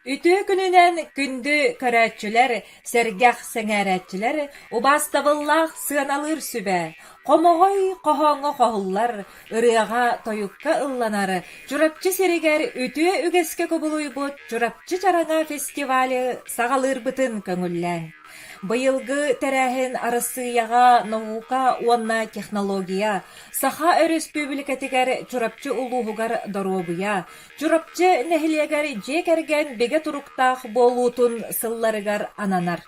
Ütü gününen gündü körәtçüler, sergah sengәрәtçüler, убастабыллах сыаналыр сүбә. Комогой кохоңо кохуллар, ырыага тоюкка ылланары, журапчы серигер ütü үгеске кобулуйбут, журапчы чараңа фестивалі сагалыр бытын көңүлләң. Быйылгы тәрәһен арысыяга наука уанна технология, саха республикатыгар чурапчы улугугар доробуя, чурапчы нәһилегәр жекерген беге туруктах болутун сылларыгар ананар.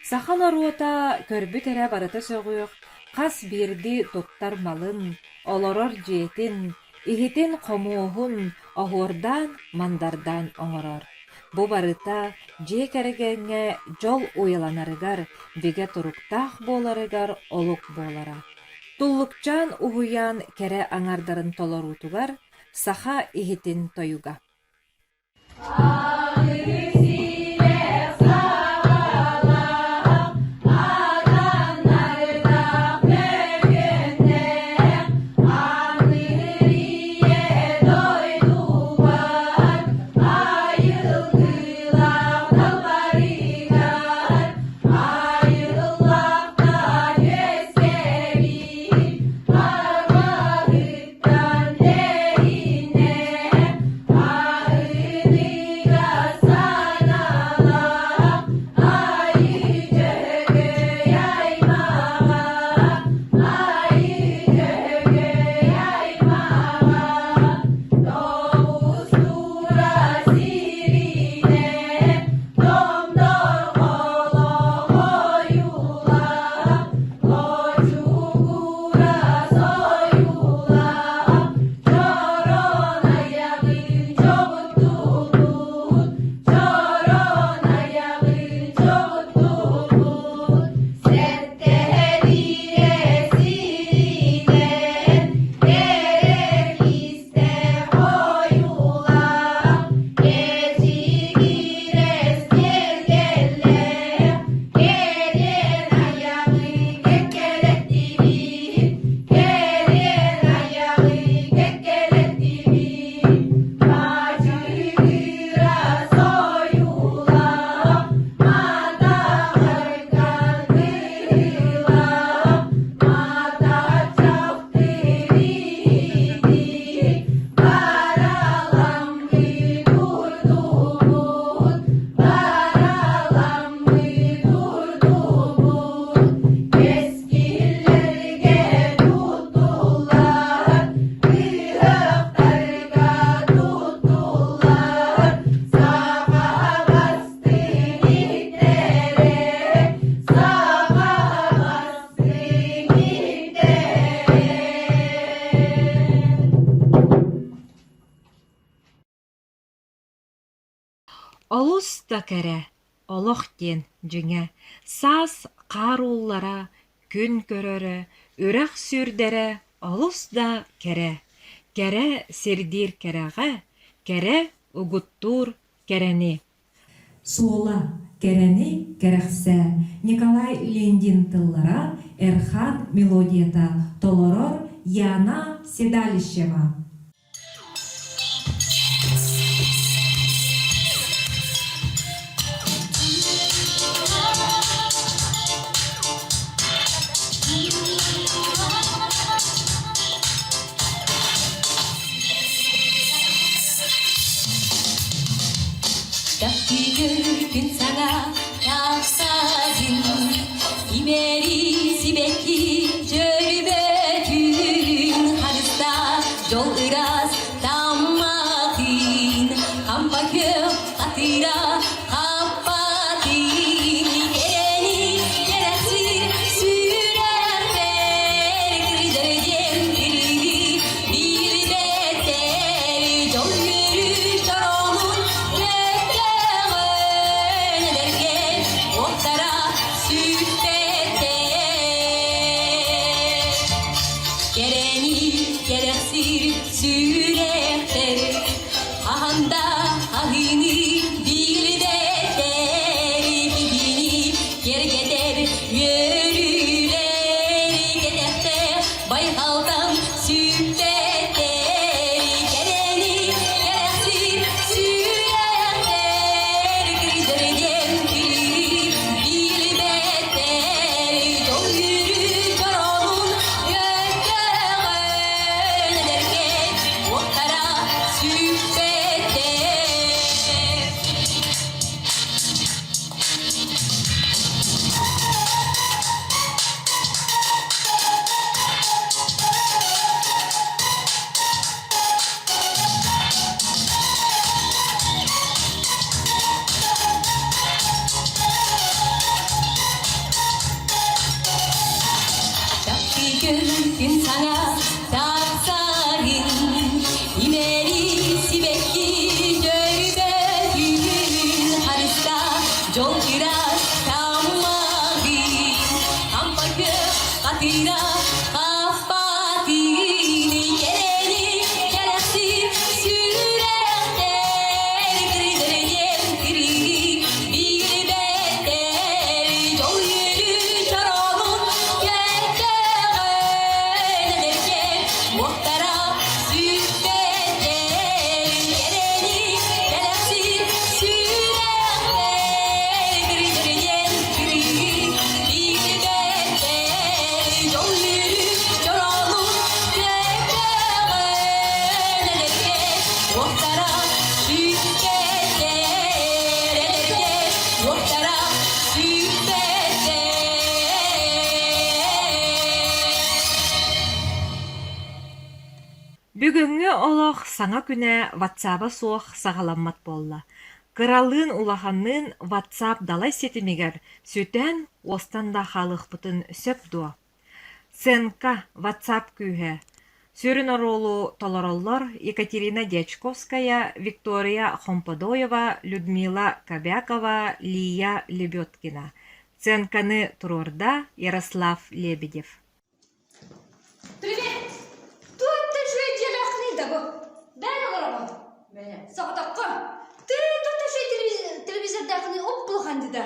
Саха наруота көрбү тәрә барыта сөгүк, кас бирди туттар малын, олорор жетин, ихитин комуохун, огордан, мандардан оңорор. Бу барыта жекергенге жол уйланарыгар, беге туруктах боларыгар олук болара. Туллукчан угуян кере аңардарын толорутугар, саха ихитин тоюга. Олус да кәрә, олох ден жүңә, сас қаруллара, күн көрөрі, үрәк сүрдәрә, олус да кәрә. Кәрә сердир кәрәға, кәрә угуттур кәрәне. Суола кәрәне кәрәқсә, Николай Лендин тыллара, Эрхан мелодията, толорор Яна Седалищева. Gün sana yapsaydın İmeri sibeki cölbetün Harısta yol ıraz dammadın Kampakı hatıra kapatın Geleni gereksiz sürerler Kırıcım kırıcı bir beter Yol yürüş onun gereksiz sürekler ahanda ahini bir de gidini geri gider yürüler gedekte bayhaldan sürekler geleni gereksiz sürekler Бүгүнгү олох саңа күнэ WhatsApp-а суох сагаламмат болла. Кыралын улаханнын WhatsApp далай сетимигер сүтен останда халыхпытын сөп дуа. Сенка WhatsApp күйе. Сөрін оролу толороллор Екатерина Дячковская, Виктория Хомподоева, Людмила Кобякова, Лия Лебедкина. Ценканы турорда Ярослав Лебедев. Привет! Тут ты же делахни да бу. Бәне барамын. Бәне. Сағатаққа. Тут ты же телевизордақны оп болғанды да.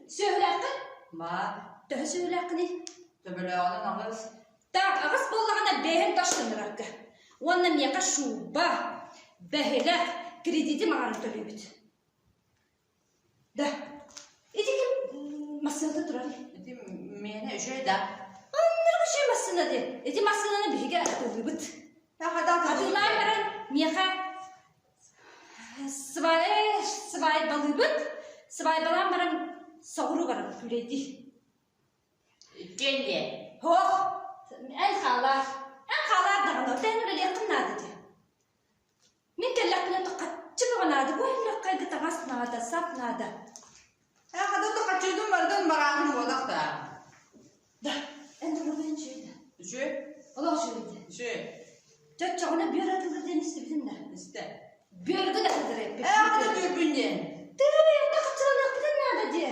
Сөйләқін? Ба, Сөйләқіні. төбөлі оның ағыз. Так, ағыс болғана бәйін таштыныр ақы. Онна меқа шуба, бәйіләк, кредиті маған төлі бүт. Да. Иди кім масында тұрады? Эти мені үшөй да. Анныр көші масында де. Иди масынданы бейге төлі бүт. Адылай баран меқа свай балы бүт. Свай балан баран соғыру баран төлейді. Кенде. Хоқ. Ән қалар дағында, тән өлі қыннады де. Мен кәлләқпіне тұқатчы бұғанады, бұл қайды тағасынады, сапнады. Қады тұқатчыдың бардың барағын болақ да. Да, әнді бұлғын жүйді. Үшөй? Олақ жүйді. Үшөй. Жат жағына бер адылырден істебдің да. Істе. Бергі да қыдыр әп. Қады көрбінден. Тәйті қытсыланы қыдырнады де.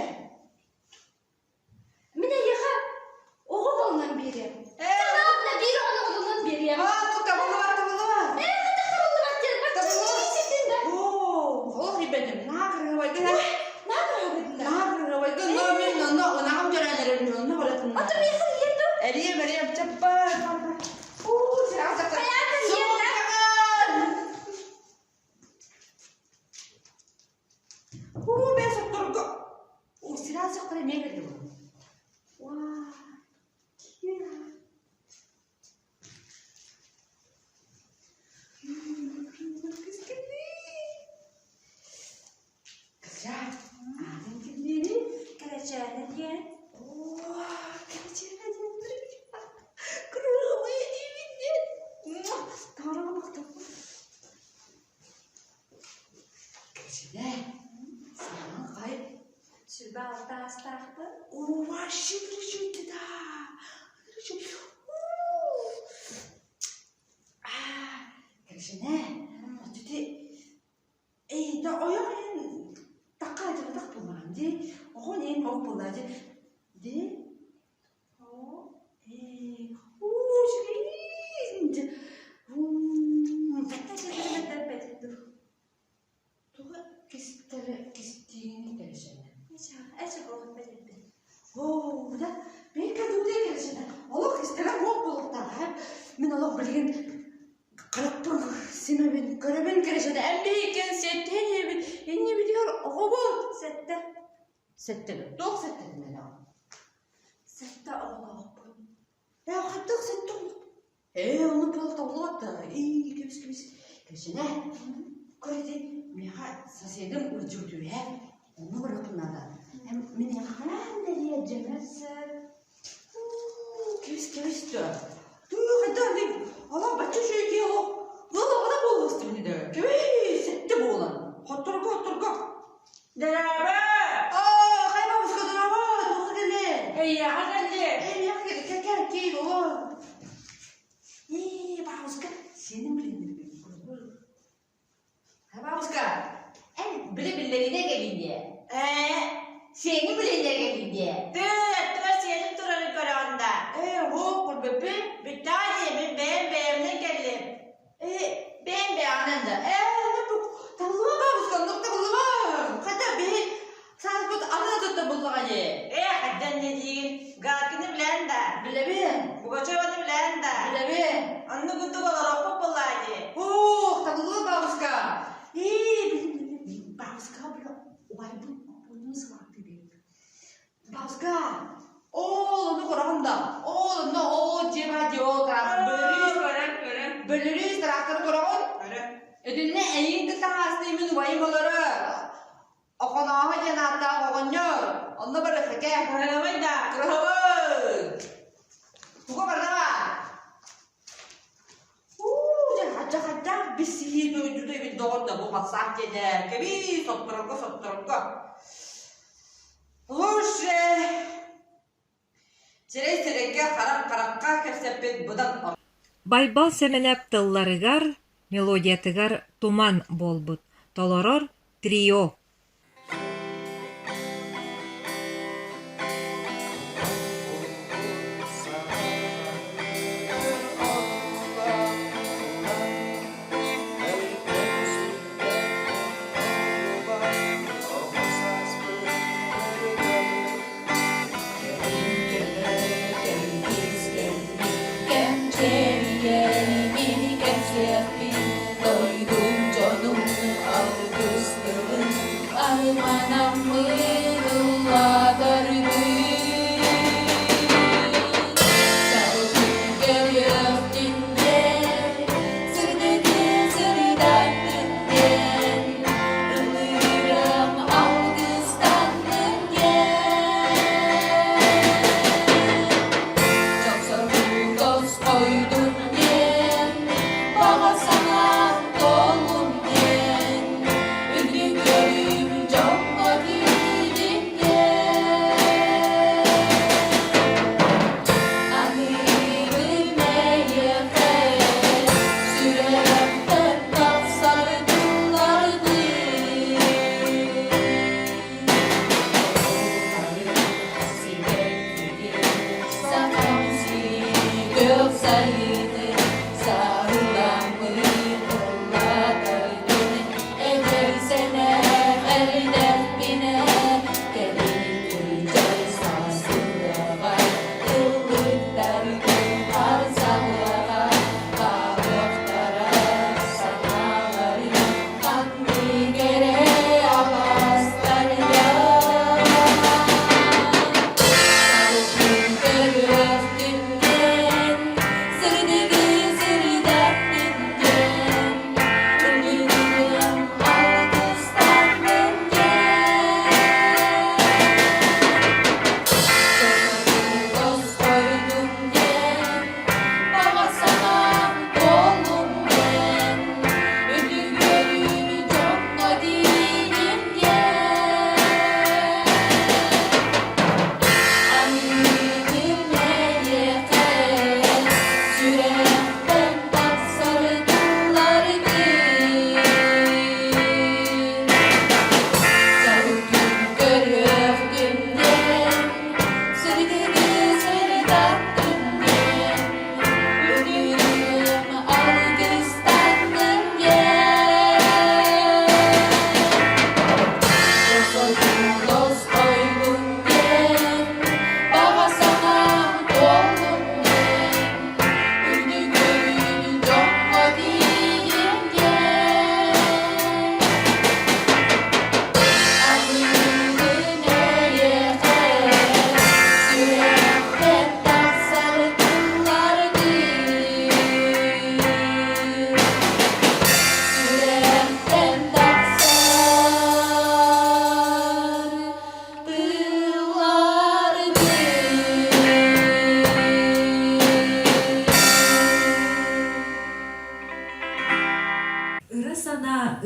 Міне еға оғы болынан берем. Санатына бері оны олынан берем. Табылы бар. Қыды қырылы баттер, баттер сетен да. Ол ебенім, нағыры ойды. Нағыр өбедін да. Нағыры ойды, мен нағым жөрәнерім, оны болатын. Аты мейхін еді. Әрем, чаппар. Қаятын еді. Ben soqtorgo. Silah soqtore me geliyor. Vay. Kira. Kızlar, adın kimleri? Karaçayla diye. Karaçayla diye. Kırılma yediğimde. Tanrıma baktım. Karaçayla. Sana kayıp. Sübə altı astaqdı. Вообще дрожит, да. Дрожит. Короче, да, оян такая так была, де, он не мог была, де, жизнь, туга кистини келешене. Әсі болып бәлетті. Да, мен кәдімде келешене. Олық істеген ол болықтар, мен олық білген қырықпын семебен көребен келешене. Әмбе екен сеттен ебін, не білер оғыл. Сәтті. Сеттегі, тоқ сеттегі мен ағым. Сәтті оғылауық бұл. Қаттық сетті олық. Оны болықта олық атты. Кеміс. Келешене, көреді, меға соседім үрджігді onu bırakınlarda. Hem beni hemen nereye cemezse. Kevis de. Hadi hadi. Allah bacı şey ki o. Valla bana bol üstümünü de. Kevis etti bu olan. Oturga. Derabe. Kayba uska derabe. Doksa gele. Hadi. Gel ki o. Bak uska. Senin bilindir. Bak uska. Bile-bilelerine gelin diye. Seni bileler gelin diye. Dur senin turarı karağında. Hop bebe. Bir tane beğenmeye geldim. Ben de. Ne bu? Tamam babuşkan nokta bulma. Hatta ben sana bu arada tuttu bulduğunu. Hadden ne diyeyim? Gakini bilen de. Bilebi. Bu kaçavanı bilen de. Bilebi. Anne kutu kadar okul bulaydı. Tamam babuşkan. Babuşkan bile olayın vakti değil. Babuşkan. Oğlunu kurağında. Oğlunu o cema diyor. Bölürüz traktörü kurağın. Ödünne eyin kısa hastayımın vaymaları. Okonağı cenatta oğunyor. Onu bırakı ke. Kırılmayı da. Kırığı. Buka berdua. bir sihir döndü de bir doğru bu masak gene. Kebi sotturunga. Hoşe. Çerey serege karakka kesepet budak. Байбал сәмәнәп тылларыгар, мелодиятыгар туман болбут. Толорор трио.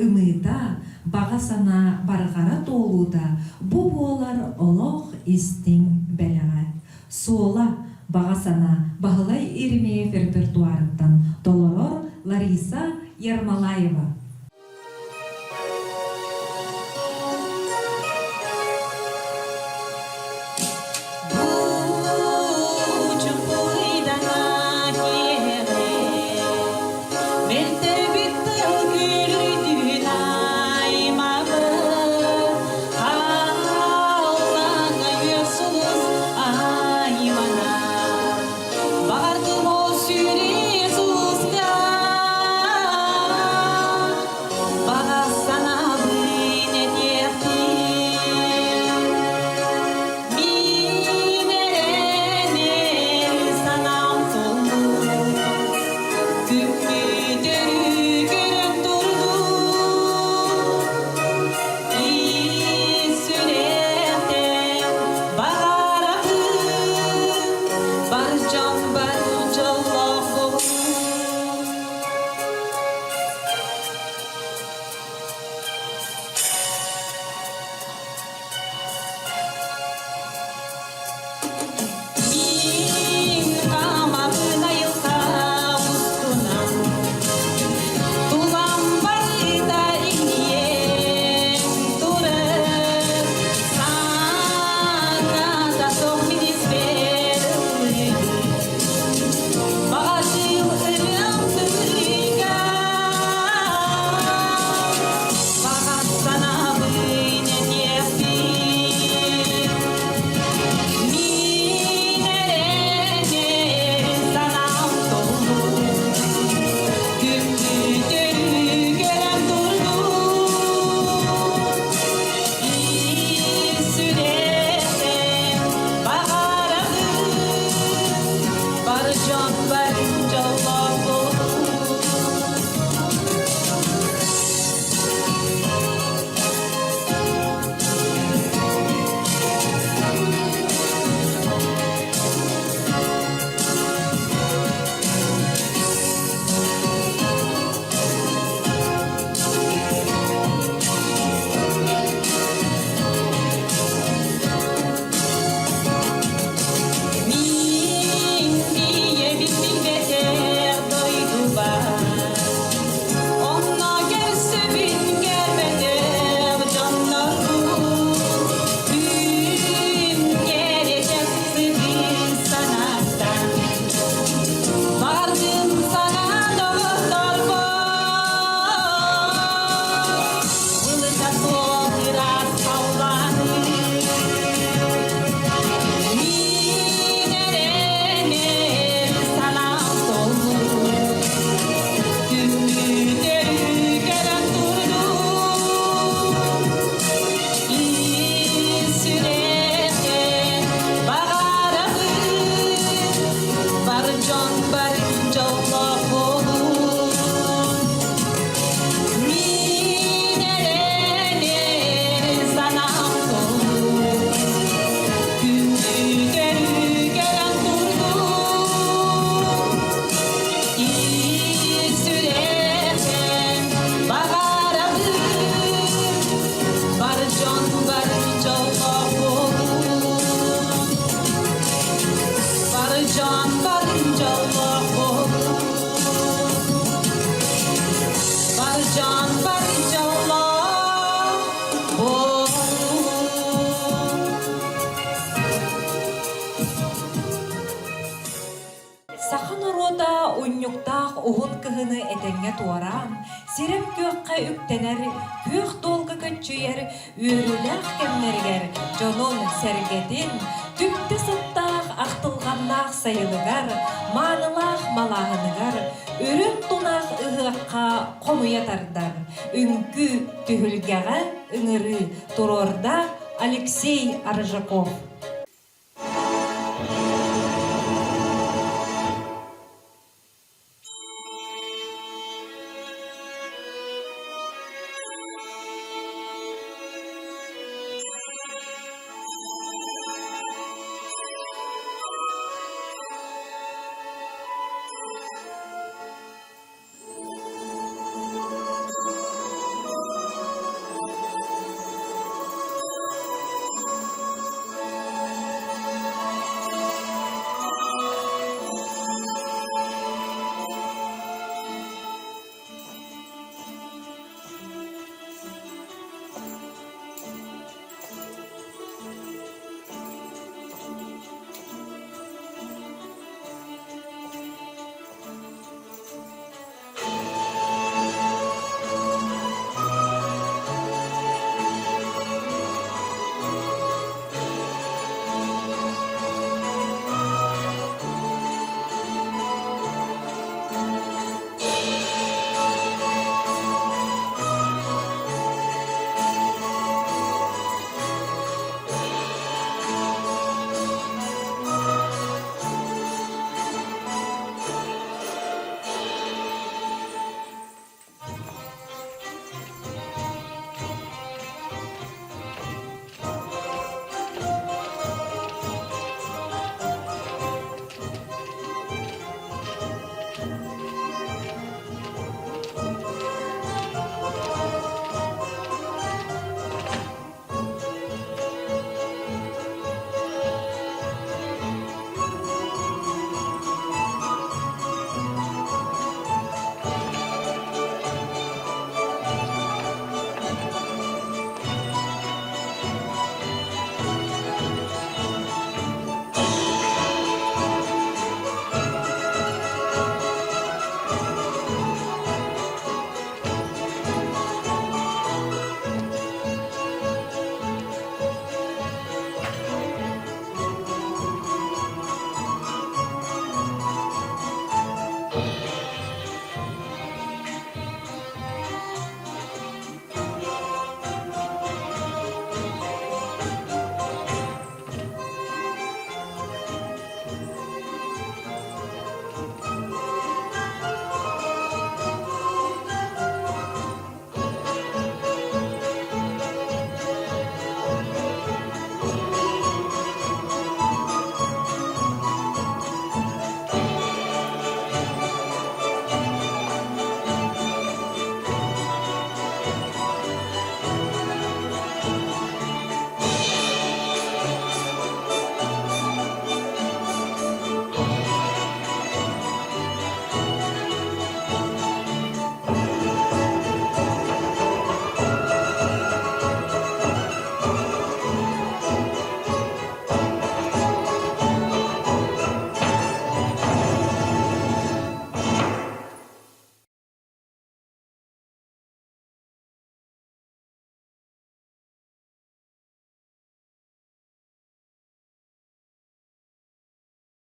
ымыйда, бағасана барғара толуда, бу буолар олох истин бәләгә. Сола бағасана бағылай ирме репертуарыттан толорор Лариса Ярмалаева. туаран, сирем көкқа үктенер, көк долғы көтчүйер, өріләқ кемнергер, жонун сәргедин, түпті сұттақ ақтылғаннақ сайылыгар, манылақ малағыныгар, өрін тунақ ұғыққа қомуятардар, үңкі түхілгеға үңірі тұрорда Алексей Аржаков.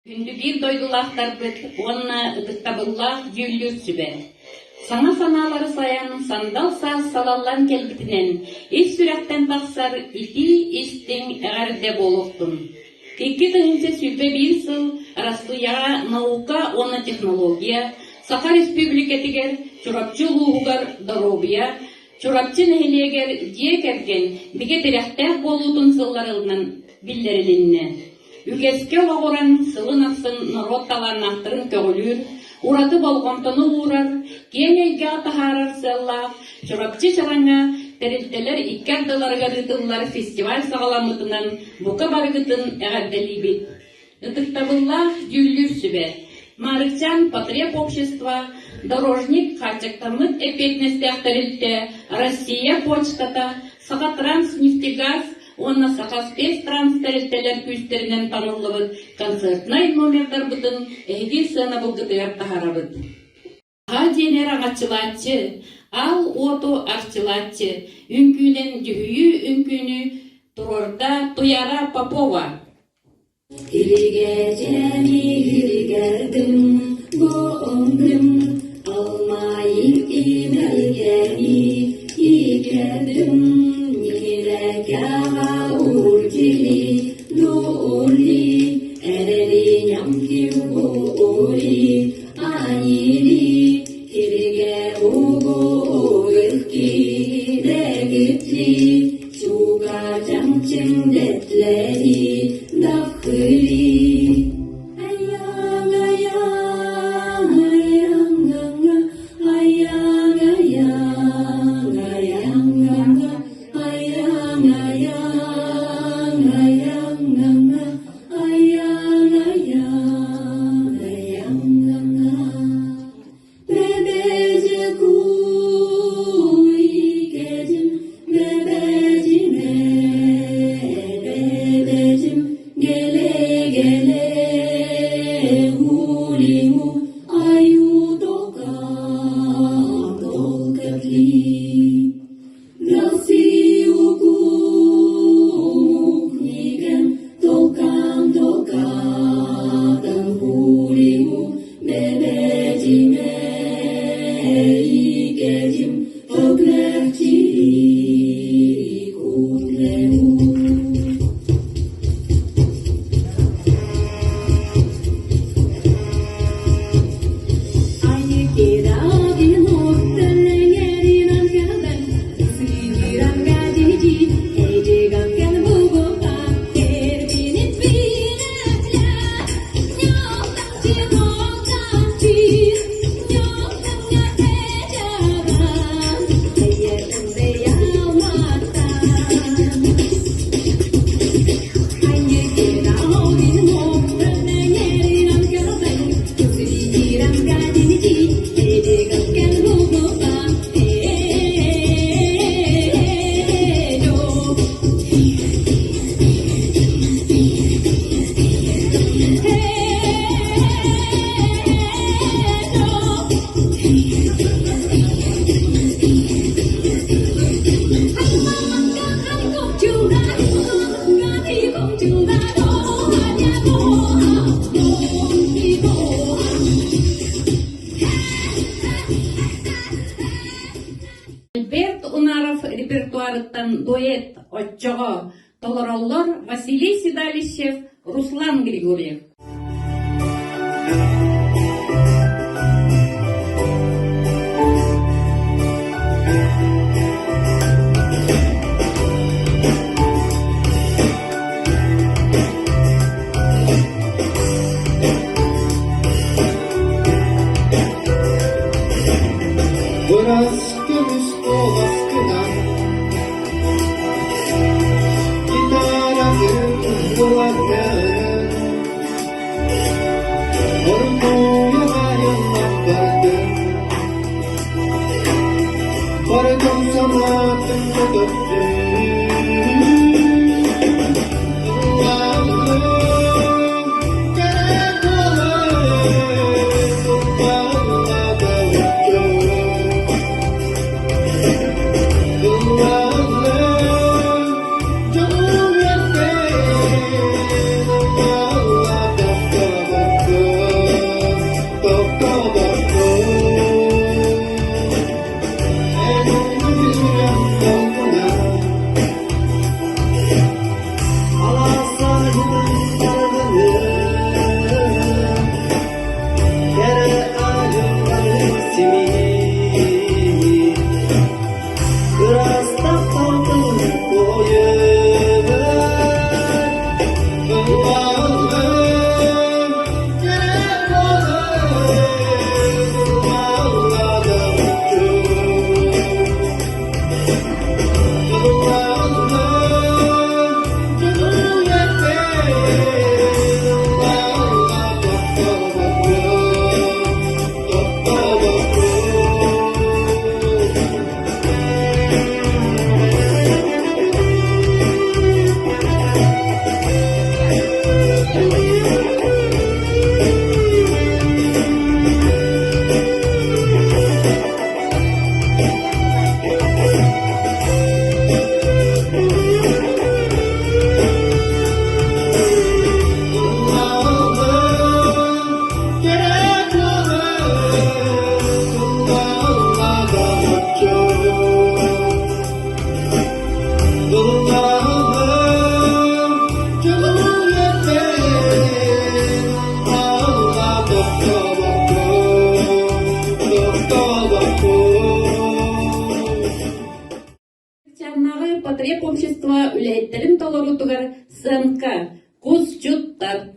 Күнді bir дойдулақтар бүт, онна ұдықтабыллақ жүллүр сүбе. Саңа саналары саян сандал саз салаллан келбітінен, ес сүрәқтен тақсар ити истің әғәрде болуқтын. Кекі тыңынсы сүлбе bir сыл, арастуяға наука оны технология, Саха республикетігер, чурапчы луғығар доробия, чурапчы нәхелегер дие кәрген, биге директәк болуытын сылларылынан биллерілінне. Үгеске оғыран сылын ақсын народ таланақтырын көгілір, ураты болғантыны урар, кен елге атахарар сыллақ, чурапчы чараңа тәрілтелер иккардыларға рытыллар фестиваль сағаламытынан бұқа барғытын әғардәлі бит. Үтіктабыллақ жүллүр сүбе. Марыкчан потреб общества, дорожник хачактамыт эпетнестях тәрілтте, Россия почтата, Сахатранс нефтегаз, онна Сахаспес транстәрілтелер күстерінен танылығыт, концертнай номердар бұтын, әйгер сына бұлғыты артахарабыт. Ha jener ağaççılatçı, al otu arçılatçı, ünkülen cühüyü ünkünü turorda Tuyara Popova. Hirgeceni geldim bu ömrüm almayıp imelgeni geldim nireka urcili luli ereli nyamki uri ayili hirge ugu ırki regitli suga jamçim detleri dakhli ayang ayang ayang ayang ayang ayang ayang ayang ayang ayang bebece kuy gecim bebecime bebecim gele gele hulimu ayu doka dokatli Rasiuku nigen dokam dokam hulimu bebecime igecim öglerci kutlemu Aynı kirabin ortanen yerinan gelden Siliran gadici hecegan gel bugoka Erbinit binekle Nyoktan cimoktan cim Nyoktan nyatejagan Eyer ende yalmatan Aynı kirabin ortanen yerinan gelden Siliran gadici hecegan gel bugoka Альберт Унаров репертуарыттан дуэт отчого толороллор Василий Седалищев, Руслан Григорьев. Bıraktım üstü askıdan Gitarımın kulaklarım Orduya dayanmak vardım Vardım sanatımda döktüm Allah'ım gerek olayım Allah'a kavuştum потреб общества үләйттелим толорутугар СМК куз чуттар.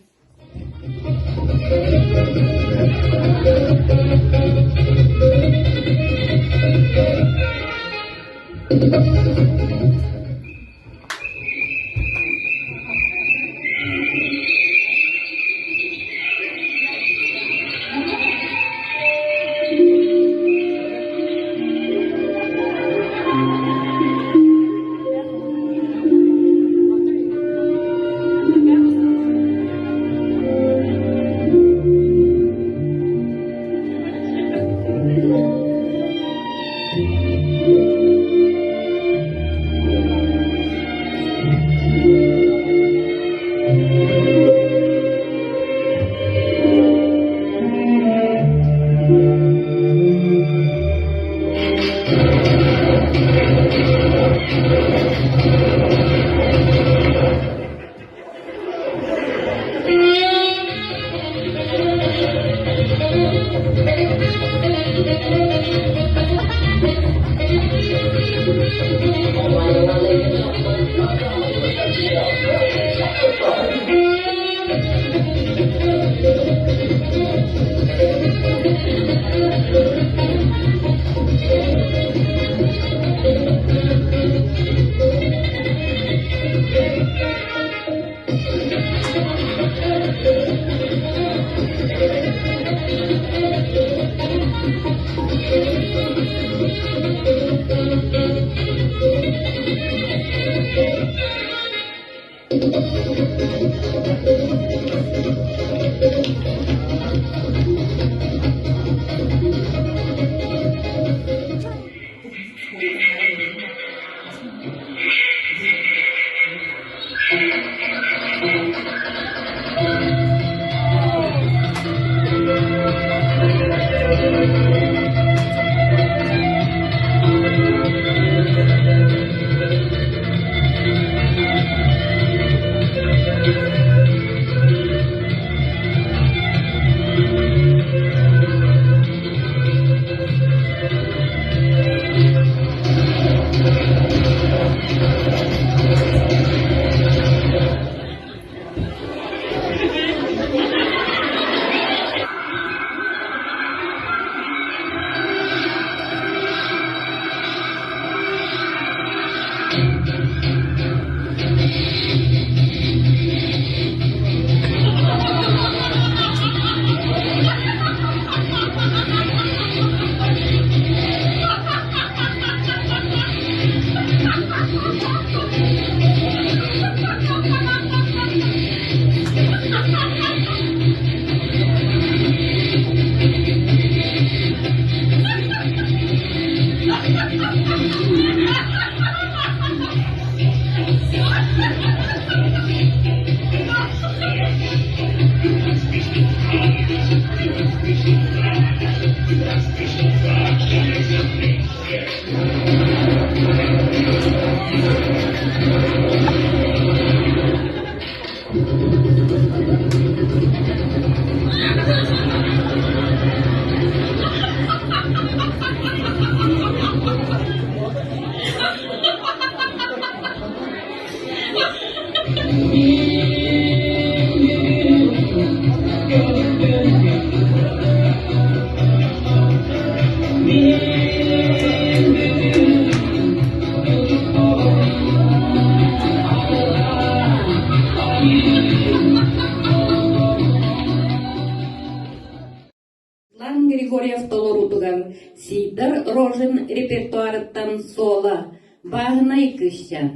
Руслан Григорьев толорутугар Сидор Рожин репертуарыттан соло Багнай кыщан.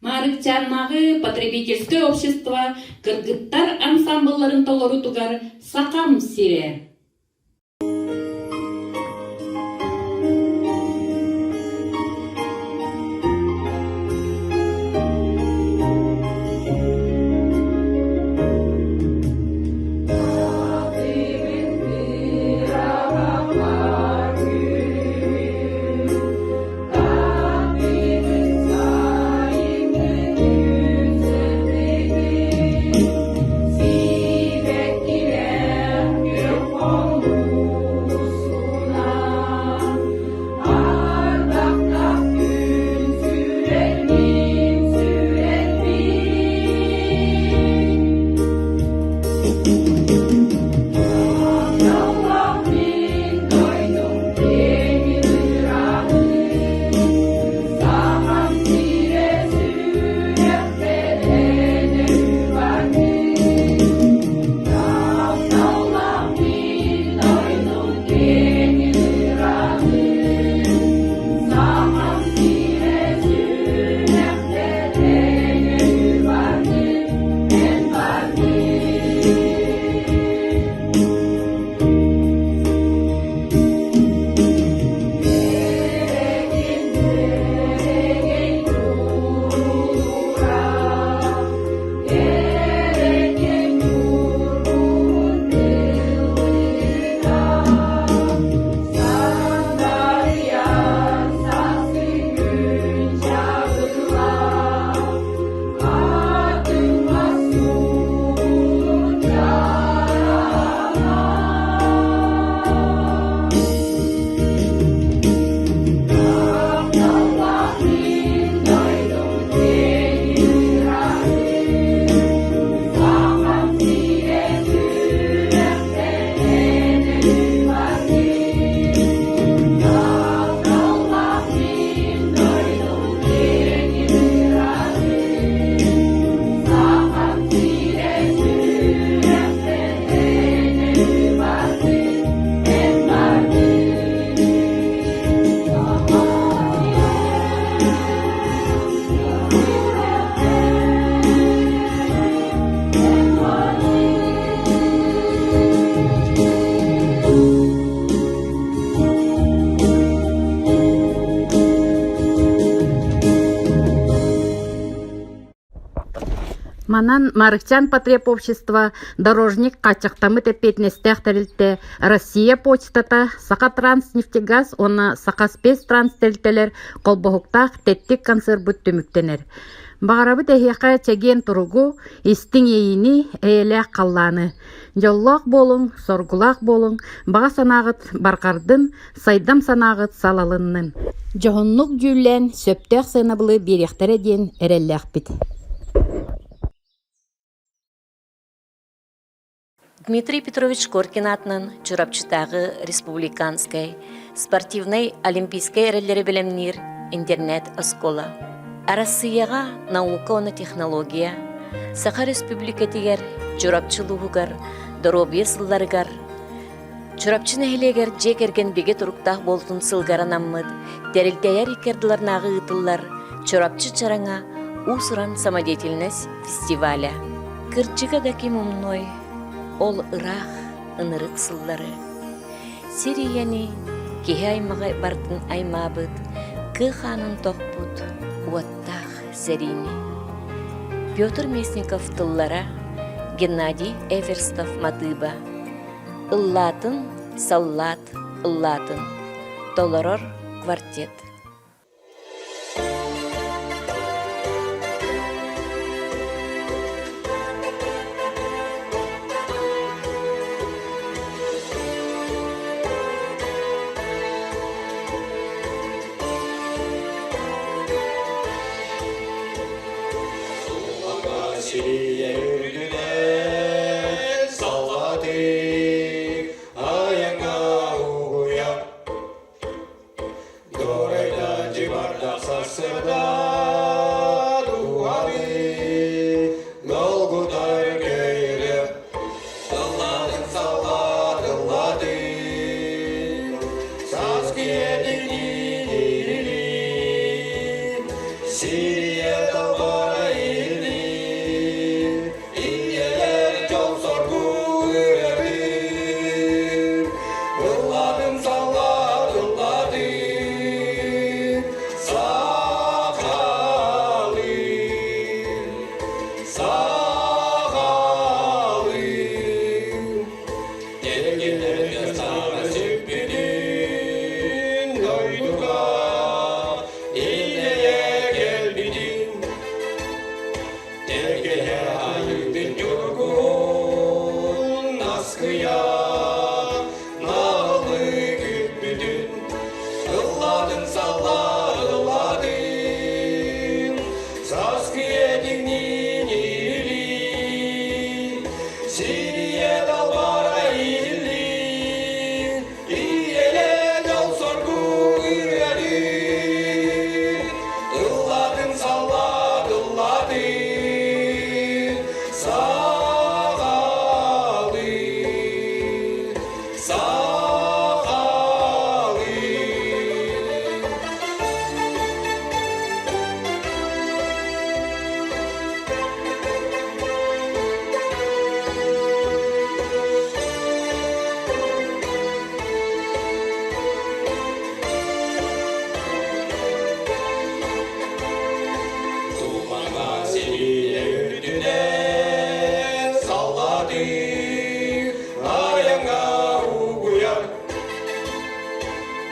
Марыкчаннагы потребительское общество кыргыттар ансамбльларын толорутугар сакам сире. Манан Марыкчан потреб общества дорожник качактамы тепетнестях тәрелте Россия почтата Сака Транснефтегаз оны Сака Спец Транстелтелер колбохуктах теттик консербут түмүктенер. Бағарабы тәхияқа чеген тұругу истің ейіні әйеләк қалланы. Жоллақ болың, соргулақ болың, баға санағыт барқардың, сайдам санағыт салалынның. Жоғынлық жүллән сөптәқ сынабылы беректері ден әрелләқ бит. Дмитрий Петрович Коркин атынан чурапчытағы республиканской, спортивной олимпийской эрелері білемнер интернет оскола. Россияға наука оны технология, Саха республикатигер чурапчылуғығар, доробия сылларығар, чурапчын әхілегер жек ерген беге тұруқтақ болтын сылғаран аммыд, дәрілдәйер икерділарнағы ұтылар, чурапчы чараңа усыран самодеятельность фестиваля. Кырчыға даки мумной, ол ырах ынырық сыллары. Сирияни кеге аймаға бартын аймабыд, кыханын тоқпуд, уаттақ сәрини. Петр Местников тыллара, Геннадий Эверстов матыба. Ыллатын, саллат, ыллатын. Толорор квартет. Сирия үргіне салғады, аяңа уғуя. Дорайда жибарда сасырда дуғады, голгудар көйлі. Дылладың салғад, дыллады, саз киедін ирили. Сирия далбара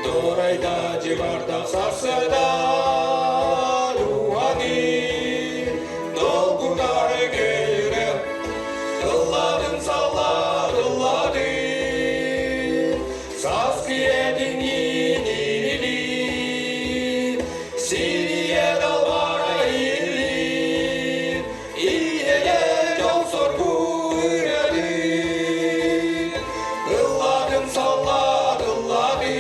Дорайда жибарда сарсырда дуғады, долгудар көйлі. Дылладың салла, дыллады, саз киедін инили. Сирия далбара ирли, иеге жол соргу үреді. Дылладың салла, дыллады,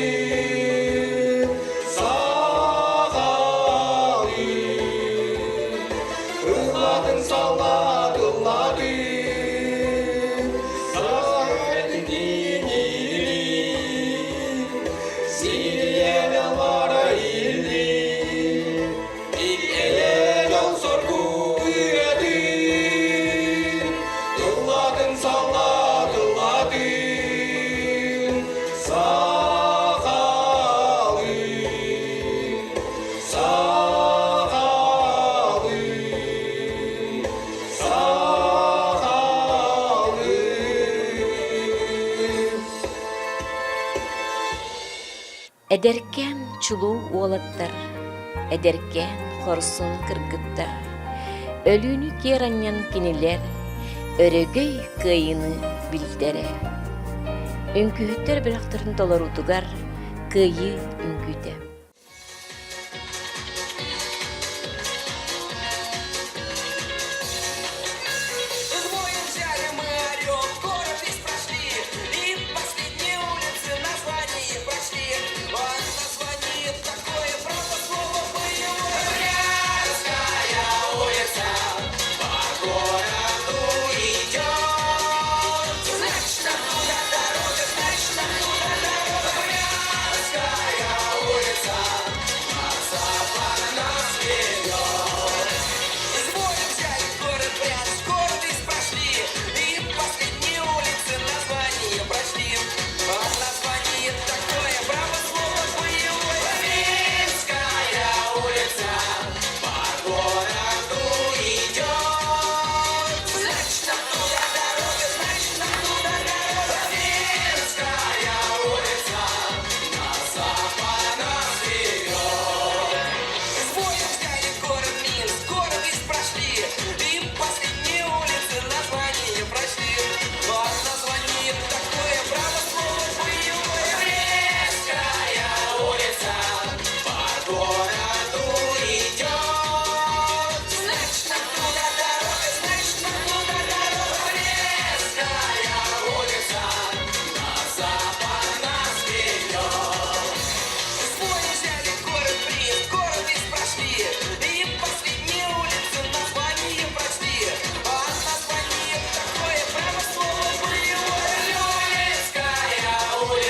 Эдеркен чулу уолаттар, эдеркен хорсын кыргыттар, өлүүнү кераннян кинилер, өрөгөй кыйыны билдере. Үңкүһүттер бирактарын толорутугар, кыйы үңкүтэ. В моем зале мы орём, город весь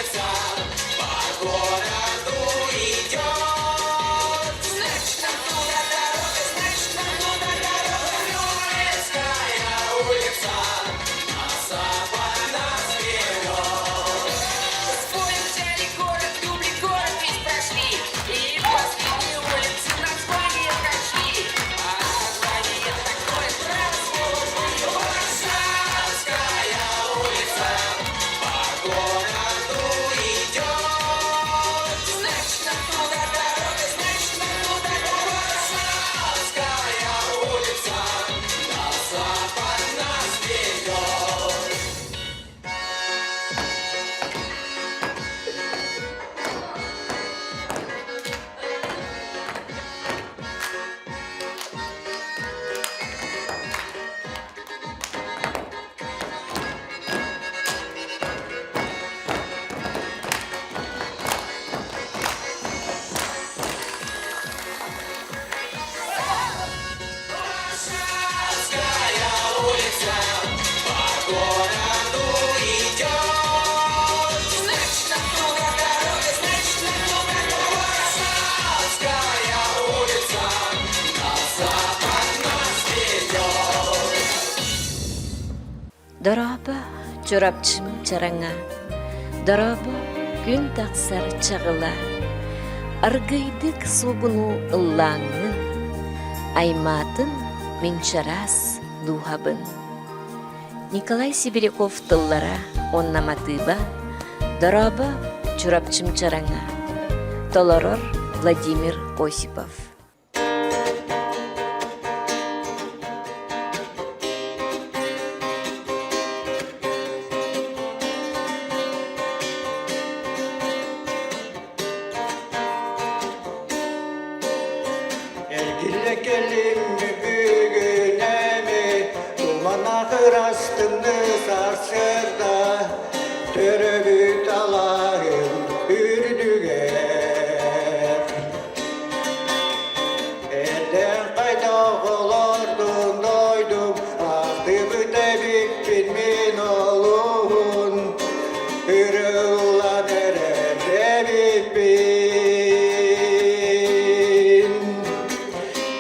улица, по городу идет. Значит, нам туда дорога, значит, нам туда дорога. Троицкая улица, на запад нас ведет. С боем взяли город, дубли город весь прошли. И последние улицы название прошли. А название такое православное. Варшавская улица, по городу идет. Значит, нам туда дорога, значит, нам туда дорога. Варшавская улица, на запад нас ведет. Варшавская улица, по городу идет. Значит, нам туда дорога, значит, нам туда дорога. Варшавская улица, на запад нас ведет. Дороба чорапчым чараңа, дороба күн тақсар чағыла, аргайдык сугуну ыллаңын, айматын минчарас духабын. Николай Сибиряков тыллара оннаматыба, дороба чорапчым чараңа, толорор Владимир Осипов. Elgille kelim büyüğünemi, duman ahır astını sarsırda, töröbüt alayım ürdüger. Elden kayda olurdun doydum, ahtımı tebik bilmin olun, ürü ulan erer tebik bin.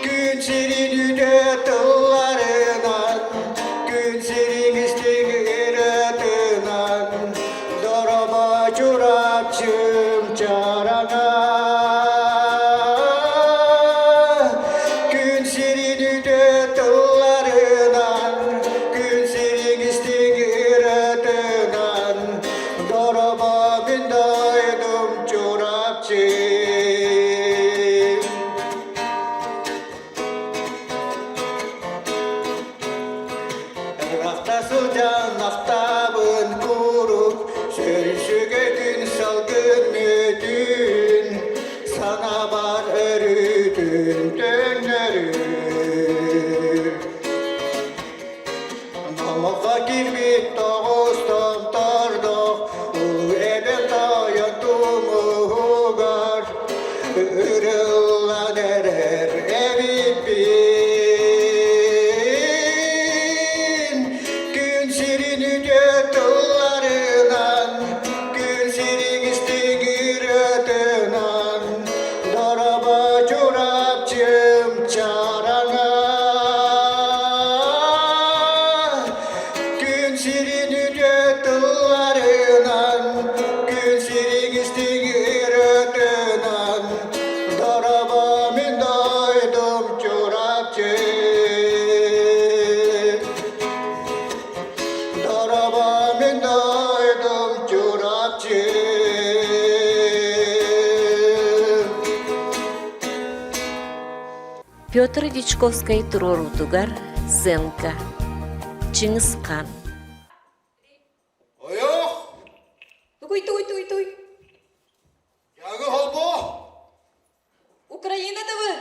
Gün senin üde tıllarından, gün senin istiğir ötünden, doraba çorapçım çarana. Gün senin üde tıllarından, gün senin istiğir ötünden, doraba bin doydum çorapçım. Rakta sulcan aftabın kurup, sürüşüge gün salgın müdün, sana var örüdün dönürür. Namoka girmit doğustan tardok, ulu eben dayantumu hugar, ürüllan erer evit bin. Gün senin üde tıllarından, gün senin istiğir ötünden, doraba çorapçım çarana. Gün senin üde tıllarından, gün senin istiğir ötünden, doraba min doydum çorapçım. Doraba min doydum çorapçım. Петр Дичковскай турорутугар Сенка, Чингисхан. Oyuk, Туй. yağı holbo. Украинада вы?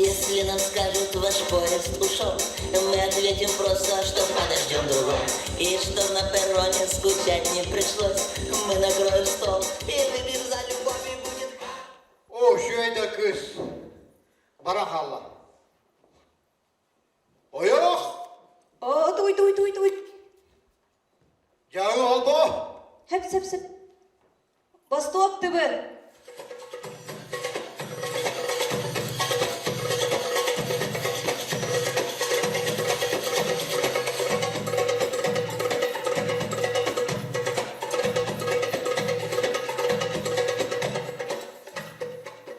Если нам скажут, ваш поезд ушел, мы ответим просто, что подождем другой. И чтоб на перроне скучать не пришлось, мы накроем стол, и выпьем за любовь, и будет... O şöyle kız, barakallah. Сеп. Восток тыбыр.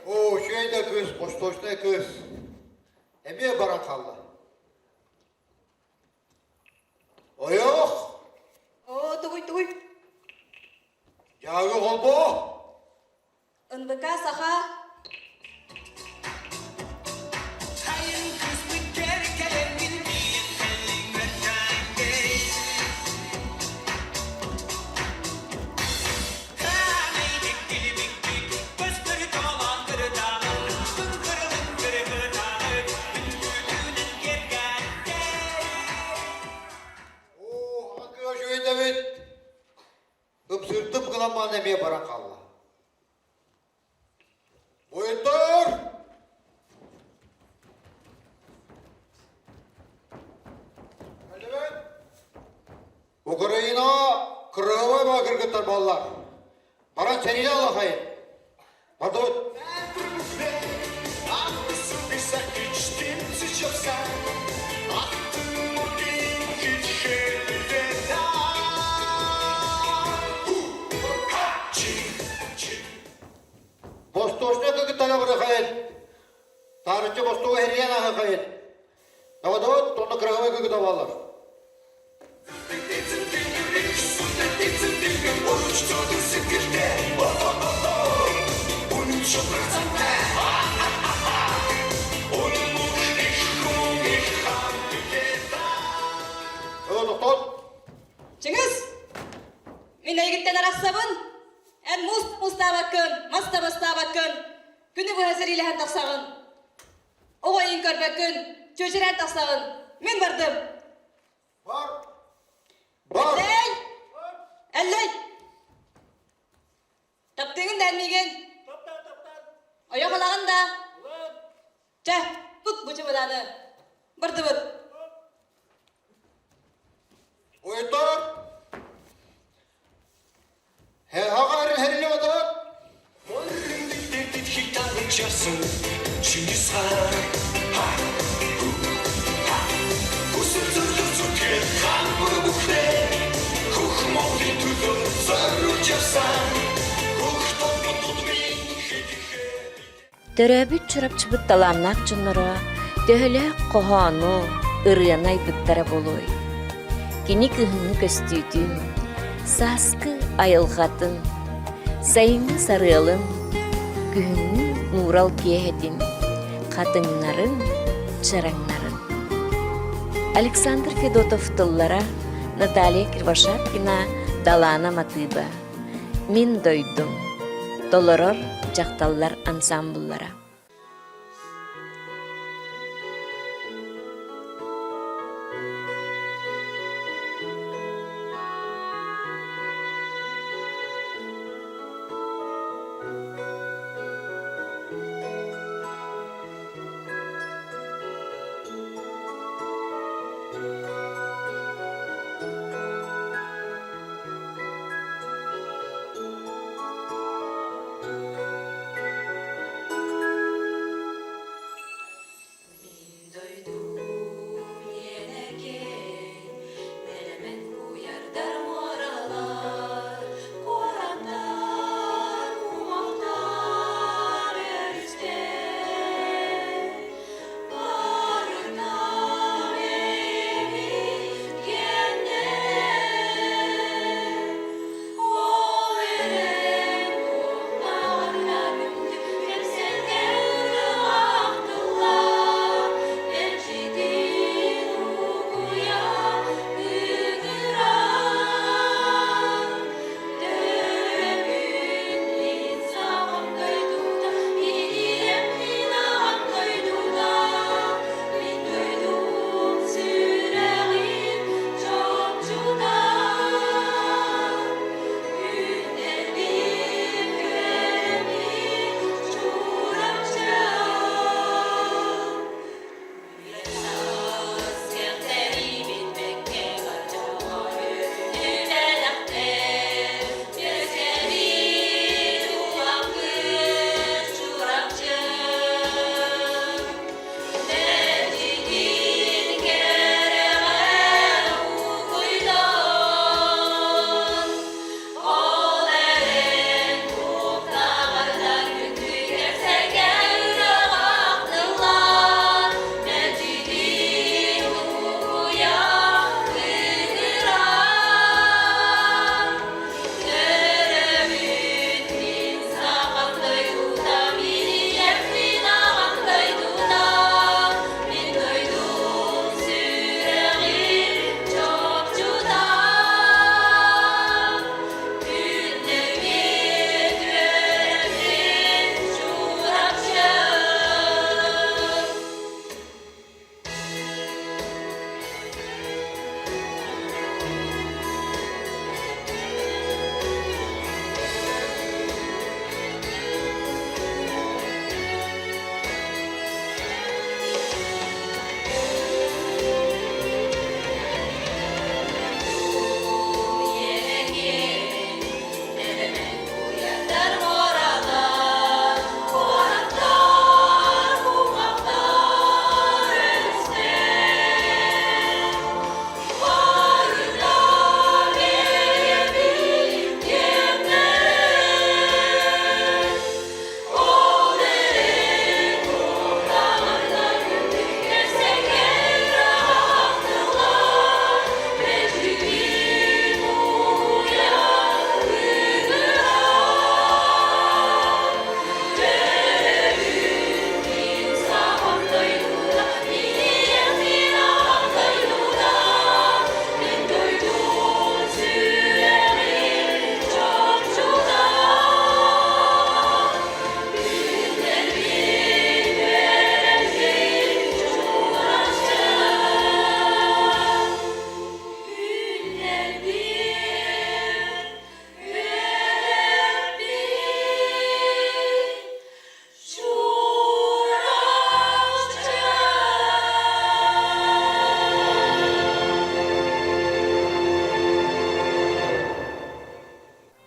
О, şeyde kız, Bostoş'ta kız. Emiye barakallah. O yok. О, туй. Ya yok oldu. Ынбыка саха. Hayır kızlık gereken bilmeyin elimden geç. Neydik dilibiktik, gözleri dolandırı dağılır. Hıngırı dağılır, ülkünün gergende. Oo, hakkı şeyde bit. Öpsürtüm kılaman emiye barakallah. Buyur. Evet. Ukrayna, Kırıva ve Kırgıtlar ballar. Baran seni de Allah hayır. Pardon. Haklısın bir sen içtin sıçıyorsan. Attın o gün hiç elveda. Bostoş'ta Kırgıtlar'a bırakayın. Tarihçi Bostoğu heriyana hakayın. Davadot, tonda Kırıva ve Kırgıtlar ballar. Evet, doktor. Чыңыз! Мен әйгіттен арақсабын. Ән мұстабакын, мастабастабакын. Күні бұл әзір иләһән тақсағын. Оғайын көрбәкін, чөчірән тақсағын. Мен бардым. Бар. Әлләй! Таптығын дәлмеген. Аяқ алағын да. Чә, тұт бұчы бұданы. Барды бұд. Buyur. Hagarın herine odur. Төрөбүт чурапчыбыт таламнак чуннара төһөлө кохону ырыанай быттара болой. Кини кыһыны көстүүтүн, саскы айылгатын, сайыңы сарыалын, күһүнү нурал киэхетин, катыңнарын, чараңнарын. Александр Федотов тыллара, Наталья Кривошапкина, Далана Матыба. Мин дойдум. Толорор жакталлар ансамбльлара.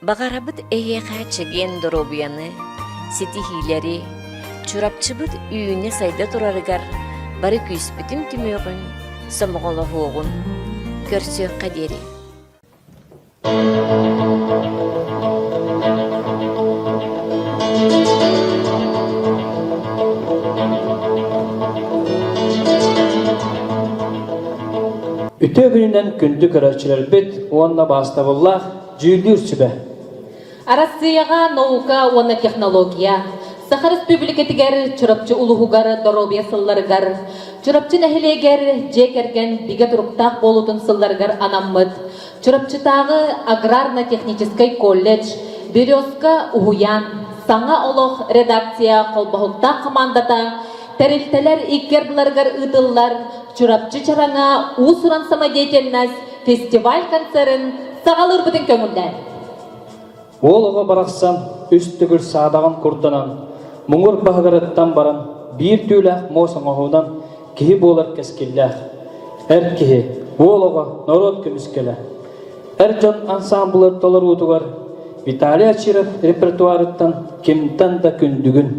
Бағарабыт эйеға чеген доробуяны, сетихилери, чурапчыбыт үйіне сайда турарыгар, бары күйіспітін түмеғін, самғалы хоғын, көрсөк қадері. Үтө күнүнен күндү көрөчүлөрбүт, онна бастабыллах жүйүлүр сүбе. Россияга наука, оны технология, Саха Республикатыгар чурапчы улугугар доробия сылларыгар, чурапчы нәхилегер жекерген биге туруктак болутун сылларыгар анаммыт, чурапчытагы аграрно-технический колледж, Березка Угуян, Саңа олох редакция колбахукта командата, тәрелтелер иккербларгар ытыллар, чурапчы чараңа усуран самодеятельность фестиваль концерн сағалыр бүтін көңілдер. Ол оға барақсан, үстігіл садағын құртанан, мұңыр бағығырыттан баран, бір түйләқ мосын оғудан кейі болар кәскелләқ. Әр кейі, ол оға народ көміскелі. Әр жон ансамблыр толар ұтығар, Виталий Ачиров репертуарыттан кемтан да күндігін.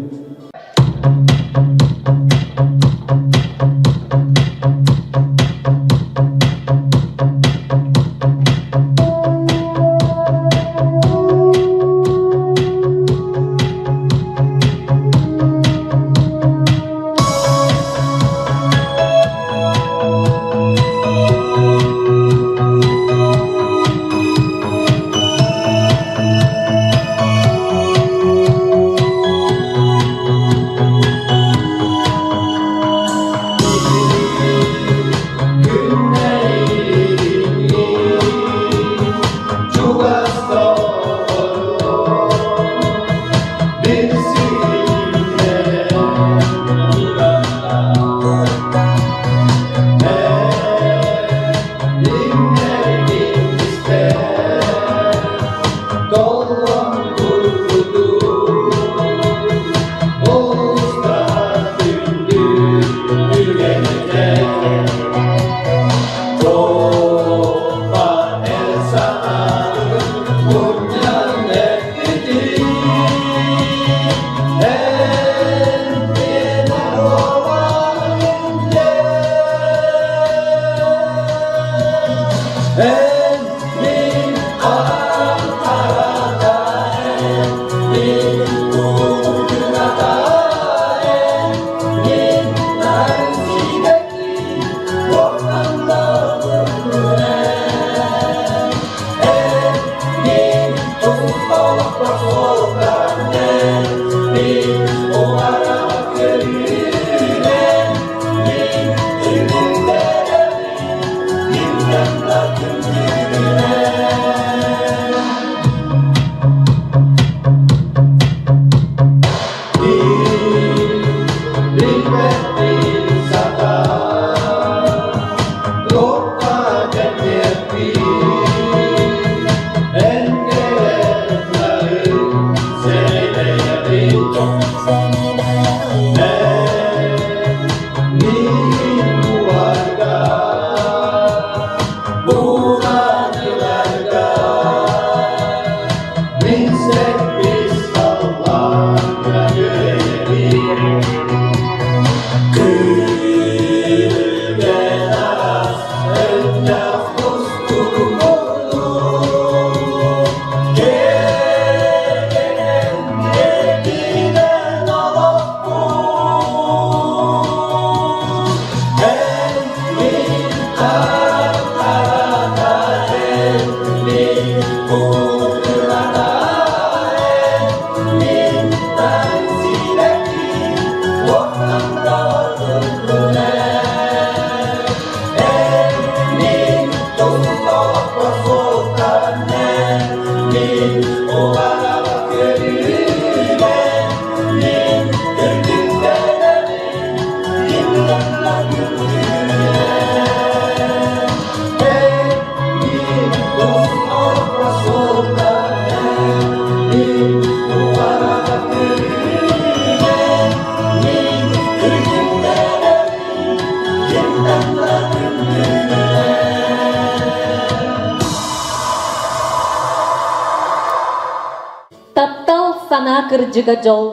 Анна кырдьыга жол,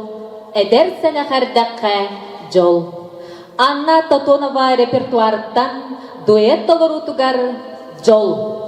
эдер сэнэхэрдэххэ жол. Анна Тотонова репертуарыттан дуэт толорутугар жол.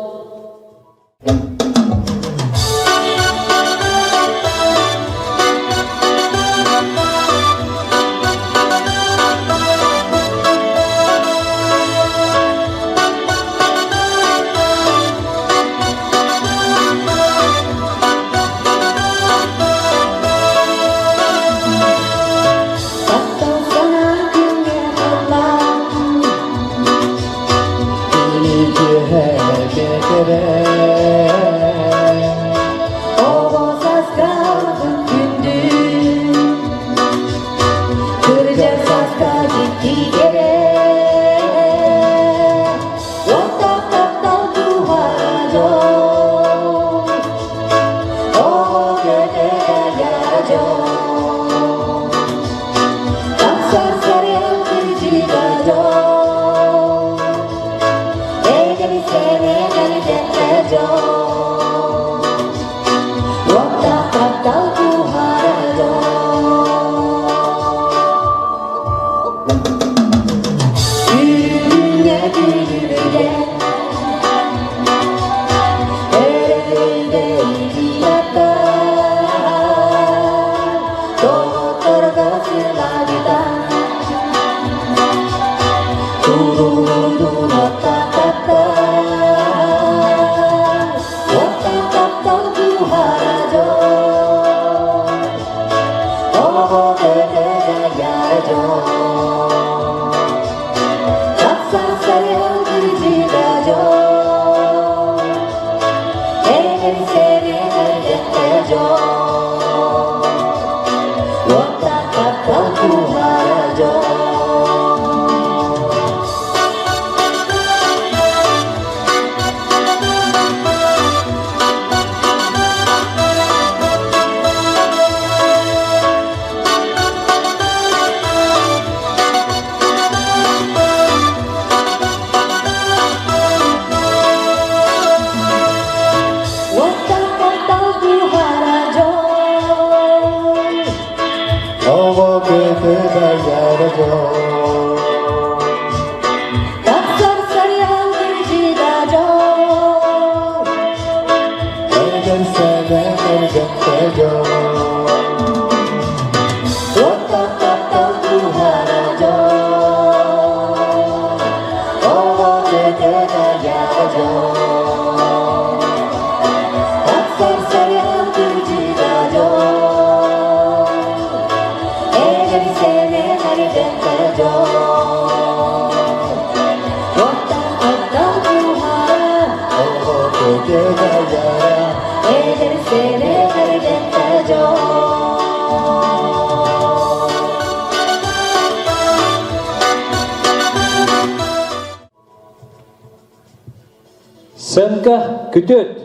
Sınka kütüt.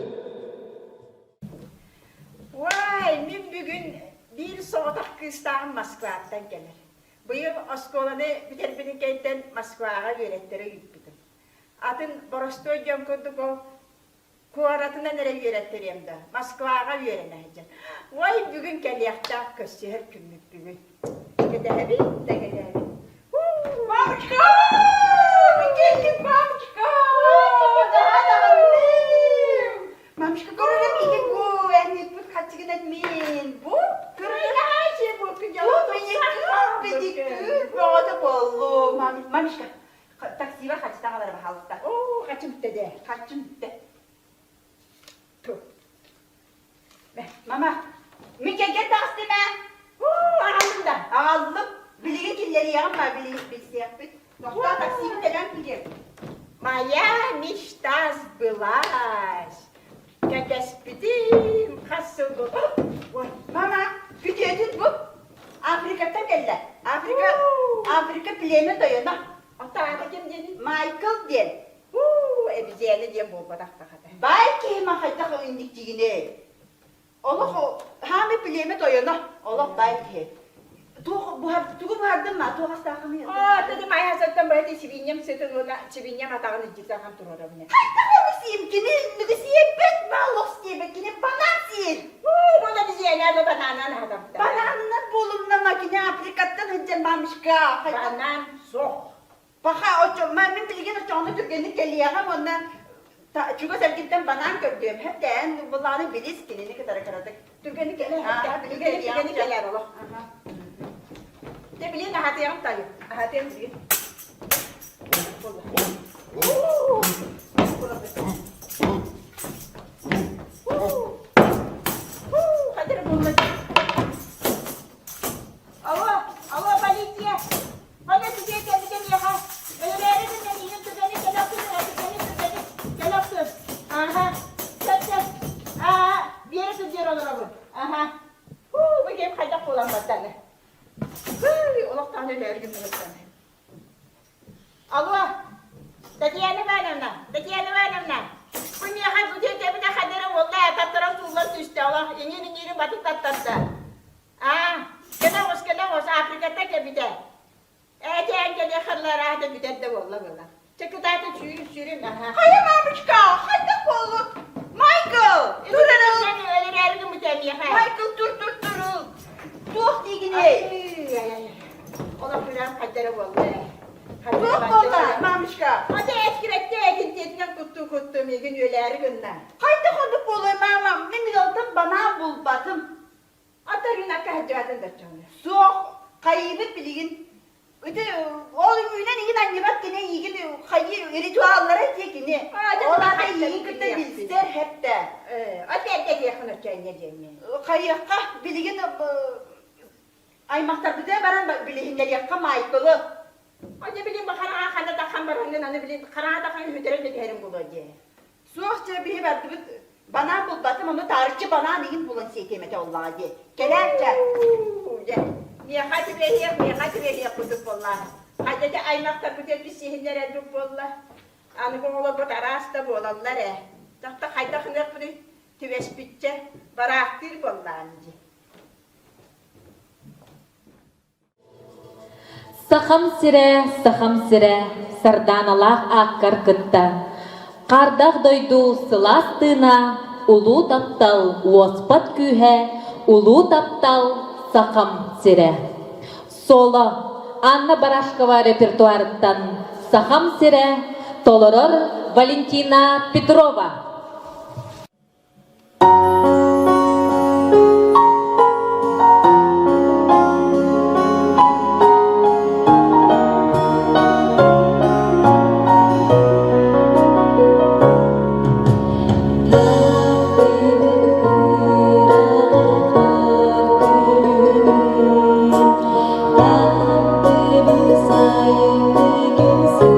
Vay, min bugün bir soğutak kızdan Moskva'dan gelir. Bu yıl oskolanı biterbinin keyten Moskva'ya öğretleri yükbüdüm. Adın Borostoy Jomkunduk kuaratına nereye öğrettireyim de Moskva'ya öğreneceğim. Vay bugün geliyakta köstüher günlük bugün. Gidelim, de gidelim. Mamuşka! Geldim mamuşka! Mamuşka görürüm iyi bu. Yani bu kaçıgıdan min. Bu? Görürüm her şey bu. Bu bedik. Bu da bollu. Mamuşka. Taksiye kaçtan alır bahalıkta. Oo kaçım dede. Kaçım dede. Tuh. Mama. Mükemmel taksi mi? Ağzım da. Ağzım. Bilgi killeri yağma. Bilgi yapıp. Nokta taksiyi neden bilirim? Моя мечта сбылась. Как я спидим, хасугу. Ой, мама, gücüdün bu. Afrika'dan geldi. Afrika plemi doyuna. Ata kim dedi? Michael diyen. Bize diyen bu kadar kadar. Belki mahayda indik cigine. Allah hami plemi doyuna. Allah belki. Tuh buhardın mı? Tuh hasta kami. Tadi maya zaten berarti cibinya mesti tu cibinya mata kan jika kan turun orangnya. siyim kini, nüdüsiye bet balok siyim kini, banan siyim. Bana bizi yenerli bananan adamda. Bananına bulumna makine Afrika'dan hıncamamışka. Banan sok. Baka o çok, ben bilgin o çoğunu Türkiye'nin geliyem ondan. Çünkü sevgilden banan gördüm. Hep de en bunları biliz ki ne kadar karadık. Türkiye'nin geliyem. Türkiye'nin gelir oğlum. De bilin ahatiyam tayo. Ahatiyam bilin. Hadi bunlar. Alo Valencia. Hadi size kendi ha. Öyle de benim tübeni gel aha. Çek. Bir yere tutuyor olur abi. Aha. Bu game kayda kullanmadan. Allah taneler gibi sen. Alo. Tatiana Ivanovna. Bu niye bu diye bir de kadere vallahi tatara tuğlar düştü Allah. İngini batık tatta. Kena Afrika'da ke bir de. Eten gele kırlara da bir de vallahi. Çıkıda da sürün aha. Hayır mamışka, hadi kolu. Michael, durun. Seni öyle her gün mütemiye ha. Michael dur. Dur digine. Ola filan kadere vallahi. Dur valla mamışka. Hadi eskirette ekin kuttu migin öyle günden. Haydi kodu kolu mama. Min oldum bana bul batım. Atarına kahcadın da canı. Soğuk, kaybı bilgin. Öte oğlum üynen iyi anne bak yine iyi hayır rituallara tekini. Onlar da iyi kıta bilsinler hep de. Öte yakın öteceğin yediğimi. Kayakka bilgin aymakta bize baran bilginler yakka Michael'ı. Hadi bileyim bakalım akanda da kambarangın anı bileyim karana da kan hüdere de terim bulacak. Soğukça bir verdi bana bul batım onu tarihçi bana neyin bulan sekemete Allah'a diye. Gelerce. Niye hadi veriyor kuduk vallahi. Hadi de aymakta güzel bir sihirler edip vallahi. Anı konuğla bu tarasta bu olanlar Tahta kayda kınak bunu tüves bütçe bıraktır vallahi. Сахам сире, сарданалах аккар кытта. Кардах дойду сыластына, улу таптал уоспат күйе, улу таптал сахам сире. Соло, Анна Барашкова репертуарыттан сахам сире, толорор Валентина Петрова. Sayın bir gün sır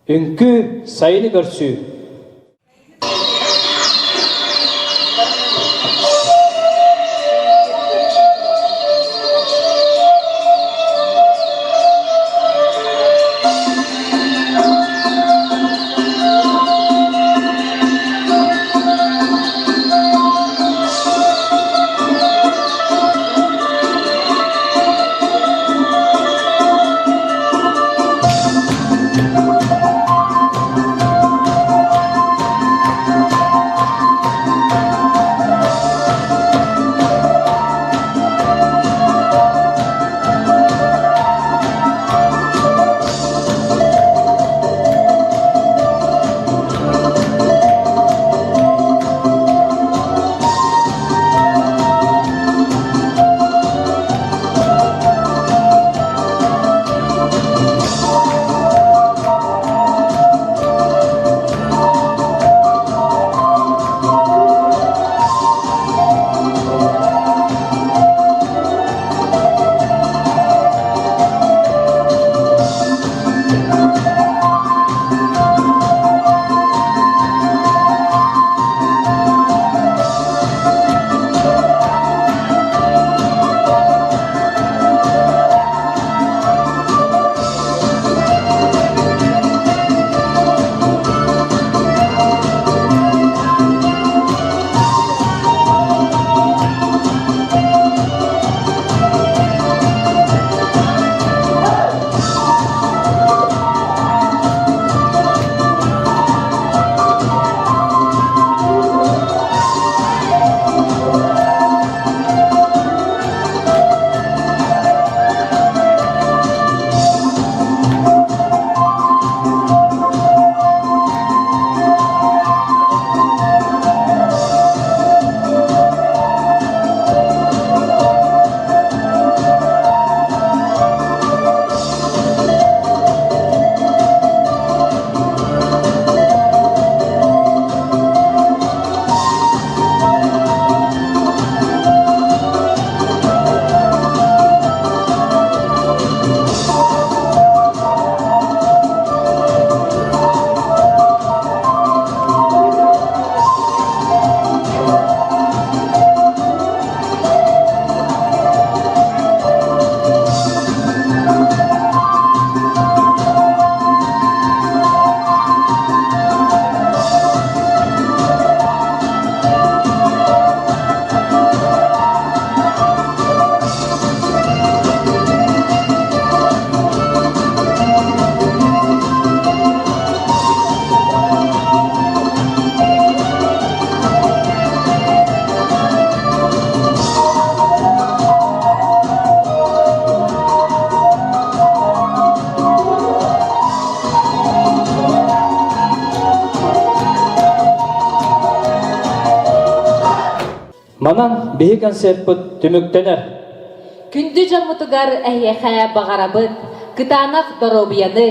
Ünkü sayını görsü. Манан беһи концертпыт түмүктенер. Күнді жамутугар әйеқә бағарабыт, кытанақ доробияны,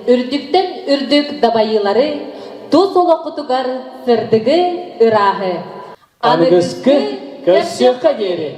үрдіктен үрдік дабайылары, тус олоқутугар сырдығы ырағы. Анығызкы көрсі қадері.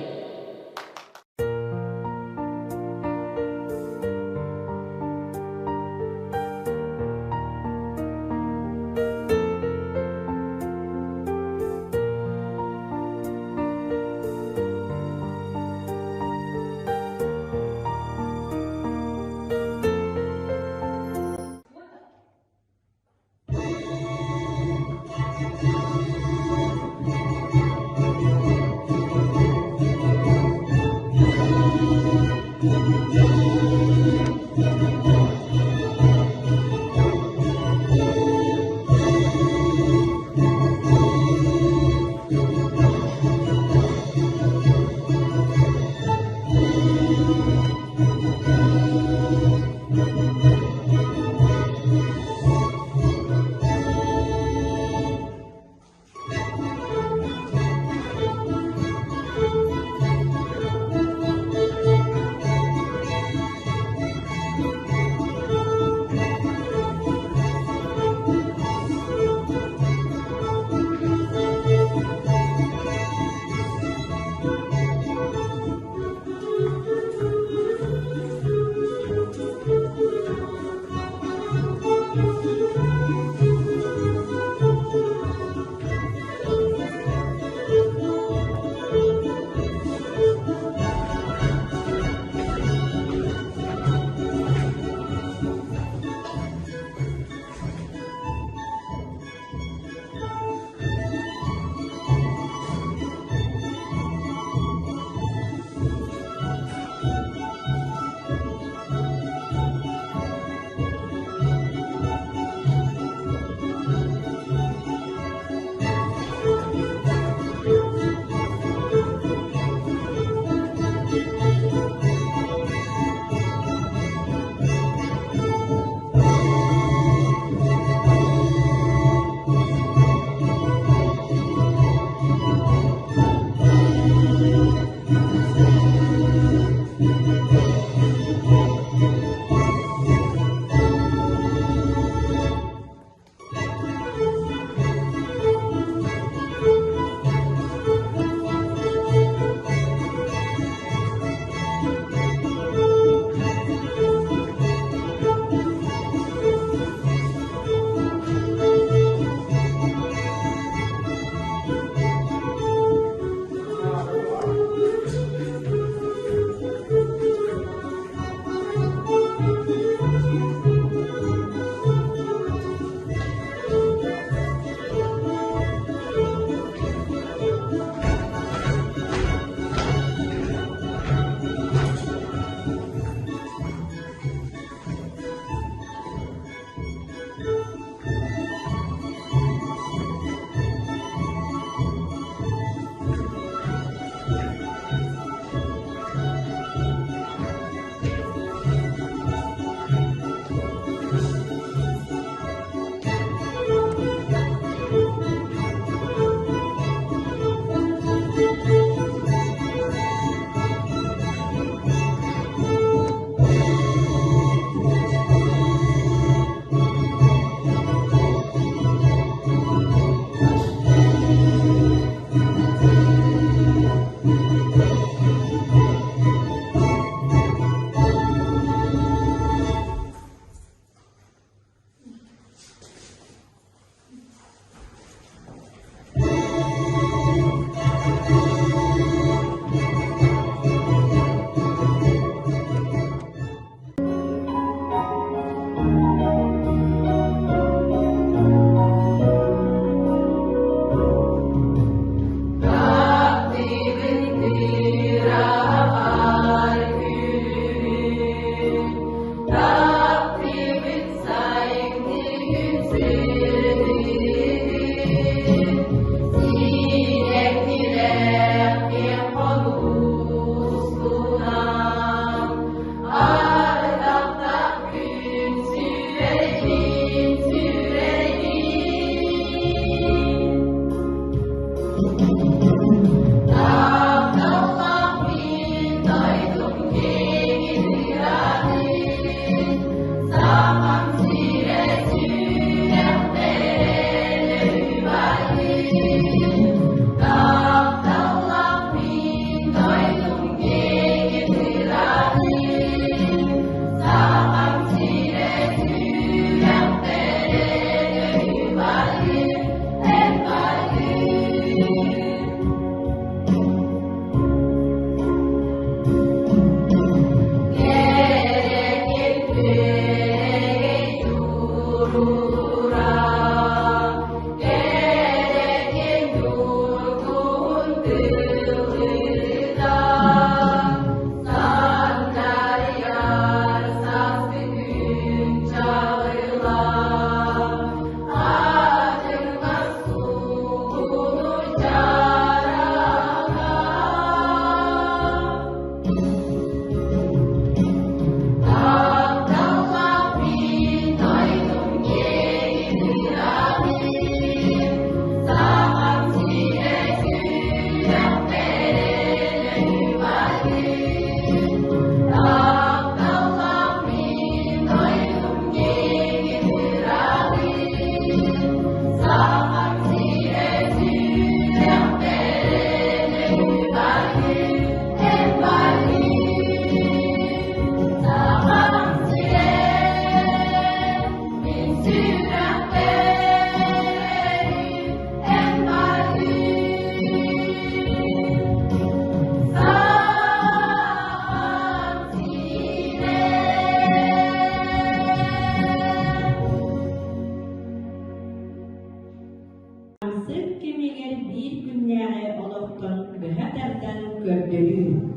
Asıp kemiger bir günlere oluktan bıhatardan gördüğü.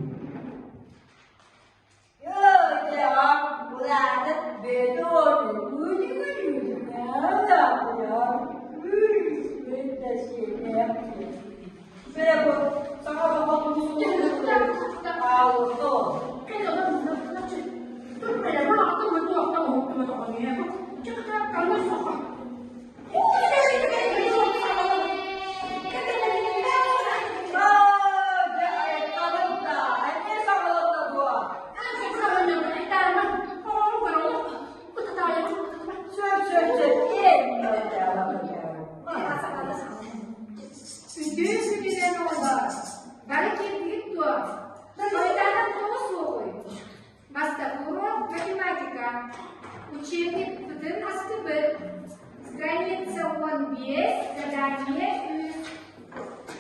Учебник Б страница 1 задание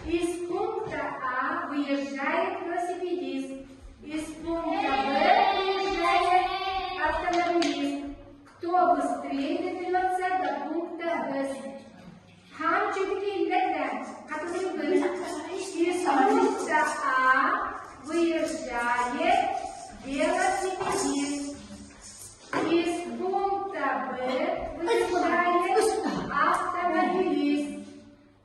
из пункта А выезжает велосипедист, из пункта Б выезжает автомобилист. Кто быстрее доберется до пункта Б? Хам который из пункта А выезжает велосипедист. Из пункта Б выезжает автомобилист.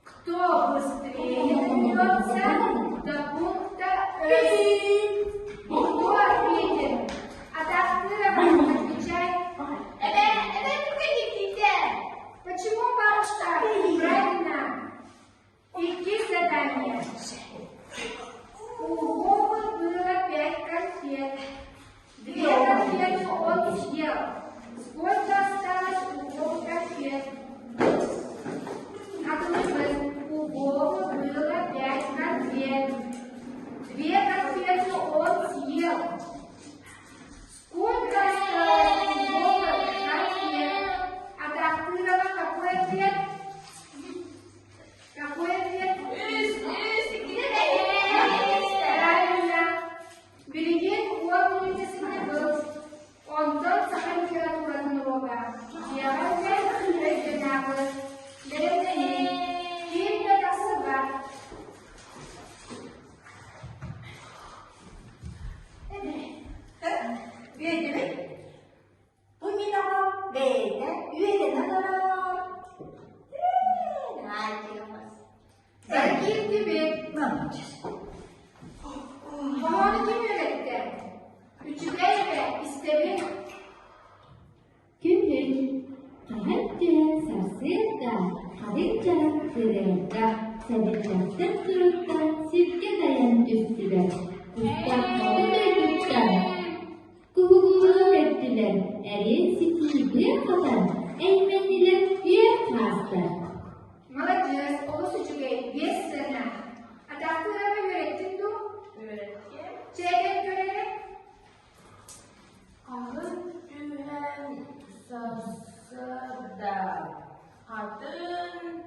Кто быстрее доберется до пункта С? Кто ответит? Адаптирован отвечает. Почему бабушка? Правильно. Идти задание. У Вовы было 5 конфет. 2 конфеты он съел. Сколько осталось у Вовы конфет? У Вовы было 5 конфет. 2 конфеты он съел. Сколько осталось у Вовы конфет? Адаптирован какой ответ? Какой ответ? Правильно. Берегин он не был. Он тот самый температура много. Я возьму одинаково. Фильм это собак. Зайки тебе. Onu kim öğretti? Üçüncü istemi. Күнүн кахатча сарсыйда кадыкча сырыйда сабитчаттын турутта сирке даян түстүлөр. Кустар калыдай туттар. Кугугулук эттилер. Эрин ситиби катан эйменилер үйөр кастар. Молодец, Олусучугей, вес сына. А так ты öğrettin tu? Öğrettim. Çeyrek görelim. Ağır düğen sasada kadın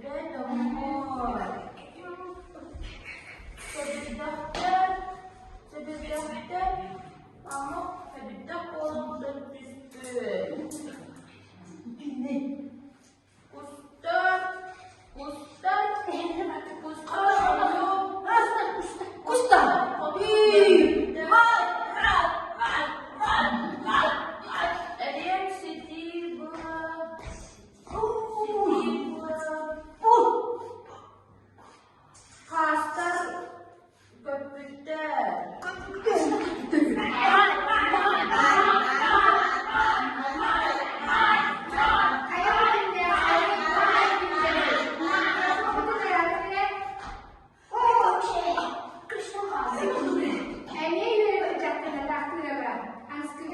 evet amor sebetler pamuk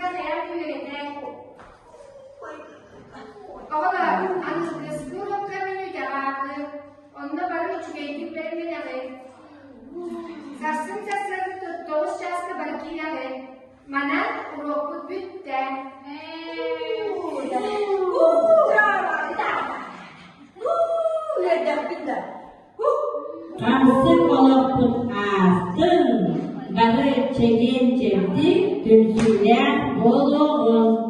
hayal yürüyene. Oğlan, anısını sıkı loklarını cevabı. Onunla bana çügeydip vermen yağı. Sarsın tuttuğuz şahsı belki yağı. Mana urokut bütte. Kamsın olupun astın, garı çegen çevdi, tülsüler boluğun.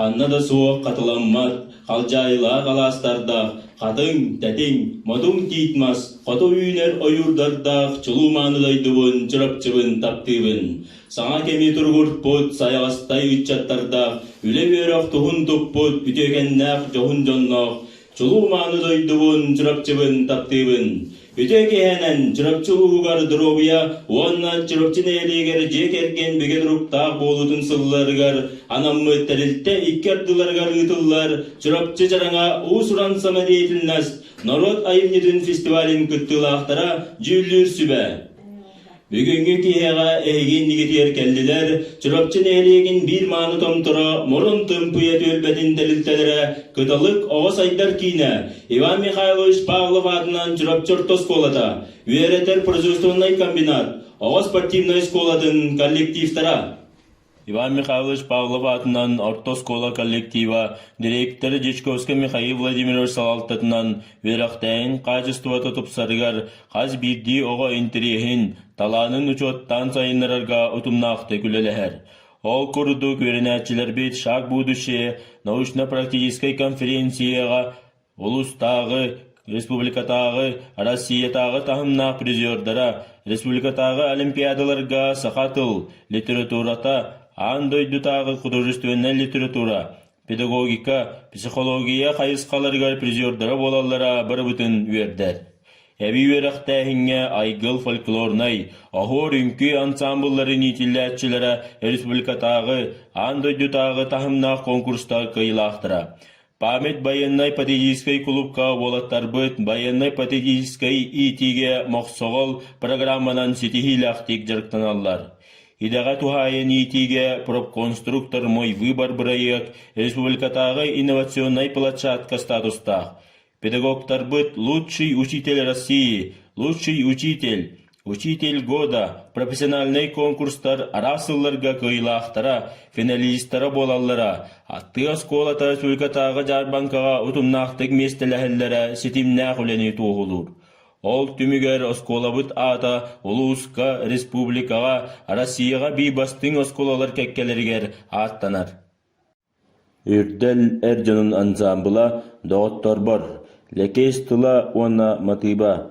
ханна да суох катыламмат, қалжайла қаластардақ, қатын, тәтің, мадың тийтмас, қото үйінер ойырдардақ, чулуманыдайдыбын, чырапчыбын, таптыбын. Саңа кеми тұрғырт бұд, саяғастай үтчаттардақ, үле берақ тұхын тұппұд, үтекеннәқ, жоғын жоннақ, чулуманыдайдыбын, чырапчыбын, таптыбын. Үтекенен чырапчылуғар дробия, уанна чырапчын әлегер жек ерген бегедруктақ болутын сылларғар, анаммы тәрілтті иккерділарғар ұтылар, чырапчы жараңа ұсыран самадейтілнас, народ айымнетін фестивалін күттілақтара жүлдір сүбә. Бүгінгі кияға әйген негетер кәлділер, чырапчын әлеген бір маны томтыра, мұрын тымпыят өлбәтін тәрілтелері, күталық оғыз айдар кейіне, Иван Михайлович Павлов адынан чырапчыр тосколата, үйеретер производственный комбинат, оғыз спортивный сколадың коллективтара. Иван Михайлович Павлов атынан ортоскола коллектива, директор Дечковский Михаил Владимирович Салалтатынан верақтайын қачыстыва тұтып сарығар, қаз бірді оға интерехін, таланын учоттан сайынырарға ұтымнақты күлеләхер. Ол күрді көрінәтчілер бет шақ будуше научно-практической конференцияға ұлыстағы, республикатағы, Россиятағы тағымнақ призердара, республикатағы олимпиадаларға сақатыл, литературата, андойдутағы художественная литература, педагогика, психология қайысқаларға призердара болалара бір бүтін үйердер. Әбі верақтайынға айгыл фольклорнай, ахор үнкі ансамблларын итілләтчілері республикатағы, андойдутағы тағымнақ конкурстағы кыйлақтыра. Память военной патриотической клубка болаттар бұд, военной патриотической итиге мақсоғыл программанан сетихилақтик жарықтаналар. Идаға тухайын итиге пропконструктор мой выбор проект республикатағы инновационной площадка статустах. Педагогтар бұд лучший учитель России, лучший учитель, учитель года, профессиональный конкурстар арасылларға кыйлақтара, финалисттара болаллара, атты осколата республикатағы жарбанкаға ұтымнақтық местеләхіллері сетимнәқ үләні туғылыр. Ол түмігер осколабыт ата Улуска республикаға, Россияға бейбастың осколалар кәккелергер аттанар. Үрдел әржінің ансамбыла доғыттар бар, лекес тұла оны матыба.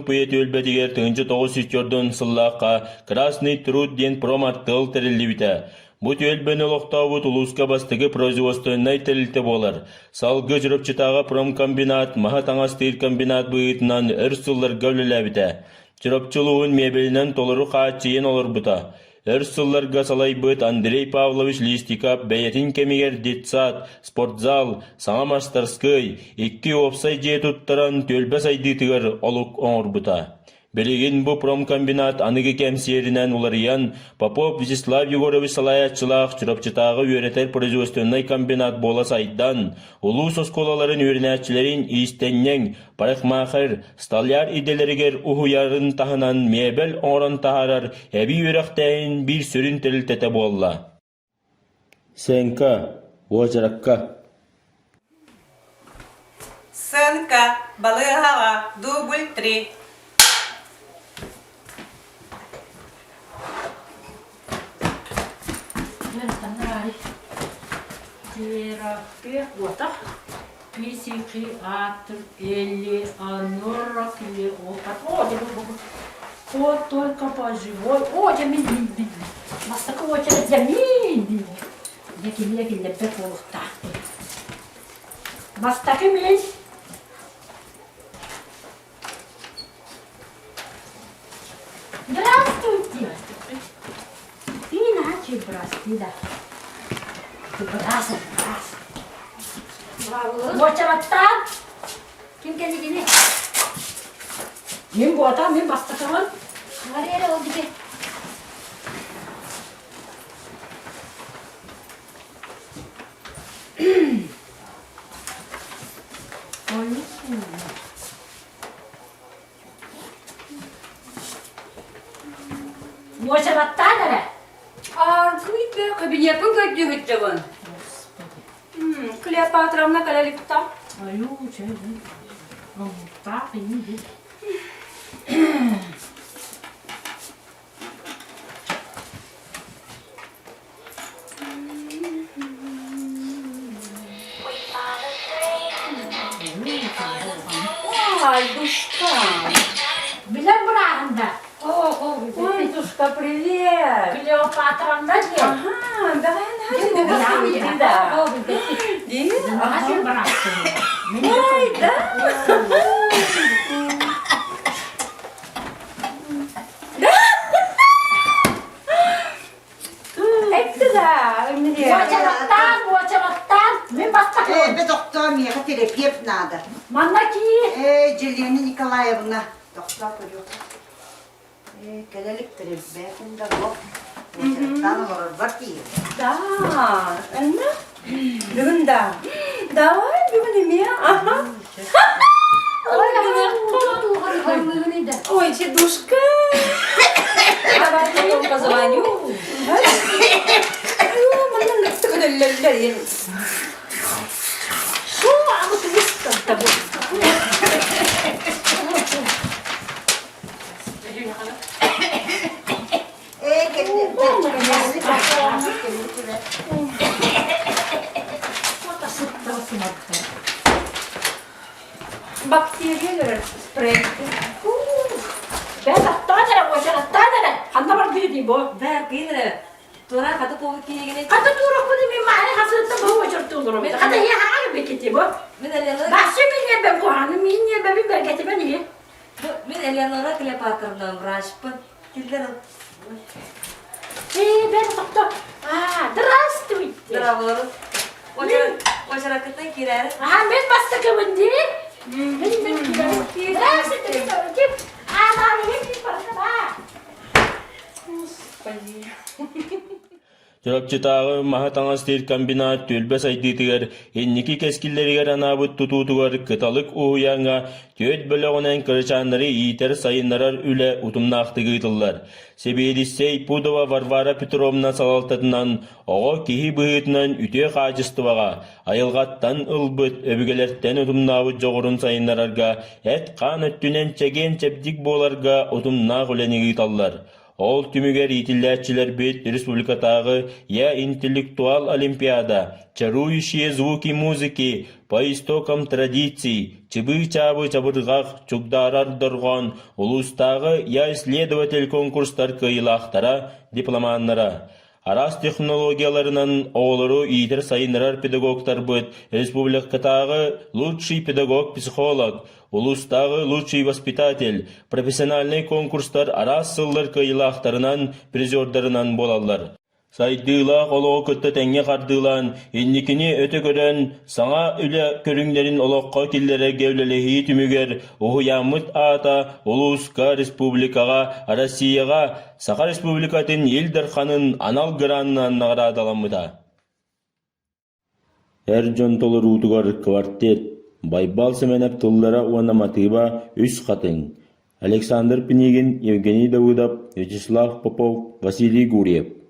пыйет өлбетигер тыгынчы тоғыз сүйчордун сыллааққа Красный труд ден проматтыл тірілі біті. Бұт өлбен олықтауы Тулузка бастығы производственной тірілті болар. Салғы жүріпчітаға промкомбинат, маға таңастыр комбинат бұйытынан өр сыллар гәулілі біті. Жүріпчылуын мебелінен толыру қаатчиен олар бұта. Өр сылларға салай бұт Андрей Павлович Листикап бәйетін кемегер детсат, спортзал, саңа мастерскай, 2 опсай же тұттаран төлбе сайдытығыр олық оңыр бұта. Белеген бұ промкомбинат анығы кәмсерінен уларыян Попов Вячеслав Егорович салаятчылақ чұрапчытағы өретер производственный комбинат бола сайдан, улус осколаларын өрінәтчілерін истеннен, парықмақыр, сталяр иделерігер ұхуярын тахынан мебел оңырын тахарар, әбі өріқтәйін бір сүрін тірілтеті болла. Сенка, ожыраққа. Сынка, балығаға, дубль 3. Терапия, вот так. Писики, атр, или анорок, или опат. Вот только поживой. О, Джамин, mas такого через Джамин. Яким лепе полухта. Mas таким есть. Здравствуйте. Иначе, здравствуйте, да. Брас. Вот cepetan. Kim gini. Mim buatan, mim basta kawan. Hari oldu ki. Вот cepetan ada. Аргуйте, кабинетпен көйдігіт жабын. Клеопатрамна калаликта. Аю, чай, так, иди. Ой, душка. Билет бранда. Ой, душка, привет. Клеопатрамна де. Ага, давай Да, да. Наши братцы. Ой, да. Экза, мне. Вот cepetan. Mim basta kawan. Bir doktor mı? Terapi yapnadı. Mandaki. Jelena Nikolaevna. Doktor koyuyor. Kalelik terapi. Ben de yok. Tanımlar var ki. Да, Анна? Бүгін да. Давай, бүгін еме. Ага. Ой, чедушка. Давай, потом позвоню. Мана нақсы көдерлерлер ен. Шо, ағыт өстім табу. Bakteriyalar sprey. Ben tahtadere, o tahtadere. Handa var bir diye bu. Ver gidere. Tora katı povuk kiyegine. Kata duruk bu diye mani hasılda bu uçurttu durum. Kata ya hangi bir kiti bu? Min Eleanora. Bahsi minye ben bu hanım minye ben bir belgeti ben iyi. Min Eleanora Kleopatram'dan vraşpın. Kilder. Ben doktor. Здравствуйте. Здорово. Очеракытын кирер. Ben basta kavandi. Здравствуйте. Ana bir parça var. Жүрөпчытағы маха таңастыр комбинат төлбе сайдытыгар, енники кескиллеригер анабыт тутутугар кыталык уяңа төт бөлөгүнен кырычаннары иитер сайыннарар үле утумнактыгытыллар. Себедиссей Пудова Варвара Петровна салалтатынан ого кихи быытынан үтө каажыстыбага, айылгаттан ылбыт өбүгелерттен утумнабыт жогорун сайыннарарга, эт кан өттүнен чеген чепдик боларга утумнаак үленигыталлар. Ол түмүгер итилләтчилер бит республикатагы я интеллектуал олимпиада, чарующие звуки музыки, по истокам традиций, чыбы-чабы чабыргах чугдарар доргон, улустагы я исследователь конкурстар кыйлахтара, дипломаннара. Арас технологияларынан оолору итер сайынырар педагогтар быт, республикатагы лучший педагог-психолог, улустагы лучший воспитатель, профессиональный конкурстар арас сыллар кыйлахтарынан призердарынан болалар. Сайдыйлақ олығы күтті тәңе қардылан, енникіні өті көрін, саңа үлі көріңдерін олыққа келдері гевлелігі түмігер, ұғыямыт ата Улуска республикаға, Россияға, Сақа республикатын елдір қанын анал гыранынан нағыра адаламыда. Әр жон толыр ұтығар квартет, Байбал Семенеп тұллара уанаматыба үш қатын. Александр Пенегин, Евгений Давыдов, Вячеслав Попов, Василий Гурьев.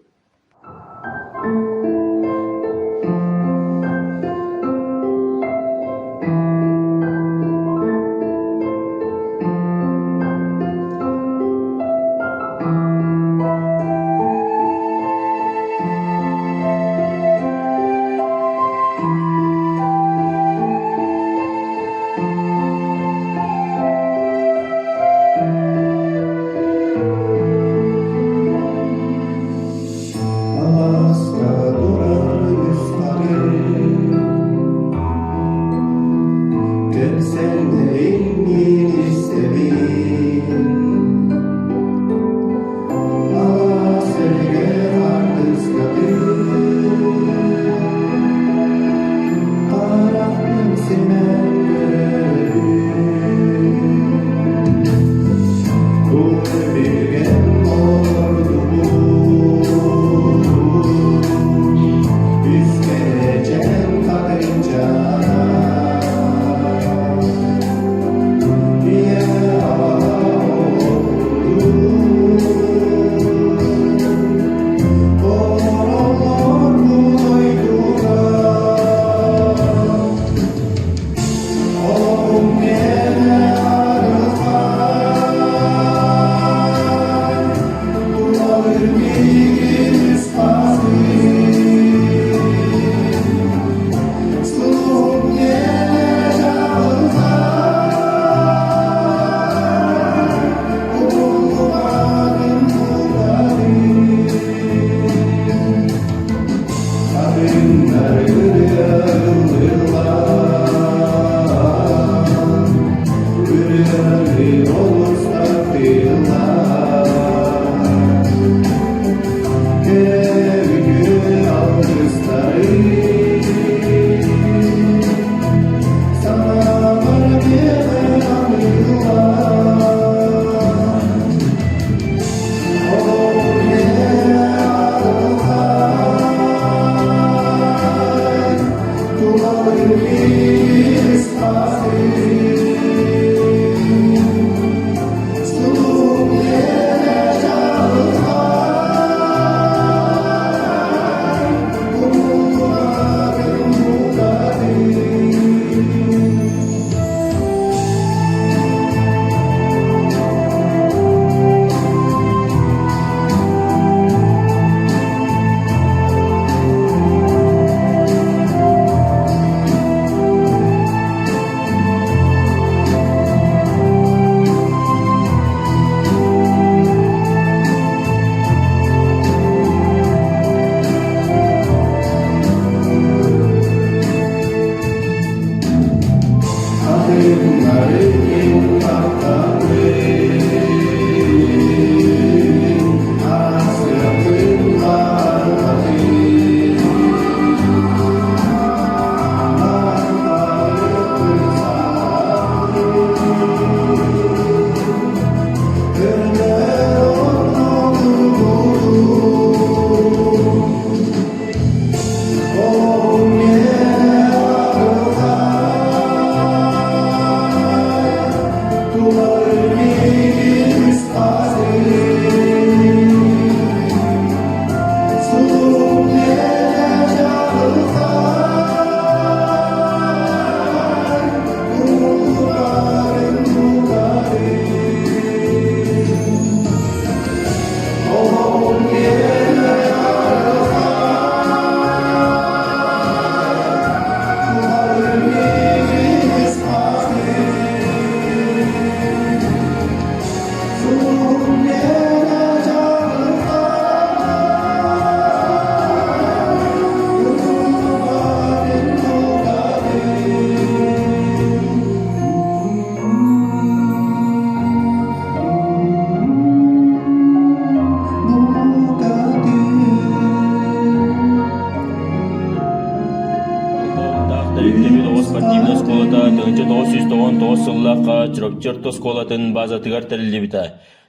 1999 сыллаққа Чүрөпчөр тосколатын базатыгар тәрілдебіті.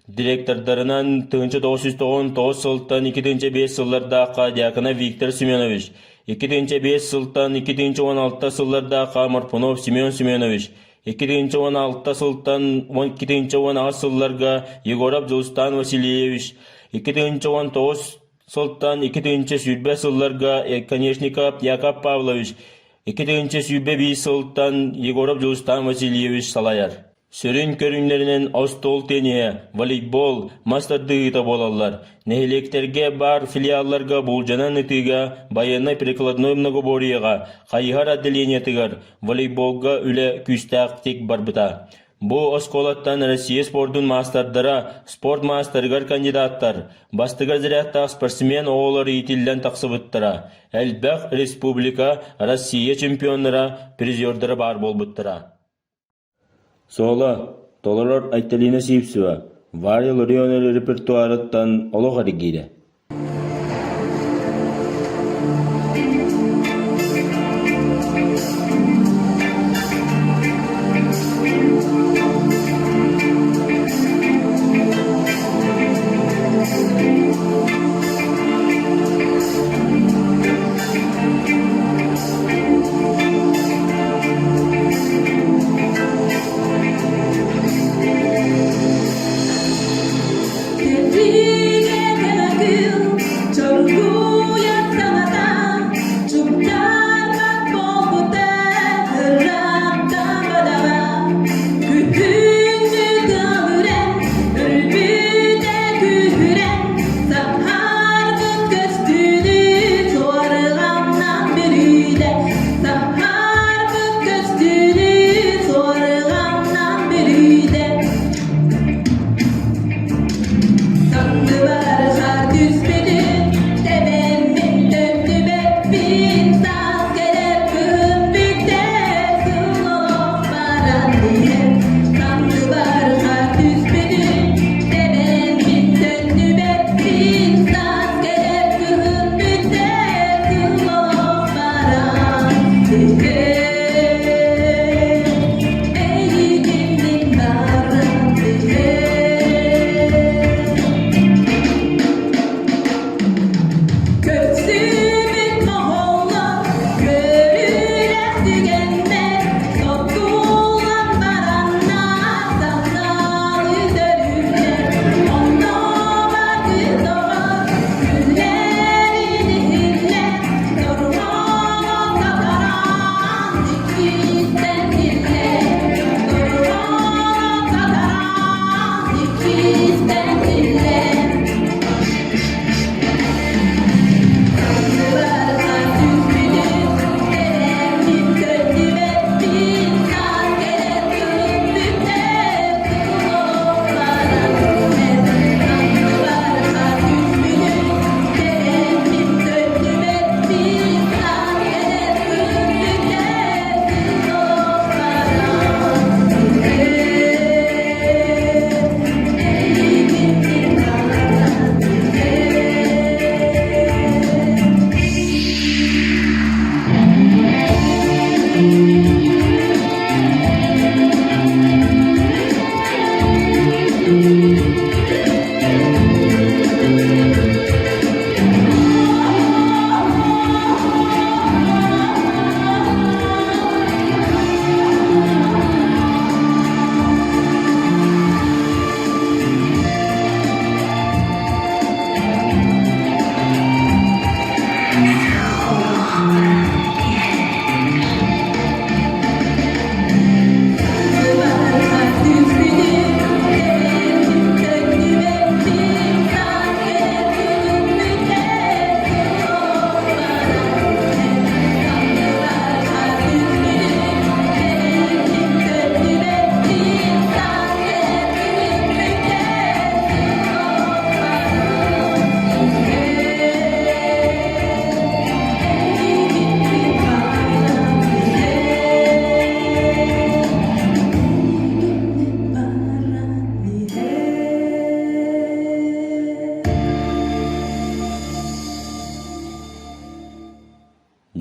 Директордарынан 1999 сылтан 2005 сыллардаққа Дьякона Виктор Семенович, 2005 сылтан 2016 сыллардаққа Марпунов Семен Семенович, 2016 сылтан 2010 сылларға Егоров Жылстан Васильевич, 2019 сылтан 2000 сүйбе сылларға Конечников Яков Павлович, 2000 сүйбе 5 сылтан Егоров Жылстан Васильевич Салаяр. Сөрін көрінлерінен остол тенеге, волейбол, мастардығыта болалар. Нәйлектерге бар филиалларға болжанан үтіға, баянай прикладной многоборияға, қайығар отделениятығар, волейболға үлі күстәқ тек барбыта. Бу осколаттан Россия спортын мастардара, спорт мастаргар кандидаттар, бастыгар зіряқтақ спортсмен оғылары етілден тақсыбыттыра. Әлбәқ республика Россия чемпионлара, призердары бар болбыттыра. Сола, толорор Айталина Сипсева, Варил Рионер репертуарыттан олоғары кейді.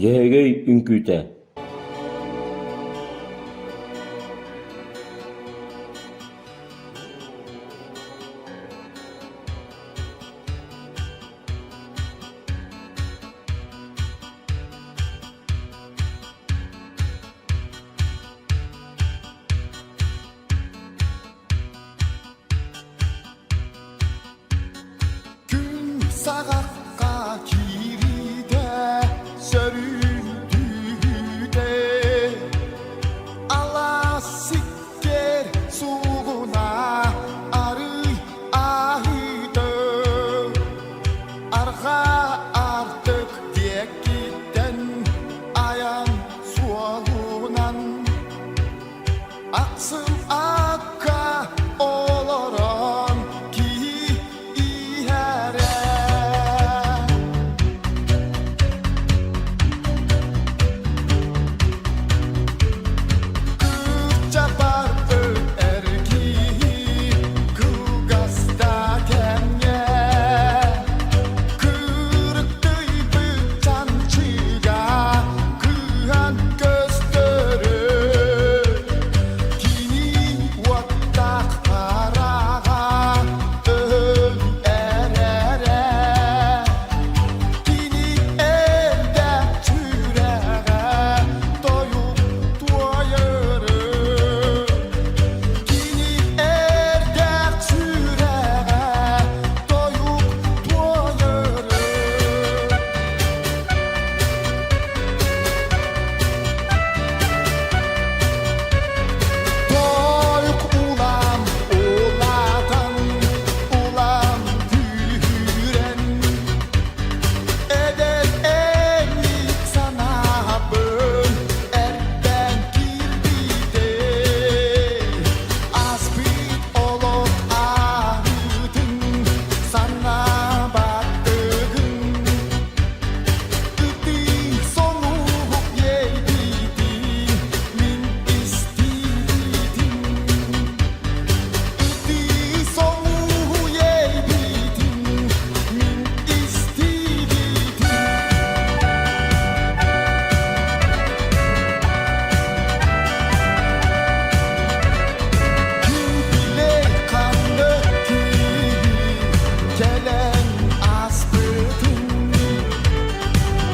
Jehegey ünküte. Sağakka kiride sörüldüğüde ala sikker suğuna arı ahide arka artık diye giden ayan sualunan aksın akka oloron ki ihere Kıcabardı ergi kılgasta kemye Kırıktıy bıçan çıga kıhan gösterü Kini vattak paraga öl erere Kini elde çürege doyup doyarı Kini elde çürege doyup doyarı Toyuk ulan uladan ulan püren Eder emlik sana bön erden kirbide Asbit olok ağrıdın sana baktığın Üti sonup yeydin min istidin Üti sonup yeydin min istidin Kim bilir kanlı ki gelen asbıdın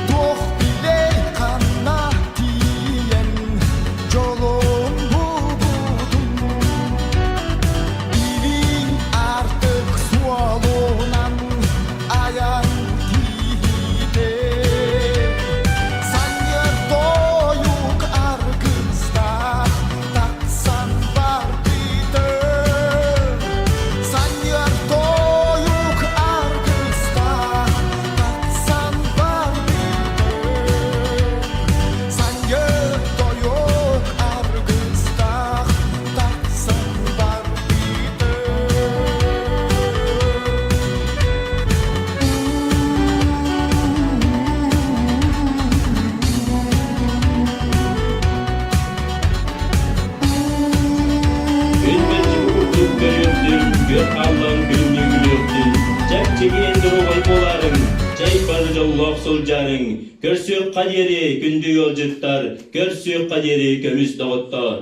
Doh bilir kanna diyen yolun buldun Bilin artık sualunan ayan gide Sanyer doyuk argızda taksan var bider Sanyer doyuk argızda taksan var bider Sanyer doyuk argızda taksan var Günmeci bulduk göründün, gör Allah'ın gününü gülürdün. Çek çekin durubay boların, çaypar jolloq soljarın. Görsük kaderi gündü yolcutlar, görsük kaderi kömüs dağıttar.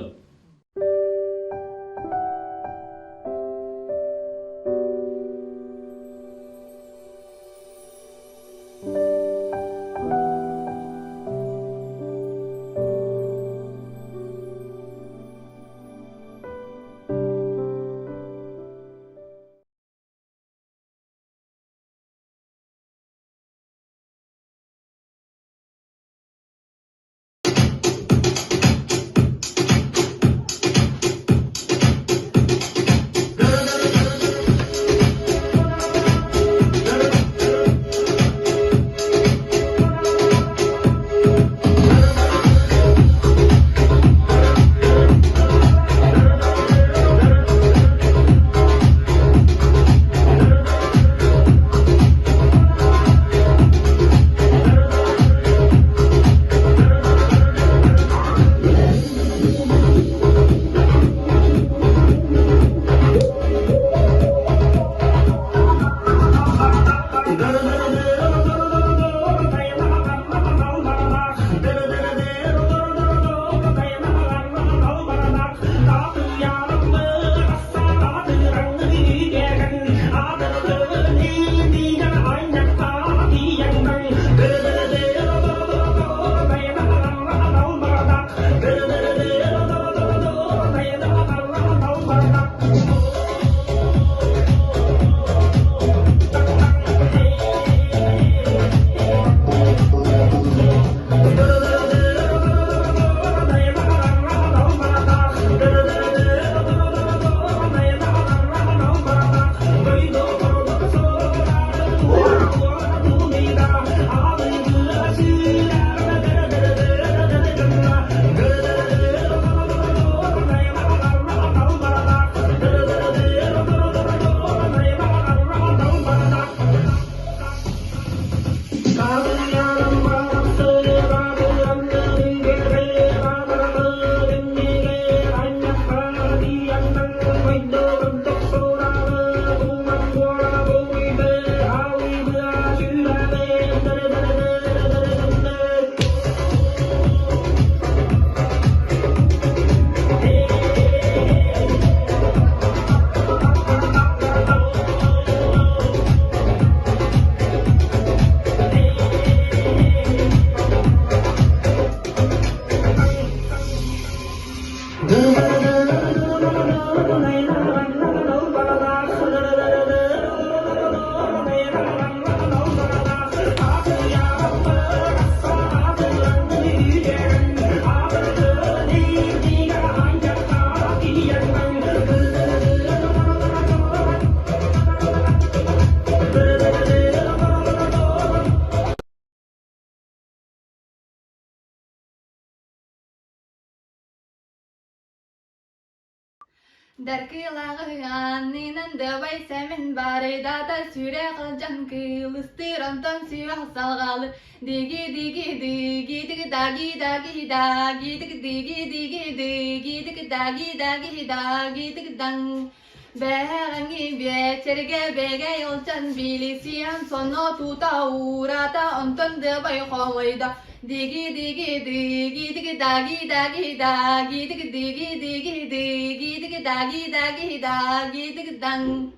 Darkılağı aninen de baysemin bari dada süre kılcan kılıstyrantan süre salgalı digi digi digi digi dagi dagi dagi digi digi digi digi digi dagi dagi dagi digi dang Beğengi beçerge bege yolcan bilisiyan sonu tuta uğrata onton de bay kolayda Digi digi digi digi dagi dagi dagi digi digi digi digi digi dagi dagi dagi digi dang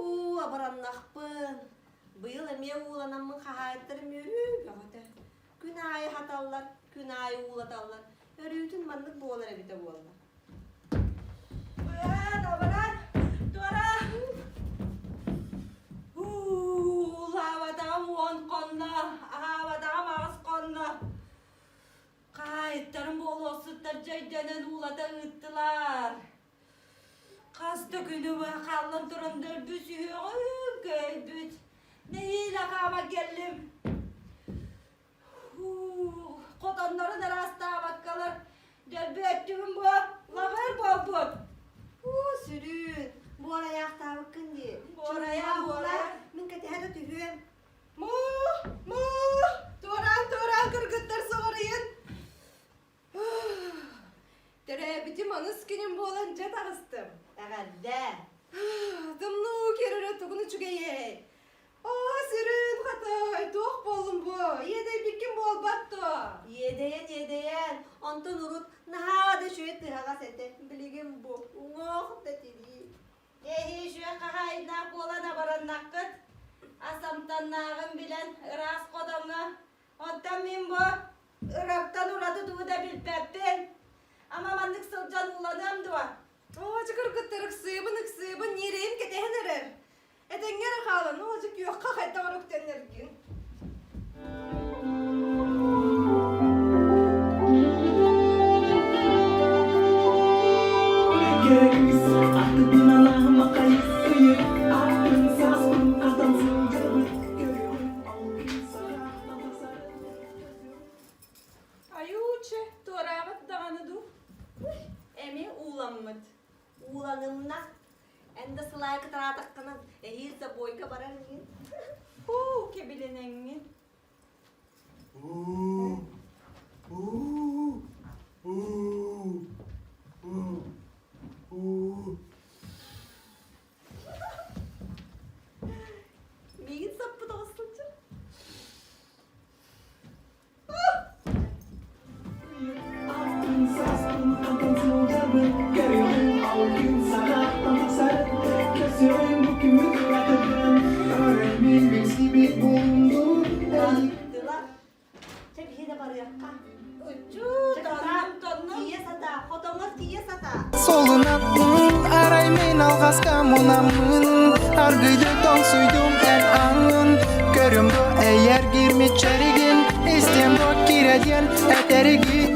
Абарannақпын. Быйыл эме уланаммын хахайттырым өріп яғыты. Күн айы хаталлар, күн айы улаталлар. Өрүтін мандық болар әбіті болар. Абаран, туара. Лавадам он қонна, авадам ағыз қонна. Қайттарым болосыттар жайданын улата ұттылар. Қазды күні қалын тұрындар бүсіғым көйбіт. Нейл ағама келім. Қотанларын араста абаққалар. Дәрбеттігім бұ, лағыр болбұт. Сүрін, бұр аяқта абыққынде. Бұр аяқ болар. Мен кәтеғді түхім. Туран, кіргіттір соғырайын. Тәрәбітім аныс кенім болан жат ағыстым. Әғәлді. Дымну керірі тұғыны чүгейе. Сүрін қатай, тоқ болым бұ. Едей біккім бол бақты. Едейен. Антон ұрыт, нағады шөйет тұғаға сәті. Білігім бұ. Оңоқытты теді. Ехе шөй қағайына болана бараннаққыт. Асамтаннағым білен ырас қодаңы. Оттан мен бұ. Ырақтан ұрады туыда білпәппен. Ама мандық сылжан уланам дуа. Очықыр күттір ұқсыбын, нерейім кетейін әрір. Әдеңгер қалын, очық юққа қайта ұрықтен әрген. Gereksiz artık günahıma kayıtsıyım. Aklın sarsın, adamsın canım. Görüyorum altın saraydan Ayuçe, torağıt dağını du. Әме уламмыт. Уланымна. Әнді сылай кытаратыққынан. Әйілді бойға барар мен. Кебеленеңмен. Мейін саппы дауысылчы. Altın sarsın, adamsın canım. Görüyorum altın saraydan sarı. Gözüm bükümü kıratırım. Öğrenmin bizi bulundu. Dılar. Çek de barı yakka. Ucu, tonum. Kiye sata, kotomuz kiye sata. Solunaptın araymen alğasqa monamın. Argıydı don suydum el anın. Görümdü eğer girmiş çerigin. İstemdo kiredyen eterigi.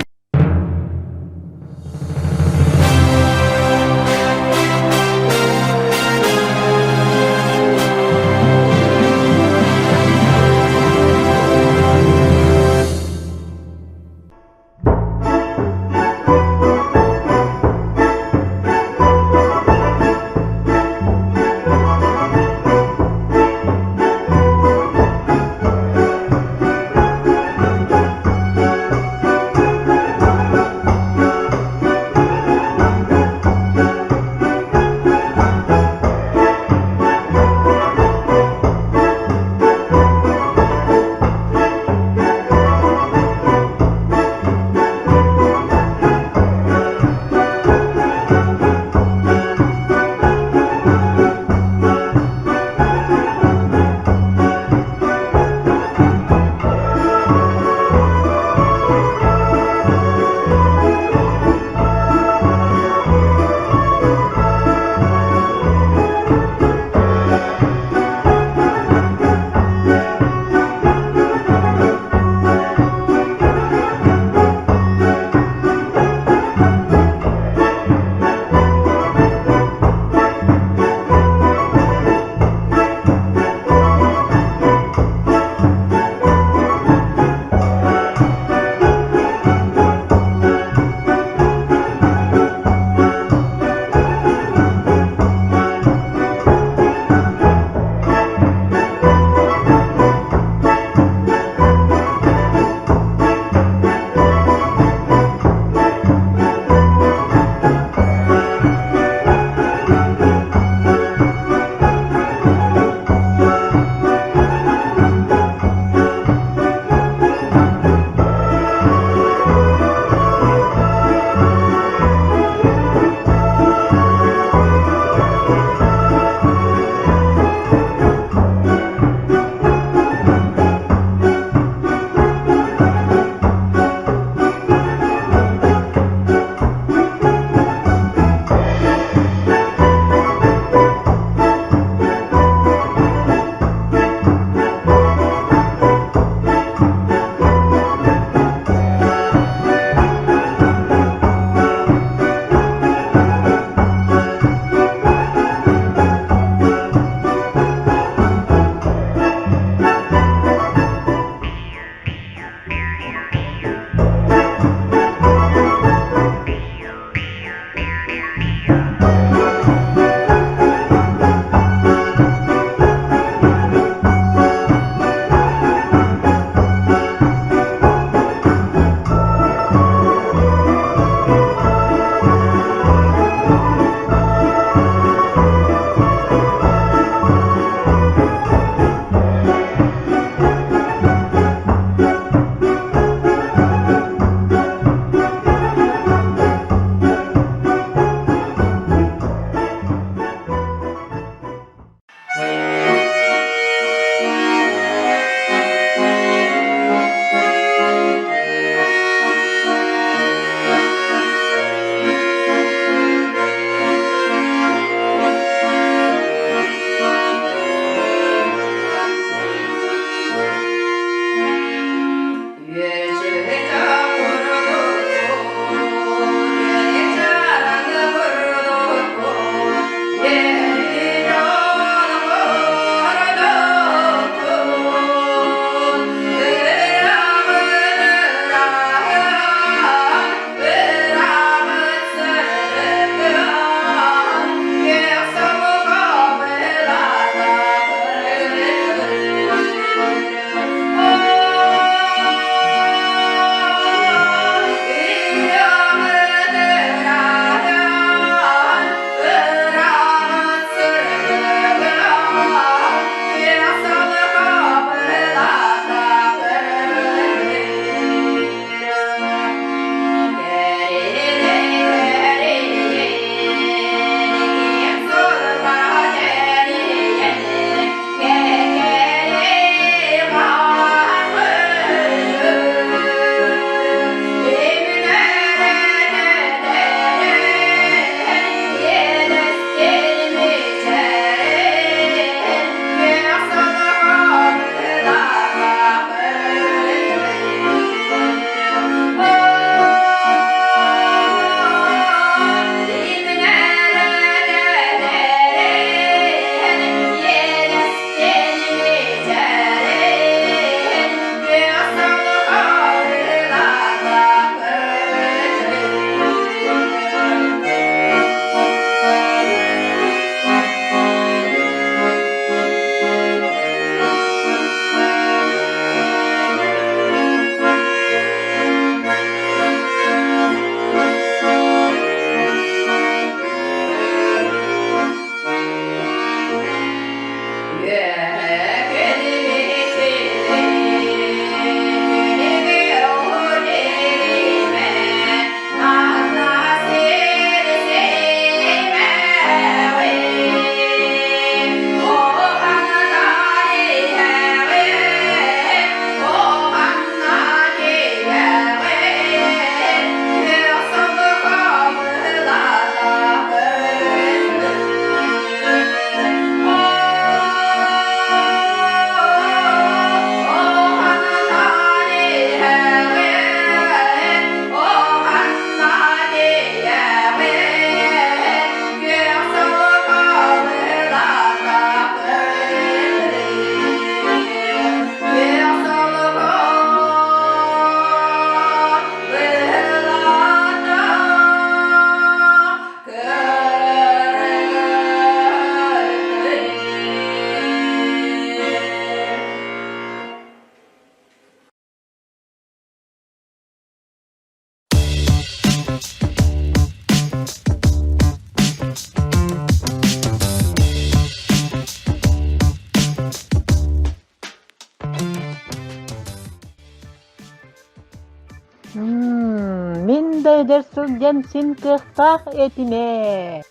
Min de edersin sin kıhtah etime.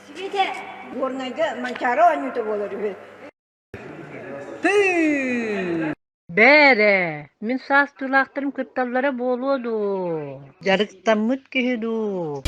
Свете, горнайда манчара анюта болар. Бәре, min sastırlaktırım kırtallara boluyordu. Jarıktan mıt kihidu.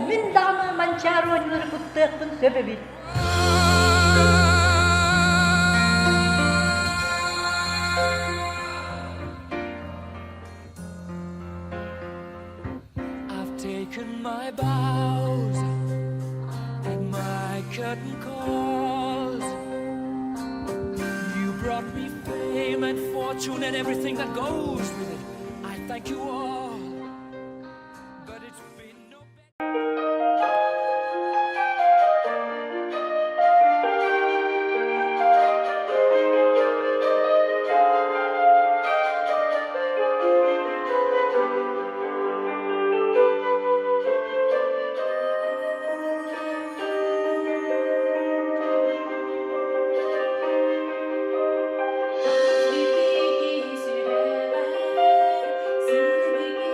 Min dağına mançaro anıları kutlayaktın sebebi. I've taken my bows and my curtain calls. You brought me fame and fortune and everything that goes with it. I thank you all, but it's been no Sürebe,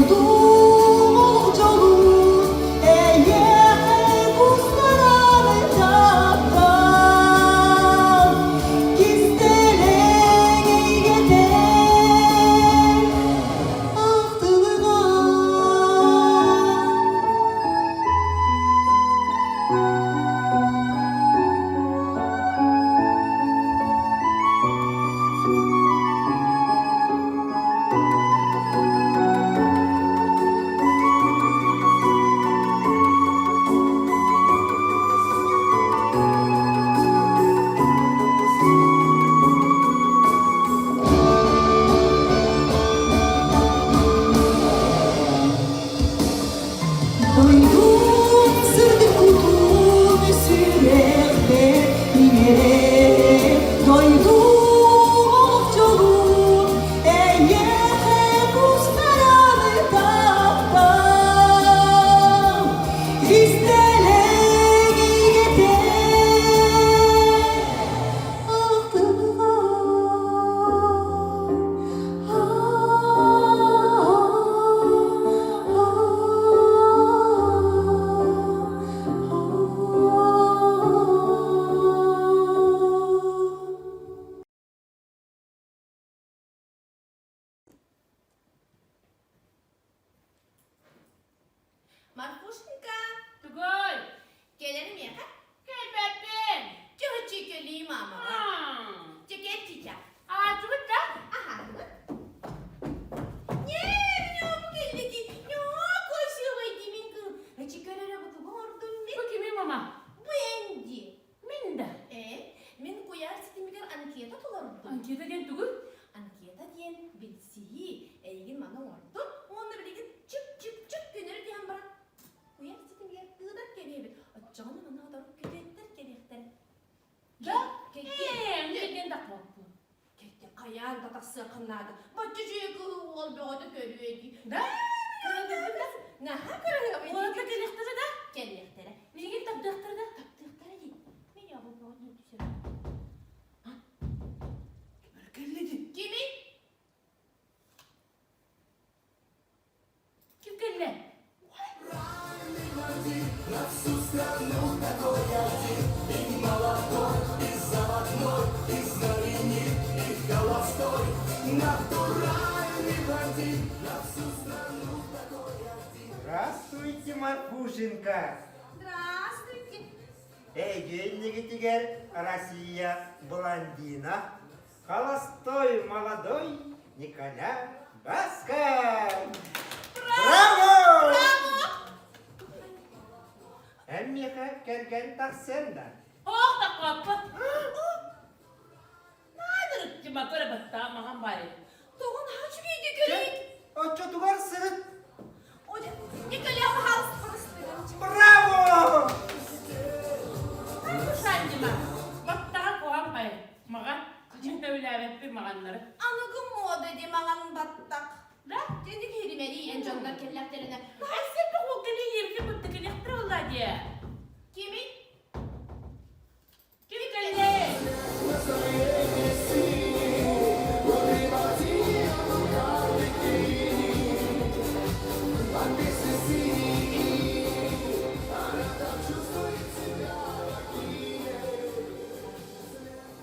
doydum olcalı eğer kustaranı taptan gizdelek eygeden ahtılığa. Doydum sırdı kutum sürekli yine doydum okçulu eğer kustaranı taptan izdelek yeter ahtılığa. Marfuşenka, Tugay. gelelim ya. Gel bebeğim. Çok çikoliyim ama. Ceket çiçek. Ağzı mı da? Aha. Ne? Ne oldu geldi? Ne koşuyor dimin kız? Çıkarara bakı gördüm ben. Bu kimin mama? Bu endi. Min de. Men koyar sistemiler anketa tularım. Ankete gel Tugay. Anketa diyen bilsiyi eğin bana vardı. Onunla birlikte çıp çıp çıp günleri diyen bana. Koyar sistemiler kıdak geliyor. Canım bana kadar kürekler gerekler. Da? Neden de korktu? Kekte kayan da sakınlardı. Bacıcıya kığı ol be o da görüyordu. Da? Ne ha kırıyor beni? Orada gelektere de. Gerektere. Negen tapdıktır da? Taptıkları değil. Ne ya bu ne düşür? Kelledi. Kimi? Kim kelle? Здравствуйте, Марфушенька. Здравствуйте. Эгельник Россия блондина. Холостой молодой Николя Басков. Браво! Эммеха келген таксенда. Oh da kapı. Nadir cima böyle batta makan bari. Doğun haç mıydı göreyim? O çotuvar sırıt. O da ne kadar hasta. Браво! Sen cima. Batta kohan bari. Makan. Cinta öyle bir makanları. Anıgım mı o dedi mağanın battak. Da? Dedik herimeli yiyen canlar kelleklerine. Nasıl bir kokeli yerli bıttık elektri oldu diye. Kimi? Kim kelle?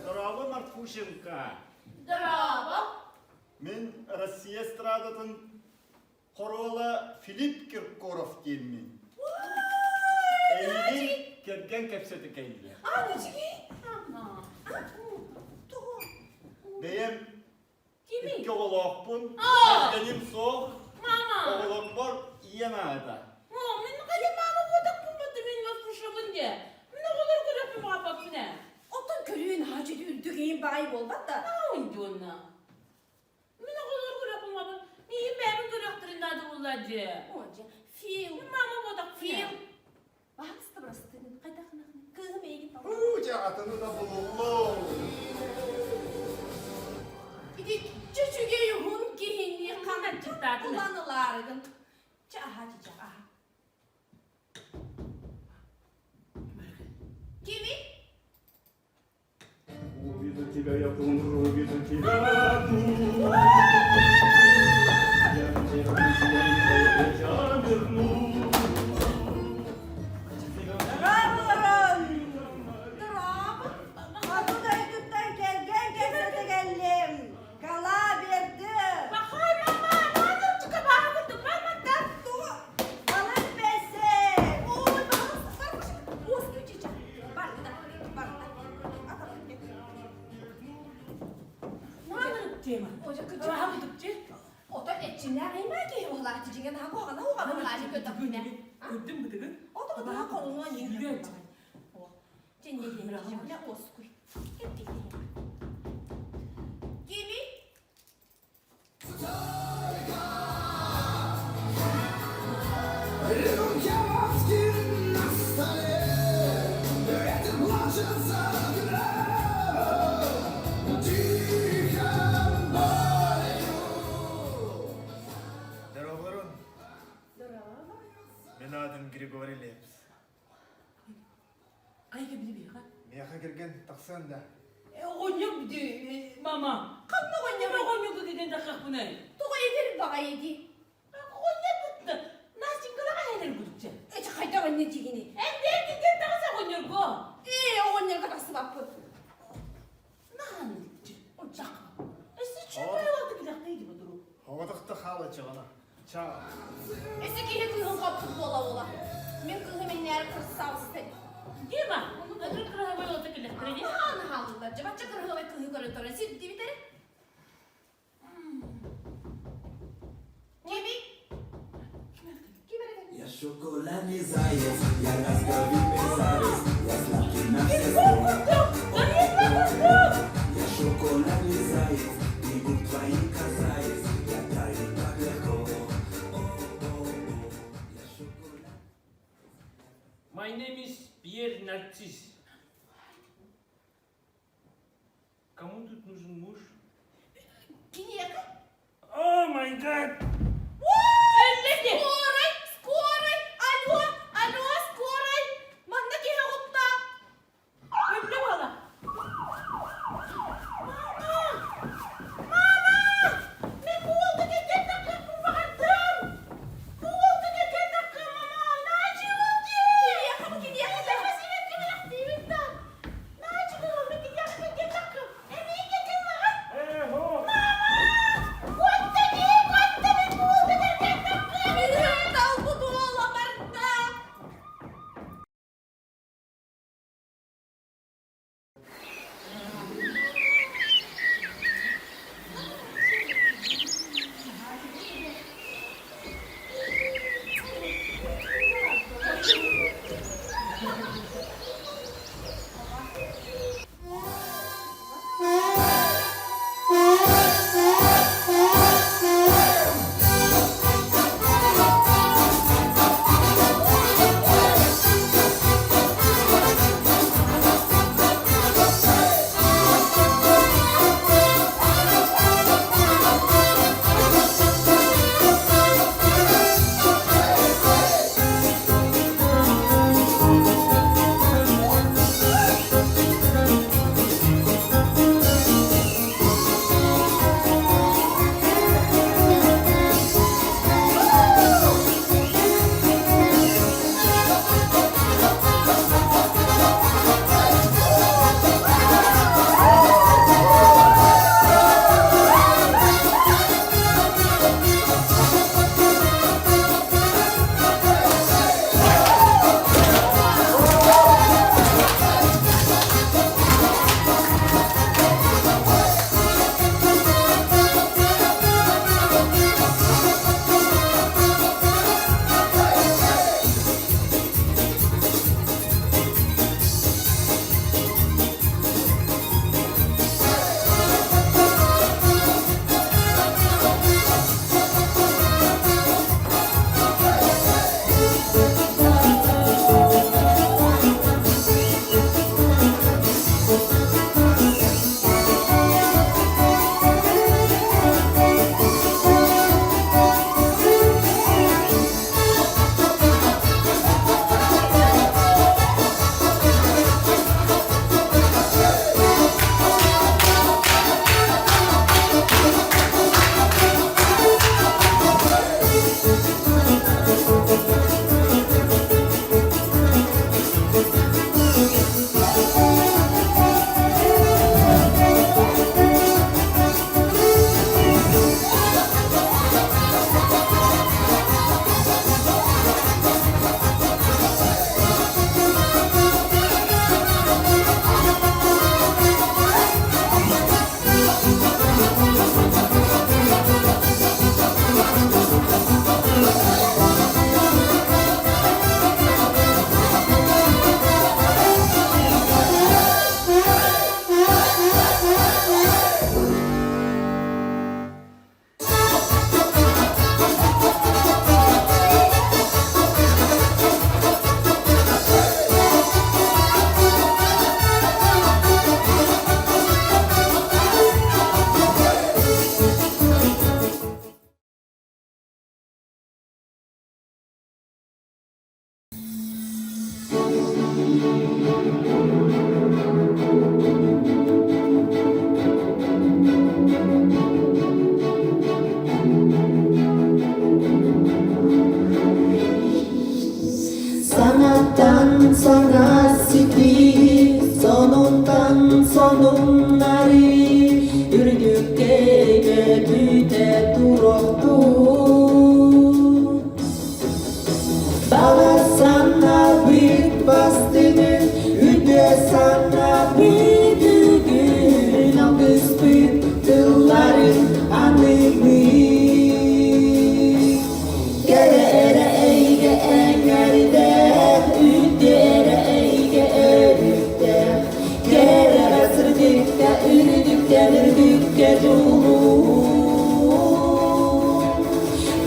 Здорово, Марфушенька. Здраво. Мен Россия эстрадатын Хорола Филипп Киркоров деймін. Эйден келген кепсеті келді. Anıcık. Deyem Kimi? iki oğlakpın, benim soğuk, Mama. oğlak var, yiyemedi. Min kale mama bodak bulmadı min nasıl kuşabın diye. Ne kadar kırık bir muhabbet ne? Otun körüğün hacı düğün bayi olmadı da. Ne oyuncu ona? Ne kadar kırık bir muhabbet. Niye benim kırıktırın adı bulacı? Onca fil. Mama bodak Fil. fil. Bak burası senin kaydakını. Kızım iyi git. Uçağatını da bulundu. Gidi çocuk yuhun giyin Kanat çıkartın. kullanılardı. Çaha çaha. Kimi? Увижу тебя, я умру, увижу тебя, я Maymaki ola tijinga na ko kana ko kana laji ko tapina. Gördün mü dıgın? O da da ko no ni. Yürü. Cinni ni ne osku. Kimi? Здорово, Ворон. Мен adım Григорий Лепс. Kayga bili bir ha. Меха кирген тақсан да. Oynuyor bir de mama. Kanma Oynuyor konya. oynuyor bu giden dakika bu ne? Tuğa yedir baka yedi. Oynuyor bu da. Nasıl kıla aynen gudukça. E çayda anne cigini. En de giden dakika oynuyor bu. O ne kadar sıvapı. Naan gudukça. Ocak. Siz böyle vakti bir dakika yedi bu durum. Havadaқты халы чығына. Ча. Esi kine kıyın kapı bola bola. Men kıyın hemen ner kırsal istedi. Değil mi? Ödül kırığı böyle olacak ile kırığı. Han halında cıva çakır ve kıyın kırı törü. Siz bitti biteri. Kimi? Kim öyle? Я шоколадный заяц, я разговариваю заяц, я сладкий нарцисс. Я шоколадный заяц, и губ твоих касаясь, я таю так легко. Я шоколад. My name is Pierre Narcisse. Кому тут нужен муж? Кинека? Oh my god! Скорой! Скорой! Алло! Алло! Скорой! Манда кеhe hopta! Öyle valla. Ne bu oldu geçen dakika kurbandım? Bu oldu geçen dakika mama. Naci oldu. Kiniyaka mı kiniyaka? Defasıyla kiniyaka değil mi? Naci oldu kiniyaka geçen dakika. Emeği geçen dakika. Hey ho! Kotta ki kotta bir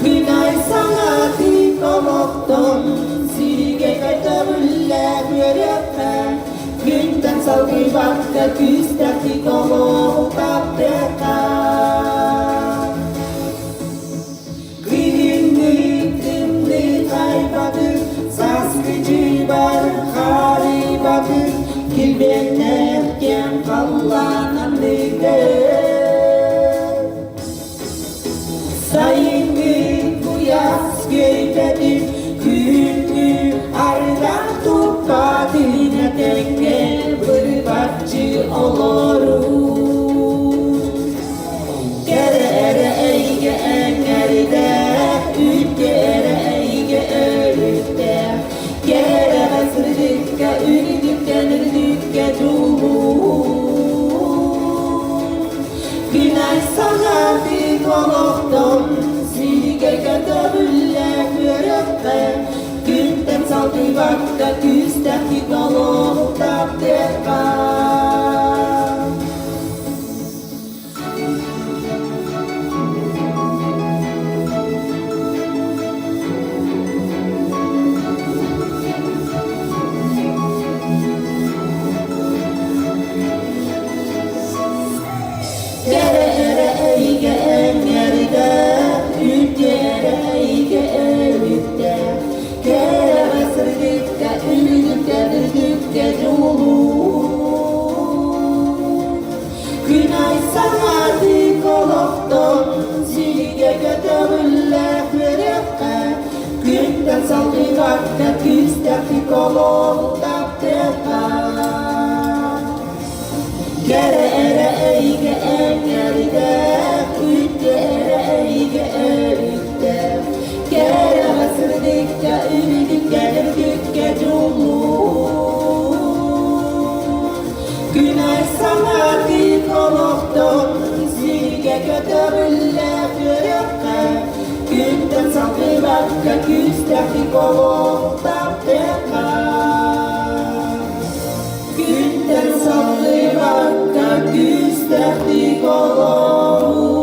Günay sana psikologdan Sirge katabılla görüp Günden salgı vakta küste psikolog tapteka Gıyımlı kaybadır Saskıcı var haribadır Kilbenlerken kallanan Sayın bu yaz göydedir Günü ardan tukadine denge Bir bakçı olurum Gere ere eyge engerde Ülke ere eyge ölükte Gere hazırlıkka ünlükte nürlükte Günay sana bir koloktan Silge katabılla görüp Günden salgı vakta küste psikolog tapteka Günay sana psikologdan Silge katabılla görüp Günden salgı vakta küste psikolog tapteka Gere ere eyge engerde Ülke ere eyge ölükte Gere hazırlıkta ünlükte nürlükte Günay sana psikologdan Silge katabılla görüp Günden salgı vakta küste psikolog tapteka Günden salgı vakta küste psikolog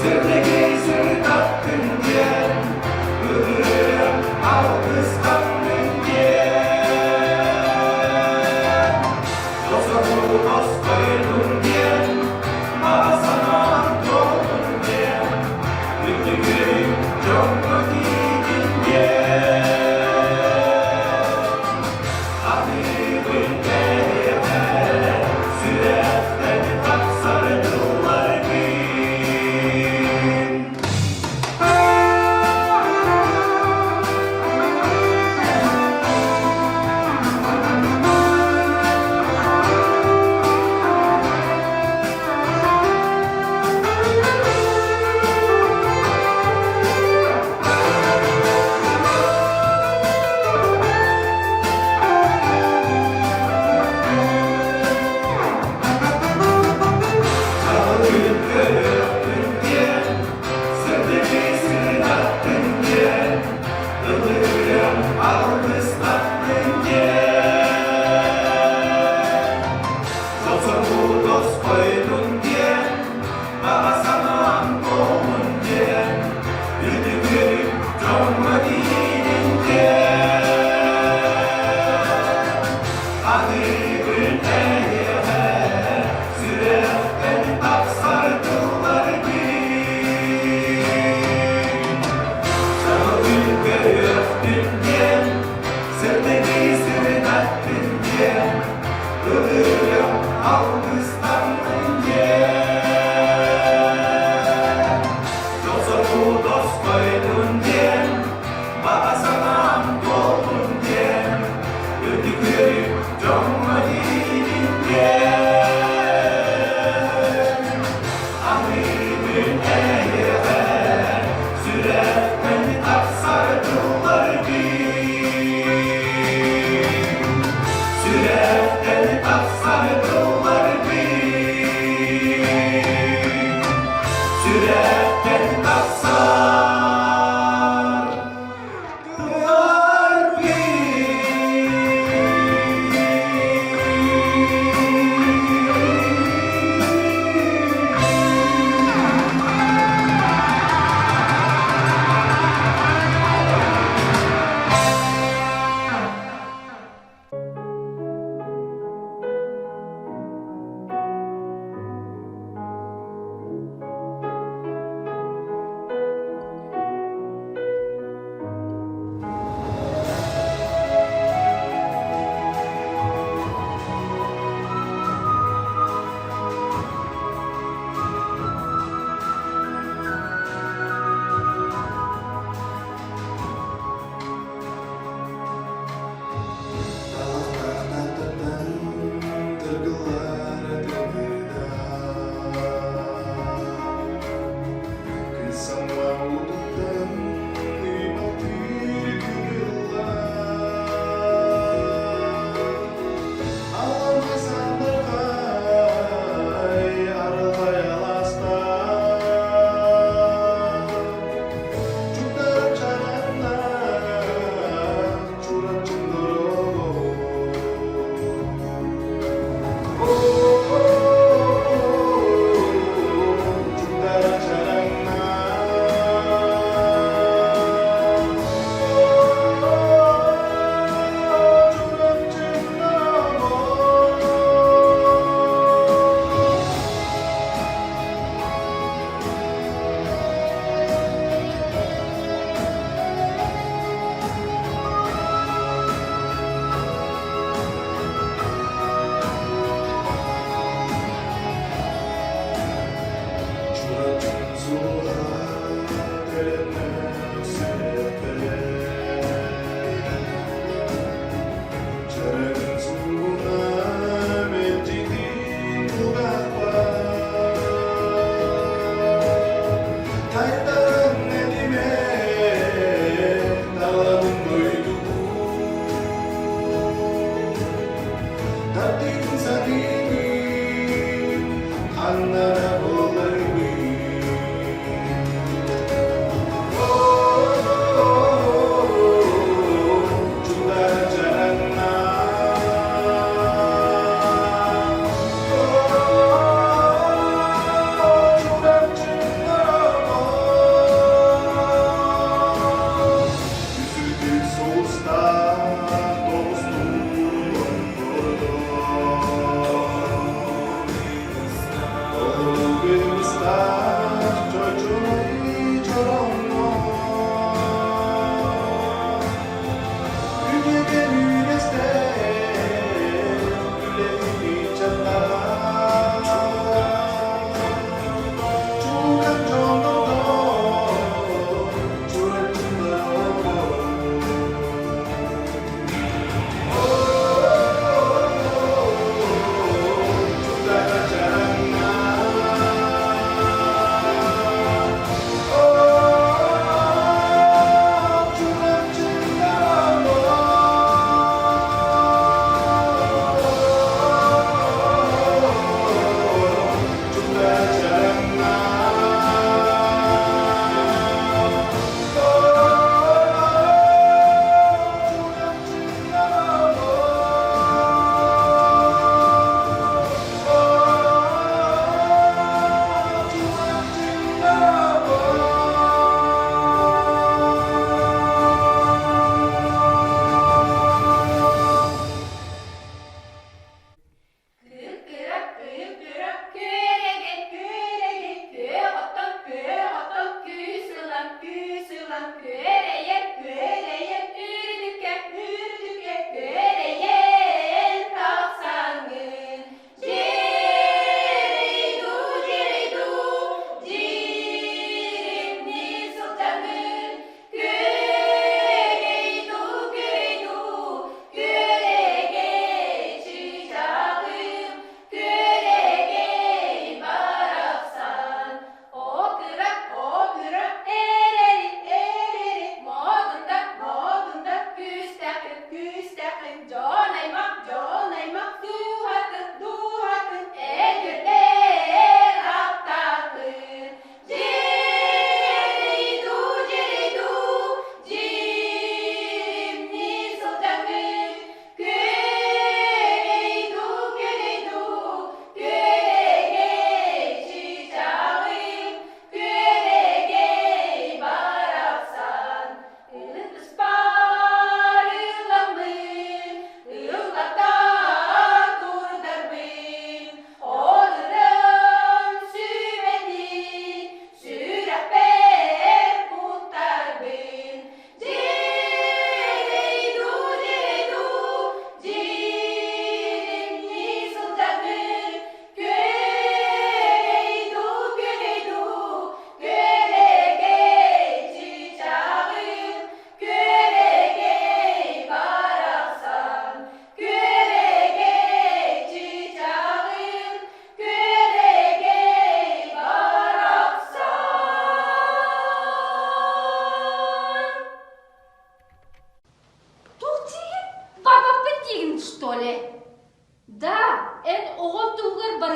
Sırrı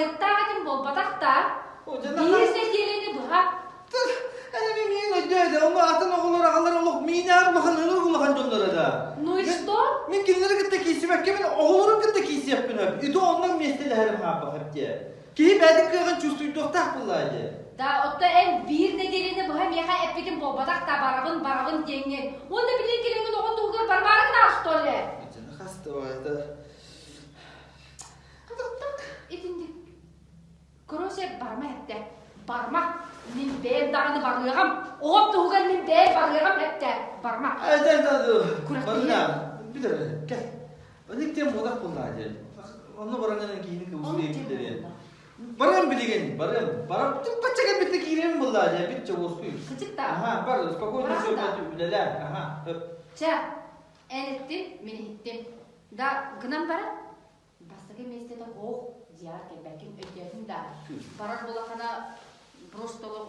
Балеттағатын болбатақта. Ожана Бейізде келені бұға. Әне мен өйдеді, оны атын оғылар ағалар олық мені армаған өлір құлаған жолдары да. Ну и что? Мен келінері кітті кейсіп әкке, мен оғыларым кітті кейсіп әкпін өп. Үді онның местелі әрім қапы әпте. Кейіп әдік қойған чувствуй тоқтақ бұлайды. Да, отта ән бір неделені бұға меха әппетін болбатақта барабын теңген. Онда білен келеңін оғын туғыр барбарың да ашты оле. Ожана қасты ойды. Қызықтық, етінді. Көрөсе барма әпте. Барма. Мен бәл дағыны барғығам. Оғып туғыр мен бәл барғығам әпте. Барма. Барына, білір, кәл. Өніктен болдақ бұлайды. Оны бараңынан кейінгі ұзбей білдері. Барам білеген, барам. Түк қатшаға бітті кейінен бұлайды. Бітче осқүй. Қызықта. Ага, бар, спокойно сөйлетіп білелер. Ага, өп. Ча, ән еттім, мен еттім. Да, гынам бара? Бастығы местеді оқ, зияр келбәкін өтетін да. Барар болақана простолы.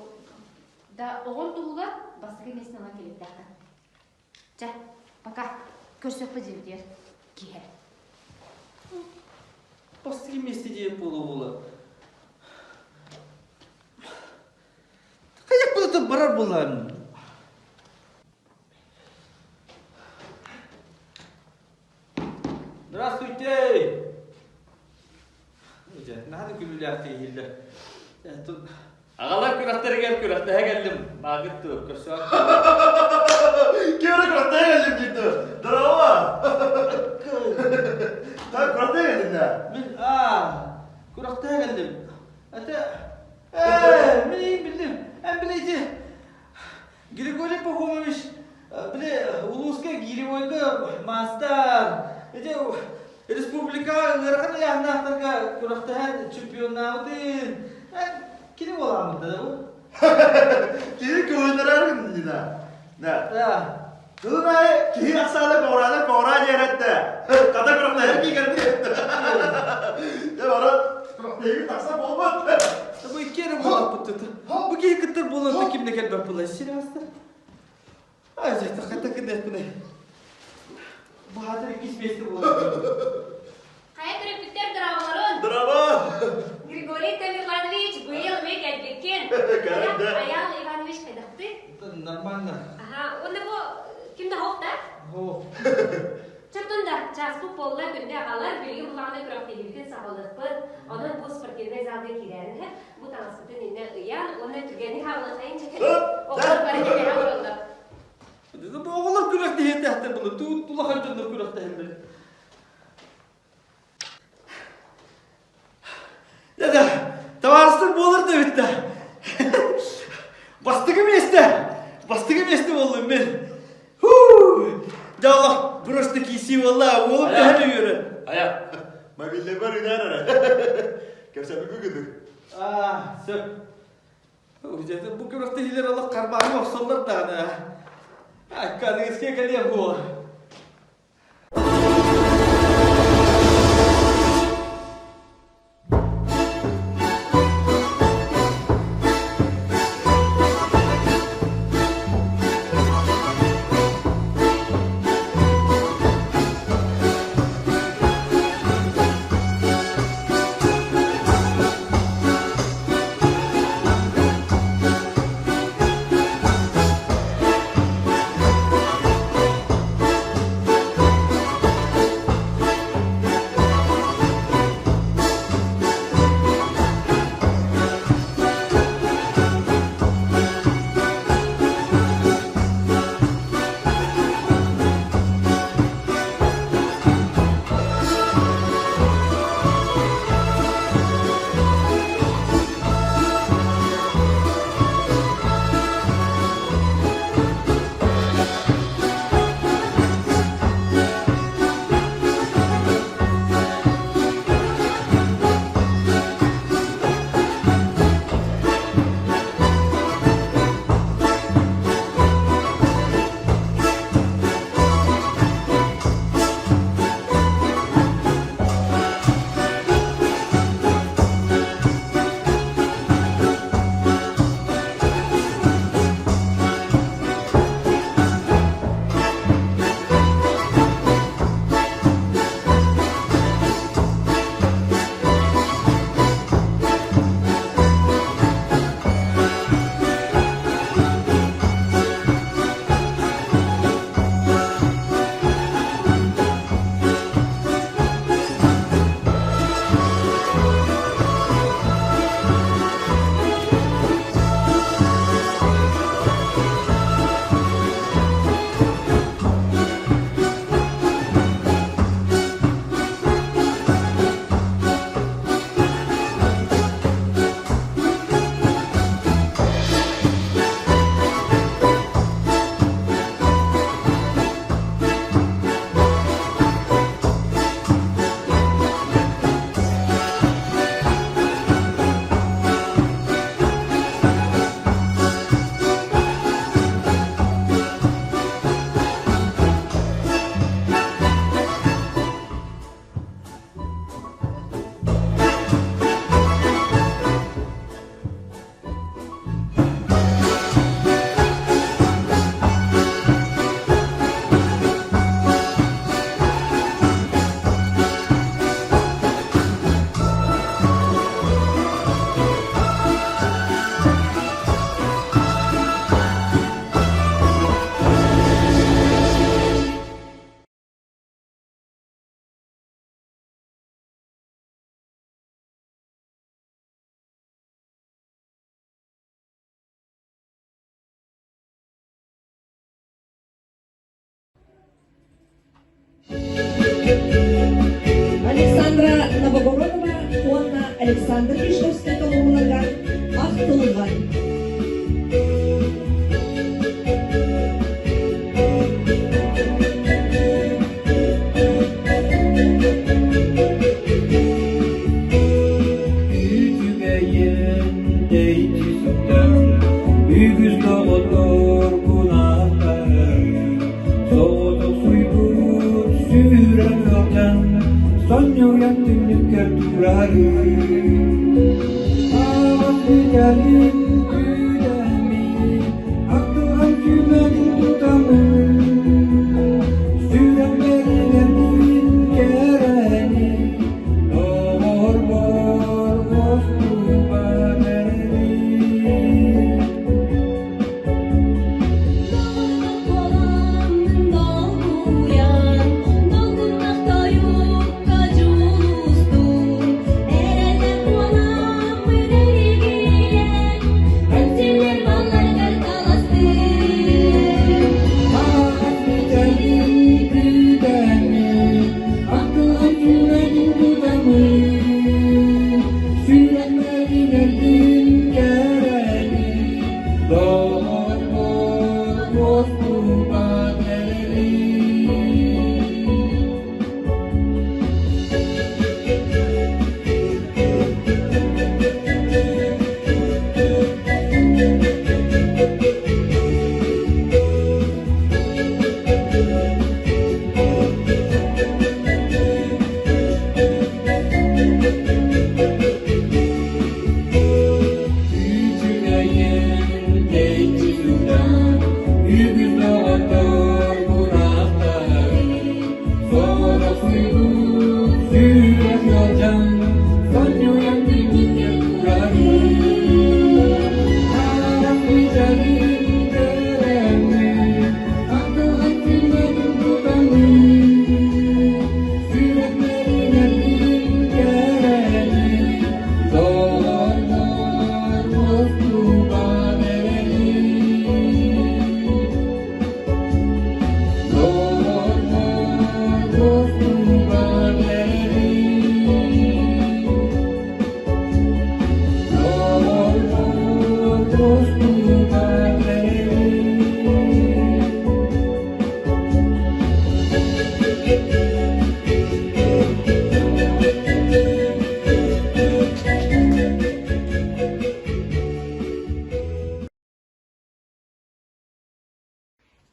Да, оғын тұғыға бастығы местін ала келіп дәқі. Ча, пока. Көрсөк бұ зевдер. Кер. Бастығы месті дейіп болу. Қаяқ бұлыты барар боларын? Здравствуйте! Нағады күлілі әқті елді. Ағалар күрақтары күрақтыға келдім. Мағытты, көрсөк. Кері күрақтыға келдім дейді. Дұрауа. Күрақтыға келдім да? Мен, күрақтыға келдім. Мен ең білдім. Білейді. Григорий Пахомович, Улуска Гиревойка мастар. Республика ырғын яғнақтарға күрақтыға чемпионауды. Кені боламын да бұл? Кері көңілдер әргін дейді. Жылын ай, кері ақсады қора жеретті. Қата күрақта әркей кәрді етті. Күрақта егі тақса болмады. Бұл кері болап бұттыды. Бұл кері күттір болуында кімді кәлбәп бұлай сериастыр. Ай, жақта қата күндет бұдай. Бағатыр кеспесті болады. Қай күрепіттер дырабаларын? Дырава! Григорий Тамерланович был век отбекен. Кәрімді. Аял Иванович қайдақты? Нормально. Ага, онда бұл кімді хоқта? Чыртында, час бұл полла күнде ағалар білген бұлағына күрақтегілген сағалықпын. Онын бұл спортивный залды керәрін. Бұл таңасыптың енді ұян, оны түгені хавылы қайын чекеді. Оғылар бәрі кемері ұрылды. Бұл оғылар күректі еті әтті бұны. Тұлақан жондар күректі әмді. Дәді, таварыстыр болырды өтті. Бастығы месті болдым мен. Жалақ, бұрышты кейсі болла, олып тәні көрі. Ая, мобильді бар үйнен әрі. Кәпсәбі күгіді. Сөп. Бұл күректі елер олық қармағым оқсалар дағына. Кәдіңізге кәлем бұл. Александр Вишневский толуыларга ақ тылыгар.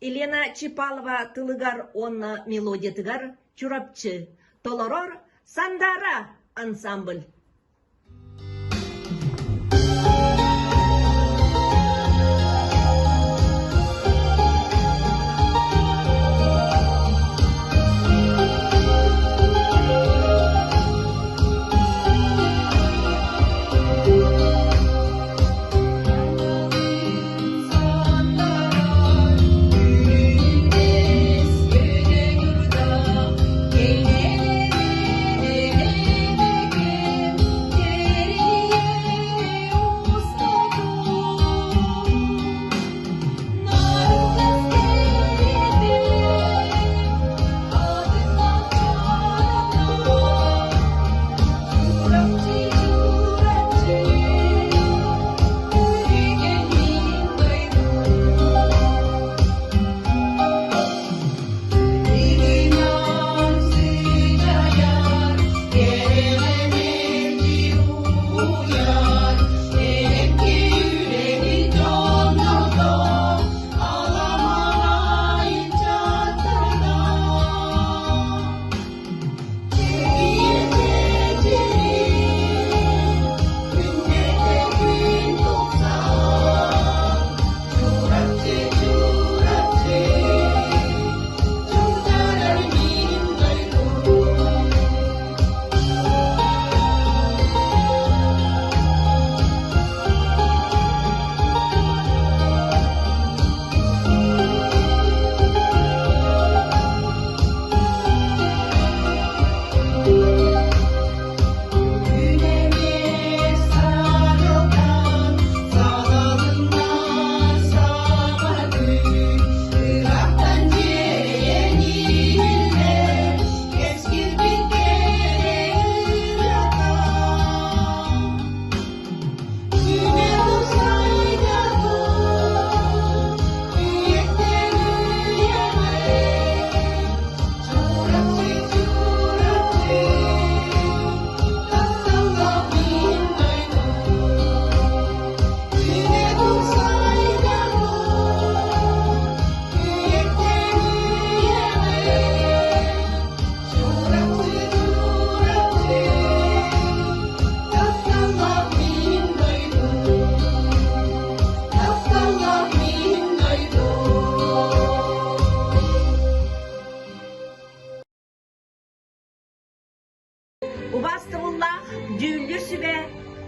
Елена Чипалова тылыгар онна мелодиятыгар чурапчы. Толорор Сандара ансамбль.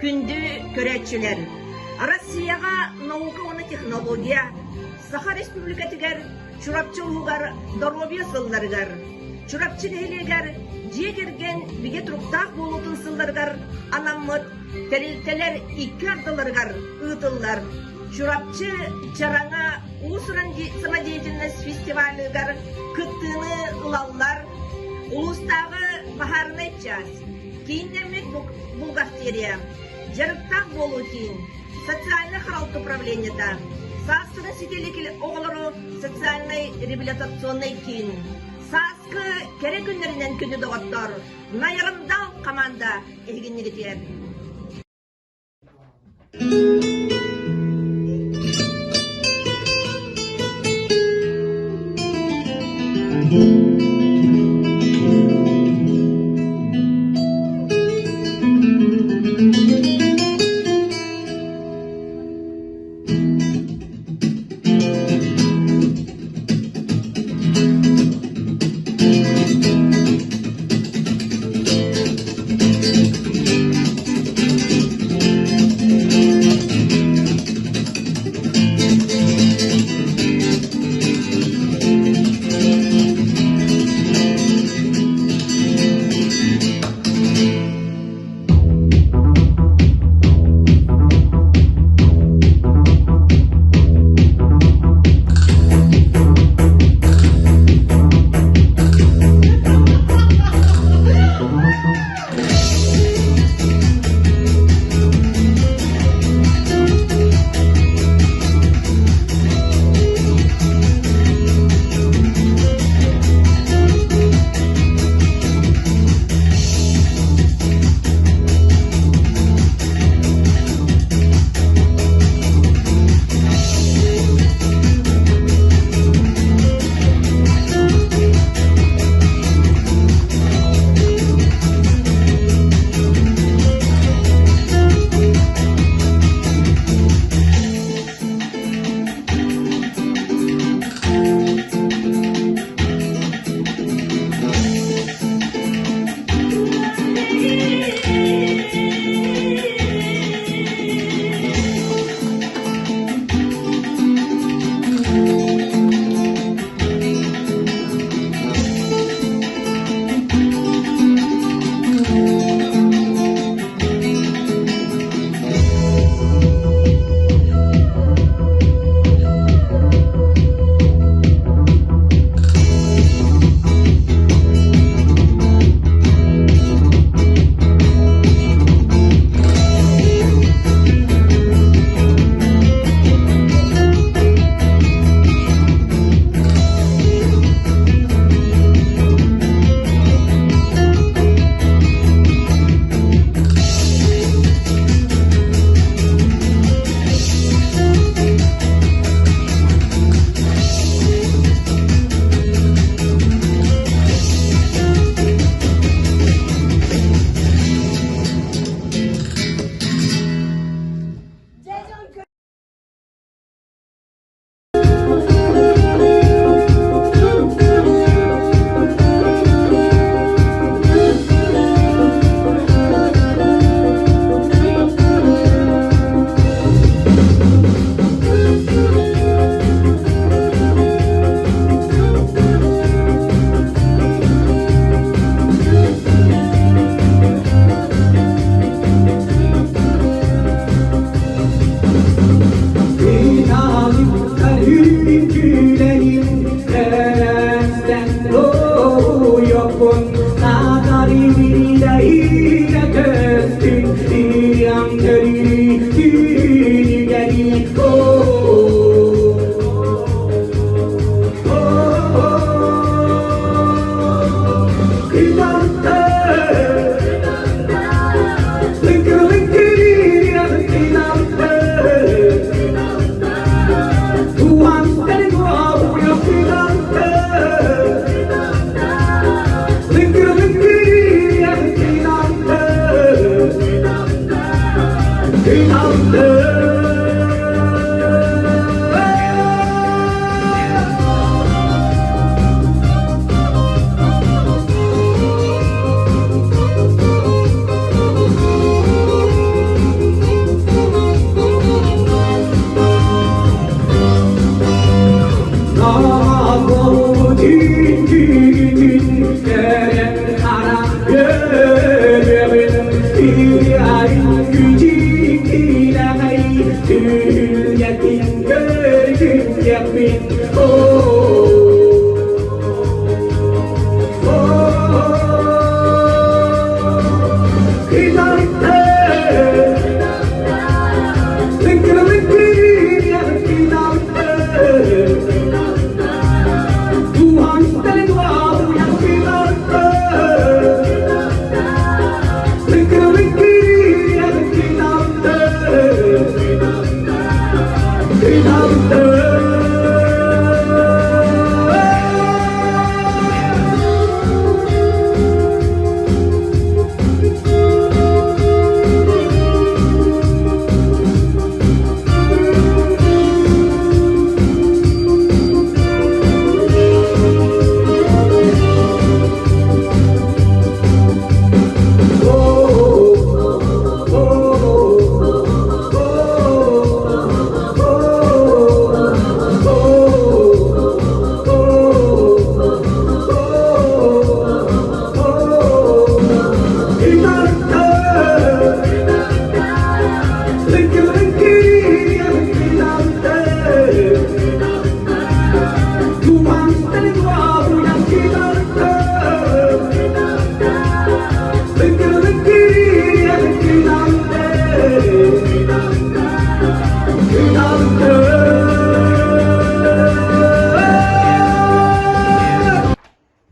күнді көрәтчілер. Россияға наука оны технология, Саха Республикатыгар чурапчы улугар здоровье сылларыгар, чурапчы нехелегар жегерген биге туруктак болутун сылларыгар анаммыт терилтелер икки ардыларыгар ытыллар. Чурапчы чараңа усуран самодеятельность фестивалыгар кыттыны ылаллар, улустагы бахарны час, кейіндемек бухгалтерия, жарықтақ болу кейін, социальный халк управлениета, саскыны сетелікіл оғылыру социальный реабилитационный кейін, саскы керек күндерінен күні доғаттар, найырымдал команда егіннігітер.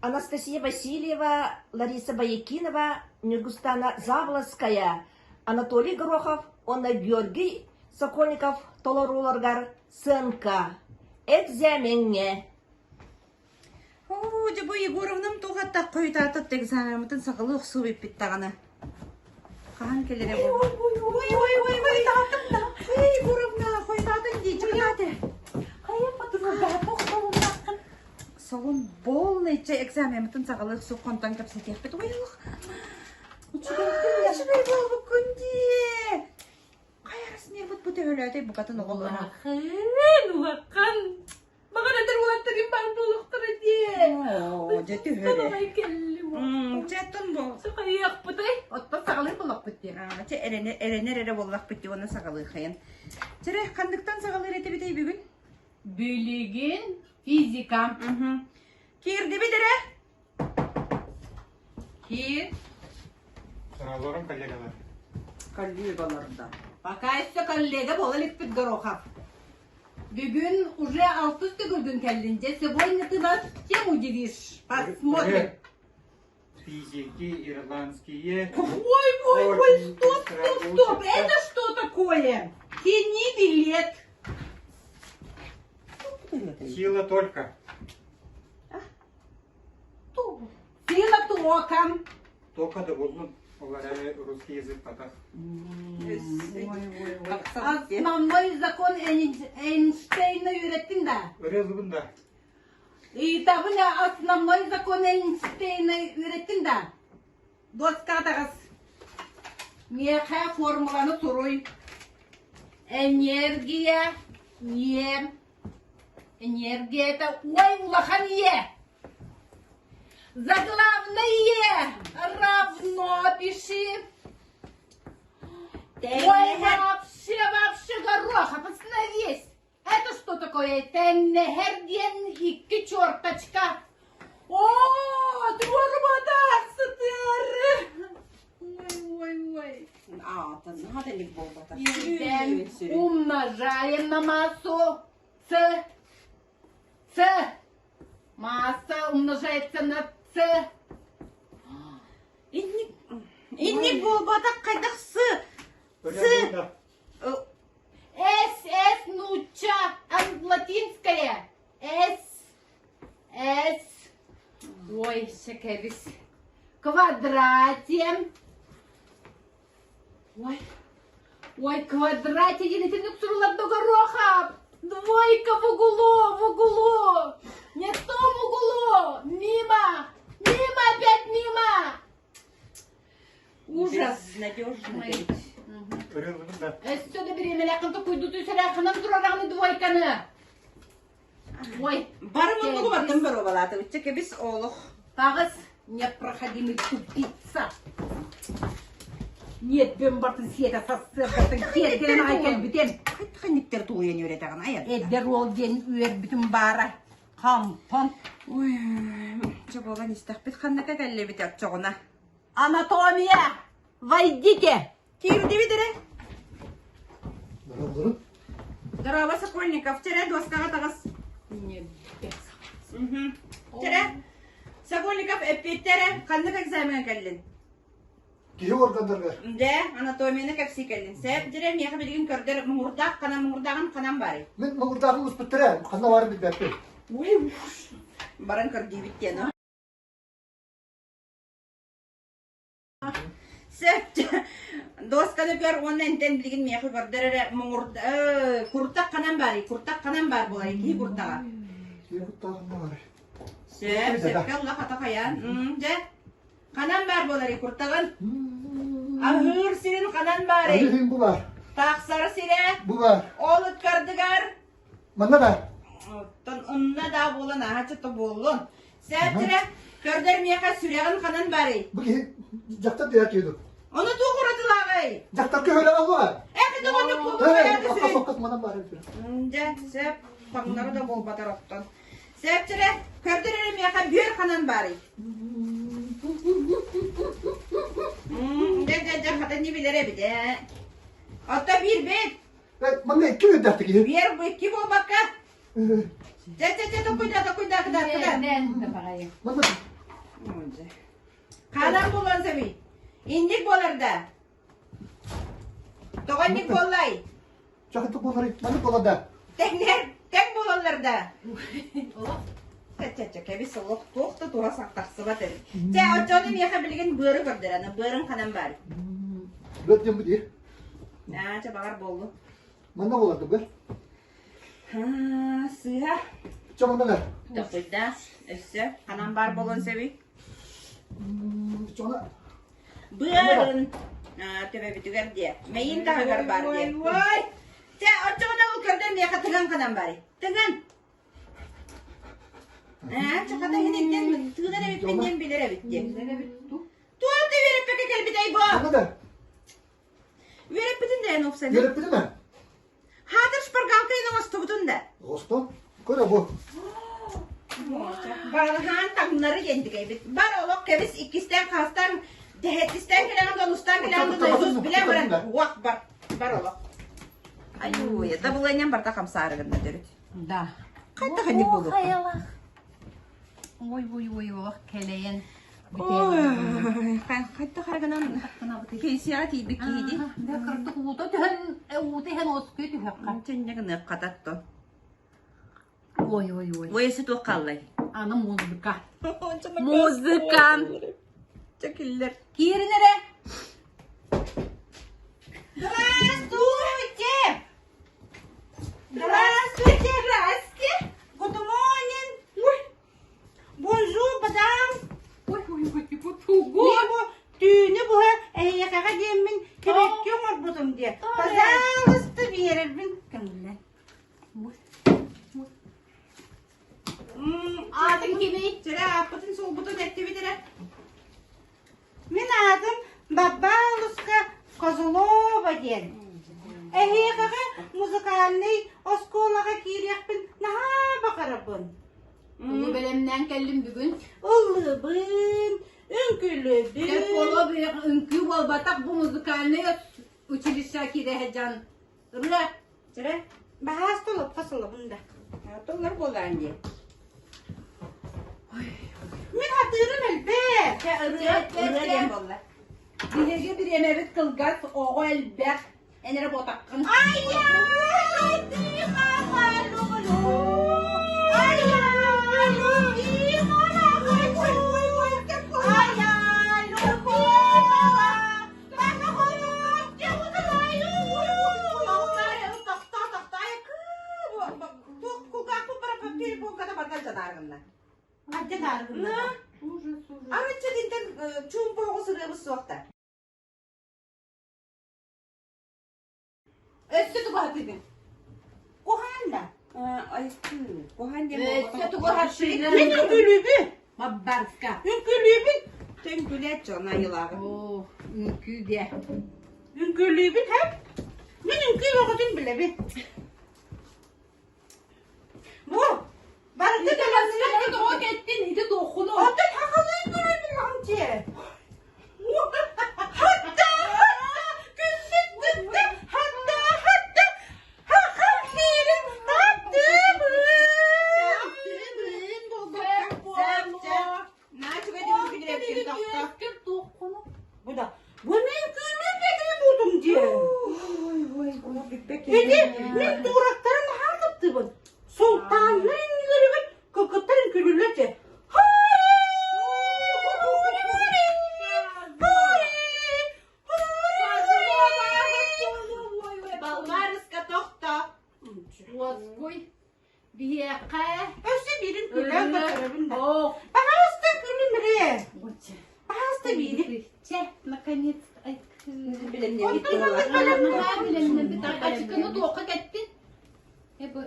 Анастасия Васильева, Лариса Баякинова, Миргустана Завлаская, Анатолий Горохов, Онна Георгий Сокольников, Толоруларгар, сынка. Экзаменге. О, жабо Егоровнам тоғатта қойтатып экзаменімтін сақылы ұқсу беппеттағаны. Қаған келере бұл. Ой, тағаттым да. Егоровна, қойтатын дейчі қияды. Қайын бұтыры бәпіқ солымдақын. Солым бол нейче экзаменімтін сақылы ұқсу қонтан көпсетек бет. Ойлық. Ұчыдақтың яшы бері бол бұл күнде. Қайарысын ер бұт өләді бұқатын оғылға. Ақын, уаққан. Маған әдір болаттырын бақ болуқтыры де. О, жеті өре. Қалай келі бұл. Жеттін бұл. Сұқай ақ бұтай. Отпа сағылы болақ бітті. Әренер әрі болақ бітті, оны сағылы қайын. Жәрі, қандықтан сағылы реті бітей бүгін? Бөлеген физика. Кирді бідірі? Кир. Сразу коллегалар. Коллегаларда. Пока еще коллега был Липпет Горохов. Бүгін уже 6 төгілгін кәлінде. Сегодня ты нас чем удивишь? Посмотрим. Физики, ирландские. Ой, стоп. Это что такое? Тяни билет. Сила только. Сила током. Только да будут русский язык пока. Основной закон Эйнштейна öğrettin de. Öğrendim de. И tabi ne основной закон Эйнштейна öğrettin de. Doskadağız. Meyhe formülünü soruy. Энергия Е. Энергия это ой улахан Е. Заглавное равно пиши. Ой, вообще, Горохов, остановись. Это что такое? Теннехерден хикки черточка. О, турбатаксы ты. Ой. Ты надо не было так. Умножаем на массу. С. Масса умножается на С. İnnik bol batak kaydaksı. Öğrendim de. С, нуча, латинская. С. Ой, шекерис. Квадрате. Ой, квадрате, единственный ксурулат до Горохов. Двойка в углу. Не в том углу. Мимо, опять мимо. Ужас. Надежно. Öğrendim de. Сюда беременна, якын куйду түйсірәқінің тұрарағыны двойканы. Ой. Барым олығы баттым бір оғалады. Үтчеке біз олық. Тағыз непроходимый тупица. Niyet ben bartın siyete sassırdın. Siyetlerin ayken biten. Ханниктер туйын үйретеген аян. Edder ol gen üyer bütün bara. Kampan. Ой, жаболан истахпит ханнака каллебит атчогуна. Анатомия. Войдите. Кирди бидере. Здорово, Сокольников. Тере доскага тагас. Тере. Сокольников эппеттере. Ханнак экзамен каллин. Кие органдарга? Де, анатомияны кепси каллин. Сеп тере мияха билген көрдер муңурдак, муңурдаган канам бары. Мен муңурдагы успуттыра, кана бары бит. Ой, баран көрді биттен, Сәт, досканы көр, оны әнтен білген мияқы көрдері күртақ қанан бар болар, екі күртаға. Сәт, сәтке ұла қата қаян. Қанан бар болар, күртағын. Ахыр сирен қанан бар. Әлі бұлар. Тақсары сире. Бұлар. Олыт көрдігар. Манна да. Онна да болын, ағачыты болын. Сәттірі, көрдер мияқа сүрегін қанан бары. Бұғы жақтап дейік еді. Оны туғыратыл ағай. Жақтап көйлі ағуа. Әкіді оны көңілі Аққа соққат манан бары. Сәп, қаңнары да бол батар оқтан. Сәттірі, көрдер мияқа бүйір қанан бары. Қата не білер әбіде. Отта бір бет. Манна екі өддәкті кейі. Бүйір бұл екі бол баққа. Kanan bulan sebi. İndik bolar da. Toğandik bolay. Çakıtı boları, manı bolada. Tek bolanlar da. Kebi soluk toğda tuğa saktaqsı batır. Açanım yaka bilgin börü gördür ana. Börün kanan var. Bötyen bu değil. Çabağar bolu. Manna bolardı bu. Sığha. Çamanda ver. Dokuyda. Üstü. Kanan bar bolon sebi. Çona. Börün. Tebe bitüger diye. Meyin tahıgar bar diye. Vay. Açana ol gördün yaka tıgan kanan bari. Tıgan. Çakada hinekten mi? Tığdan evit binden bilir evit diye. Tuğat da verip peki kelbitey bu. Manna da. Verip bitin de en ofseni. Verip bidi mi? Hadır şpargalkayın ostu butun da. Ostu. Koyda bu. Barhan takımları yendik evit. Bar olok kevis ikisten kastan dehetisten gelen donustan gelen donusuz bilen bırak. Vak bar. Bar olok. Ayu ya da bulanyan bar takam sarıgın da derit. Da. Katta kandik buluk. Oy, keleyen. Katta kargınan keysiyat iyi bikiydi. Ne kırtık uğda tehen oskuydu hekka. Çenye ne katattı. Oy. Boyası tu kallay. Ana muzika. Muzika. Çekiller. Kiri nere? Здравствуйте! Здравствуйте, здрасте! Good morning! Bonjour, madame! Düğünü bu yakağa diyemin kebekki olmadım diye. Pazarlıstı bir yere bin kanıla. Adım kimi? Sıra apatın soğubutun aktiviteler. Min adım Babaluska Kozolova diyen. Yakağa müzikalni oskolağa kiriyakpın naha bakarabın. Bunu belemden geldim bugün. Ulubun, ünkülübün. Hep ola bir ünkü bol batak bu müzikalini uçuluşa kirehecan. Rıra. Sıra bahas tolup fasılı bunda. Tollar bolan diye. Min hatırım elbet. Rıra bolla. Bilege bir emevit kılgat oğu elbek. Enere botakkın. Ay ya, hadi mama lulu. Ay ya, iyi mama lulu. Ay ya, lulu mama. Ben de koyup çabuklayı. Tahtaya, tahtaya kı. Kukaku para papir bu kadar bakal canargınla. Hadi canargınla. Ama çedinten çumpa olsun bu soğukta. Östü tuğatidin. Kohanda. Ay kohan diye. Östü tuğatidin. Benim gülübü. Babbarska. Gülübü. Tünkület cana yılağı. Oh, ünkü de. Ünkülüğü bil hep. Ben ünkü okudum bile bir. Bu. Ben de Sen de o gittin, idi dokunu. Hatta takalıyım gördüm amca. Hatta güldük hatta hakkıyım bu da bu ne gülmek dediğim buldum diye. Dedi ne durakların hargıttı bu. Sultanın yürüyüp kakıtların gülürlerce. Balvarıska tokta. Vazgoy. Biyaka. Öse birin gülen bakarım da. Oh. Bahasta gülüm re. Bahasta birin. Че, наконец. Ay, Bilemle gitti Ondan valla. Aa, bilemem bir tane açıkını da oku gittin. Bu.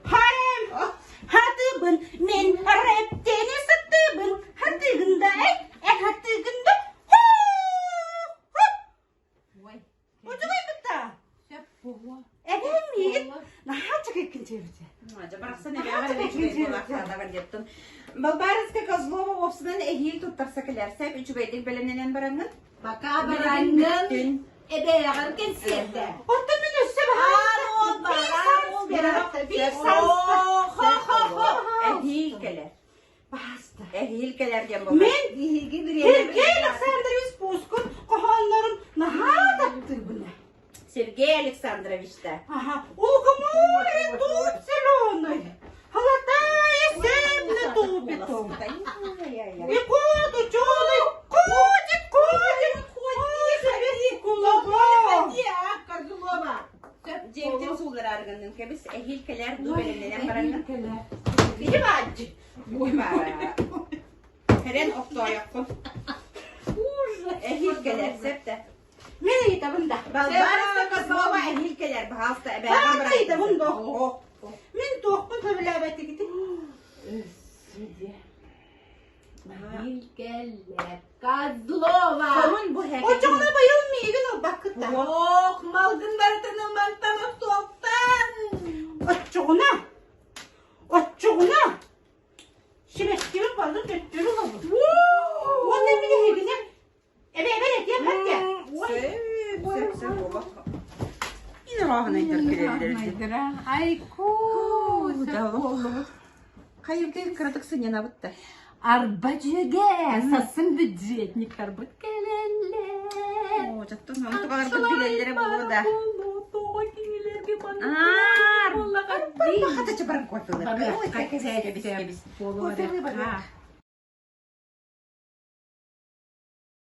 Harem. Hatıbın men repteni satıbın. Hatıgında hatıgında. Vay. Ucu var bıtta. Şap bova. Edemeyin. Naha çık ikinci evde. Бырақсана бәрі үчүгей болақсадаға жеттім. Балбарыска Козлова опсынан эхил туттарса келерсек, үчүгейдік біліненен бараңын. Baka barangın. Ebe yagar kensiyede. Orta min üsse Ehil keler. Basta. Ehil keler gen baba. Men Sergey Alexandrovich Puskun kohanların naha tattı buna. Sergey Aleksandrovich'te. Ага, Улгамоле тут зеленый. Холодая земля тупит он. И коду чёрный ходит, кулаба. Kazulova. Cemcim sular argının ki biz ehil keler du belirlenen barangın. Bir bacı. Bu var. Heren okta yapın. Ehil keler septe. Men ita bunda. Balbarıska Kozlova ehil keler bahasta Ben ita bunda. Men tohkun tabilabeti gitti. Hilkeler. Kazulova. Sorun bu heke. O çokla bayılmayın o bakıtta. Oh, malgınları tanıman tamam toktan. Açığına. Şireşkimi balı götürür olur. O ne bile hegine. Ebe et ya bak ya. Sen baba. Yine rahına interkeleleriz. Ay ku. Hayırdır kırdıksın yana bitti. Arбачыге, сасын бюджетниктер бут келелер. Oo, çattın mı? Bu kadar da bilenlere bulur da. Тоға кеңелерге бана. Aaa, hadi çabarın koyduğunu. Tabii. Koy, biz. Болу Koy, керек. biz.